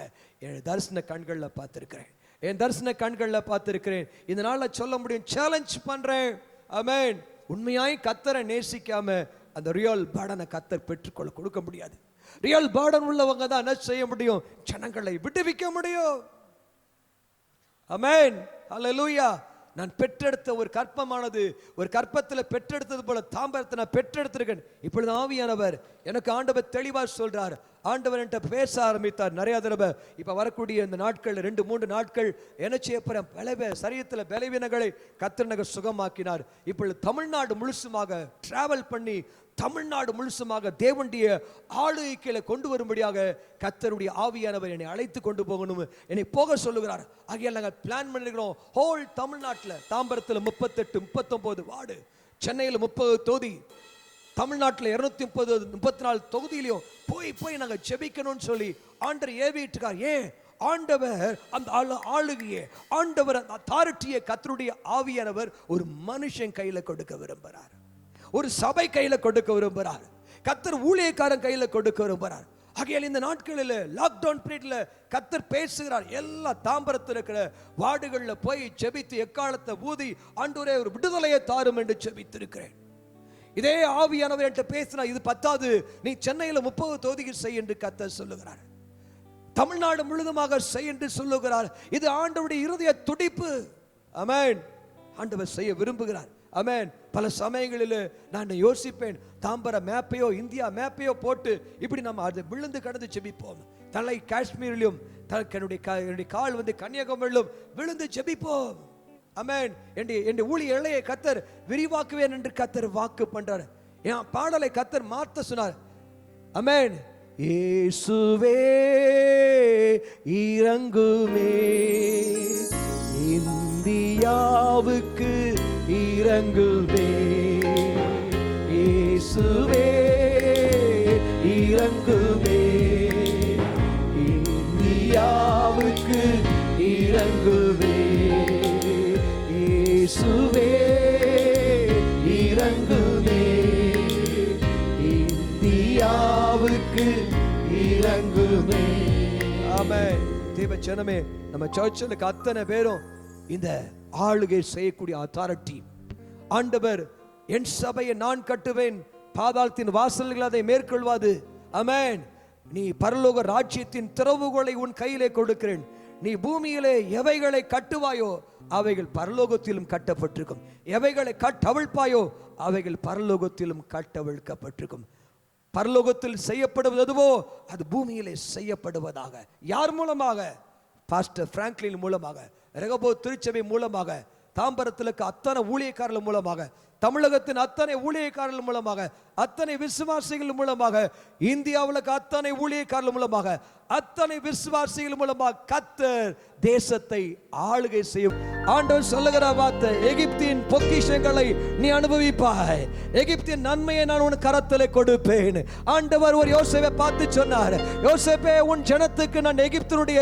என் தரிசன கண்களில் பார்த்திருக்கிறேன். என் தரிசன கண்களில் பார்த்திருக்கிறேன். இந்த நாளில் சொல்ல முடியும், சேலஞ்ச் பண்றேன். அமேன். உண்மையாய் கத்தரை நேசிக்காம அந்த ரியல் பேர்டனை கத்தர் பெற்றுக்கொள்ள கொடுக்க முடியாது. ரியல் பேர்டன் உள்ளவங்க தான் என்ன செய்ய முடியும், ஜனங்களை விடுவிக்க முடியும். ஆமென். ஹல்லேலூயா. நான் பெற்றெடுத்த ஒரு கற்பமானது ஒரு கற்பத்தில் பெற்றெடுத்தது போல தாம்பரத்தை நான் பெற்றெடுத்திருக்கேன். இப்பொழுது ஆவியானவர் எனக்கு ஆண்டவர் தெளிவா சொல்றார். ஆண்டவர் என்கிட்ட பேச ஆரம்பித்தார் நிறைய தடவை. இப்ப வரக்கூடிய இந்த நாட்கள் 2-3 நாட்கள் என்ன செய்ய போறேன், சரீரத்தில் பலவீனங்களை கர்த்தர் எனக்கு சுகமாக்கினார். இப்பொழுது தமிழ்நாடு முழுசுமாக டிராவல் பண்ணி தமிழ்நாடு முழுசுமாக தேவனுடைய ஆளுகைகளை கொண்டு வரும்படியாக கர்த்தருடைய ஆவியானவர் என்னை அழைத்து கொண்டு போகணும், என்னை போக சொல்லுகிறார். ஆகையால் நாங்கள் பிளான் பண்ணிருக்கிறோம். ஹோல் தமிழ்நாட்டில் தாம்பரத்தில் 38-39 வார்டு, சென்னையில் 30 தொகுதி, தமிழ்நாட்டில் 234 தொகுதியிலையும் போய் நாங்கள் ஜெபிக்கணும்னு சொல்லி ஆண்டவர் ஏவிட்டுருக்கார். ஏன்? ஆண்டவர் அந்த ஆளுகையை, ஆண்டவர் அந்த அத்தாரிட்டியை கர்த்தருடைய ஆவியானவர் ஒரு மனுஷன் கையில கொடுக்க விரும்புகிறார், ஒரு சபை கையில கொடுக்க விரும்புகிறார், கர்த்தர் ஊழியக்காரன் கையில கொடுக்க விரும்புகிறார். ஆகையால் இந்த நாட்களில் லாக்டவுன் பீரியட்ல கர்த்தர் பேசுகிறார். எல்லா தாம்பரத்தில் இருக்கிற வார்டுகள்ல போய் ஜெபித்து எக்காலத்தை ஊதி ஆண்டவரே ஒரு விடுதலையை தாரும் என்று ஜெபித்திருக்கிறேன். இதே ஆவியானவர் என்கிட்ட பேசினா, இது பத்தாது, நீ சென்னையில் 30 தொகுதிகள் செய் என்று கர்த்தர் சொல்லுகிறார். தமிழ்நாடு முழுதுமாக செய் என்று சொல்லுகிறார். இது ஆண்டவருடைய இருதய துடிப்பு. ஆமென். ஆண்டவர் செய்ய விரும்புகிறார். ஆமென். பல சமயங்களில் நான் யோசிப்பேன், தாம்பர மேப்பையோ இந்தியா மேப்பையோ போட்டு இப்படி நம்ம அதை விழுந்து கடந்து ஜெபிப்போம். தலை காஷ்மீரிலும் என்னுடைய கால் வந்து கன்னியாகுமரியிலும் விழுந்து ஜெபிப்போம். ஆமென். என்னுடைய ஊழிய எல்லையை கர்த்தர் விரிவாக்குவேன் என்று கர்த்தர் வாக்கு பண்றார். என் பாடலை கர்த்தர் மாத்த சொன்னார். ஆமென். இயேசுவே இறங்குமே, இந்தியாவுக்கு இறங்குமே, இயேசுவே இறங்குமே, இந்தியாவுக்கு இறங்குமே, இயேசுவே இறங்குமே, இந்தியாவுக்கு இறங்குமே. ஆமென். தேவ ஜனமே, நம்ம சர்ச்சில் அத்தனை பேரும் இந்த ஆளுகை செய்யக்கூடிய அத்தாரிட்டி. ஆண்டவர் என் சபையை நான் கட்டுவேன், பாதாளத்தின் வாசல்கள் அதை மேற்கொள்வாது. ஆமென். நீ பரலோக ராஜ்யத்தின் திறவுகோலை உன் கையிலே கொடுக்கிறேன். நீ பூமியிலே எவைகளை கட்டுவாயோ அவைகள் பரலோகத்திலும் கட்டப்பட்டிருக்கும், எவைகளை கட்டவிழ்ப்பாயோ அவைகள் பரலோகத்திலும் கட்டவிழ்க்கப்பட்டிருக்கும். பரலோகத்தில் செய்யப்படுவது எதுவோ அது பூமியிலே செய்யப்படுவதாக. யார் மூலமாக? பாஸ்டர் பிராங்க்லின் மூலமாக, ரெகோபோத் திருச்சபை மூலமாக, தாம்பரத்தில் அத்தனை ஊழியக்காரர்கள் மூலமாக, தமிழகத்தின் அத்தனை ஊழியக்காரர்கள் மூலமாக, அத்தனை விசுவாசிகள் மூலமாக, இந்தியாவில் அத்தனை ஊழியக்காரர்கள் மூலமாக, அத்தனை விசுவாசிகள் மூலமா கர்த்தர் தேசத்தை ஆளுகை செய்யும். ஆண்டவர் சொல்லுகிற வார்த்தை, எகிப்தின் பொக்கிஷங்களை நீ அனுபவிப்பாய், எகிப்தின் நன்மையை நான் உன் கரத்திலே கொடுப்பேன். ஆண்டவர் ஒரு யோசேப்பை பார்த்து சொன்னார், யோசேப்பே, உன் ஜனத்துக்கு நான் எகிப்தினுடைய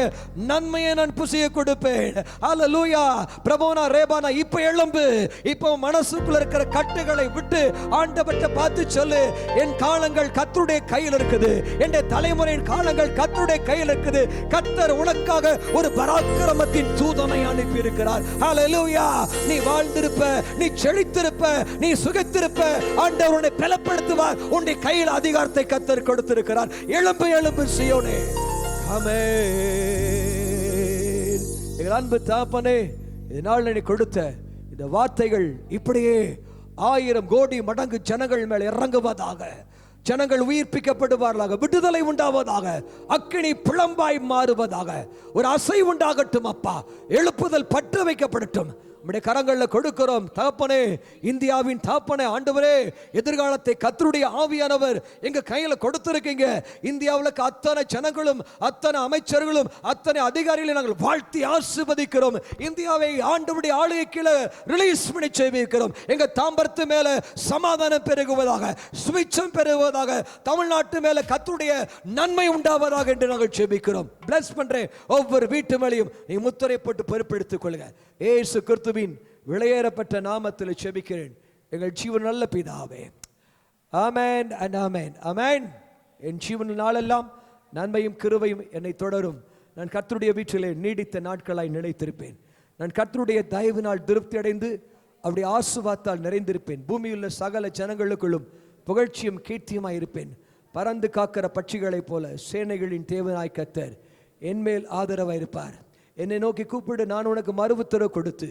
நன்மையை நான் புசிய கொடுப்பேன். அல்லேலூயா. பிரபோனா ரேபானா, இப்ப எழும்பு, இப்போ மனசுக்குள்ள இருக்கிற கட்டுகளை விட்டு ஆண்டவர்ட்ட பார்த்து சொல்லு, என் காலங்கள் கர்த்தருடைய கையில் இருக்குது, என் தலைமுறையின் காலங்கள் கர்த்தருடைய கையில் இருக்குது. கர்த்தர் உனக்காக ஒரு பராக்கிரமத்தின் தூதனை அனுப்பி இருக்கிறார். ஹல்லேலூயா. நீ வாழ்ந்திருப்ப, நீ செழித்திருப்ப, நீ சுகித்திருப்ப. ஆண்டவர் உன்னை பலப்படுத்துவார். உன்னுடைய கையில் அதிகாரத்தை கர்த்தர் கொடுத்திருக்கிறார். எழும்பு, எழும்பு சீயோனே. ஆமென். எங்கள் அன்பு தகப்பனே, இதனால் நீ கொடுத்த இந்த வார்த்தைகள் இப்படியே 1000 கோடி மடங்கு ஜனங்கள் மேல் இறங்குவதாக, ஜனங்கள் உயிர்ப்பிக்கப்படுவார்களாக, விடுதலை உண்டாவதாக, அக்கினி பிளம்பாய் மாறுவதாக, ஒரு அசை உண்டாகட்டும் அப்பா, எழுப்புதல் பற்ற வைக்கப்படட்டும். நம்முடைய கரங்களில் கொடுக்கிறோம் தகப்பனே. இந்தியாவின் தகப்பனே, ஆண்டவரே, எதிர்காலத்தை கர்த்தருடைய ஆவியானவர் எங்க கையில கொடுத்திருக்கீங்க. இந்தியாவில் அத்தனை ஜனங்களும், அத்தனை அமைச்சர்களும், அத்தனை அதிகாரிகளை நாங்கள் வாழ்த்தி ஆசீர்வதிக்கிறோம். இந்தியாவை ஆண்டவருடைய ஆளுகை கீழே ரிலீஸ் பண்ணி செய்விக்கிறோம். எங்க தாம்பரத்து மேல சமாதானம் பெருகுவதாக, சுவிச்சம் பெருகுவதாக, தமிழ்நாட்டு மேல கர்த்தருடைய நன்மை உண்டாவதாக என்று நாங்கள் ஜெபிக்கிறோம். பிளஸ் பண்றேன். ஒவ்வொரு வீட்டு மேலையும் நீ முத்திரை போட்டு பொறுப்பெடுத்துக் கொள்ளுங்க. இயேசு கிறிஸ்துவின் விலையேறப்பட்ட நாமத்தில் ஜெபிக்கிறேன் எங்கள் ஜீவன் நல்ல பிதாவே. ஆமென் அண்ட் ஆமென். ஆமென். என் ஜீவன் நாளெல்லாம் நன்மையும் கிருபையும் என்னை தொடரும். நான் கர்த்தருடைய வீட்டிலே நீடித்த நாட்களாய் நிலைத்திருப்பேன். நான் கர்த்தருடைய தயவினால் திருப்தி அடைந்து அவருடைய ஆசீர்வாதத்தால் நிறைந்திருப்பேன். பூமியுள்ள சகல ஜனங்களுக்குள்ளும் புகழ்ச்சியும் கீர்த்தியுமாய் இருப்பேன். பறந்து காக்கிற பட்சிகளைப் போல சேனைகளின் தேவனாய் கர்த்தர் என்மேல் ஆதரவாய் இருப்பார். என்னை நோக்கி கூப்பிடு, நான் உனக்கு மறுவுத்தரவு கொடுத்து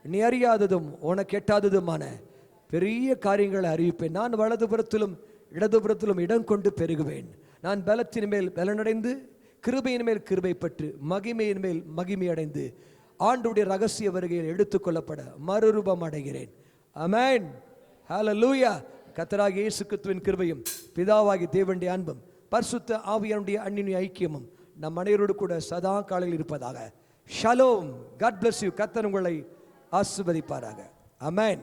நீ அறியாததும் உனக்கு எட்டாததுமான பெரிய காரியங்களை அறிவிப்பேன். நான் வலதுபுறத்திலும் இடதுபுறத்திலும் இடம் கொண்டு பெருகுவேன். நான் பலத்தின் மேல் பலனடைந்து கிருபையின் மேல் கிருபை பற்று மகிமையின் மேல் மகிமை அடைந்து ஆண்டுடைய ரகசிய வருகையில் எடுத்துக்கொள்ளப்பட மறுரூபம் அடைகிறேன். ஆமென். ஹல்லேலூயா. கர்த்தராகிய இயேசு கிறிஸ்துவின் கிருபையும் பிதாவாகிய தேவனுடைய அன்பும் பரிசுத்த ஆவியானுடைய அன்பின் ஐக்கியமும் நம் அனைவரோடு கூட சதா காலையில் இருப்பதாக. ஷலோம். God bless you. கர்த்தர் உங்களை ஆசீர்வதிப்பாராக. ஆமென்.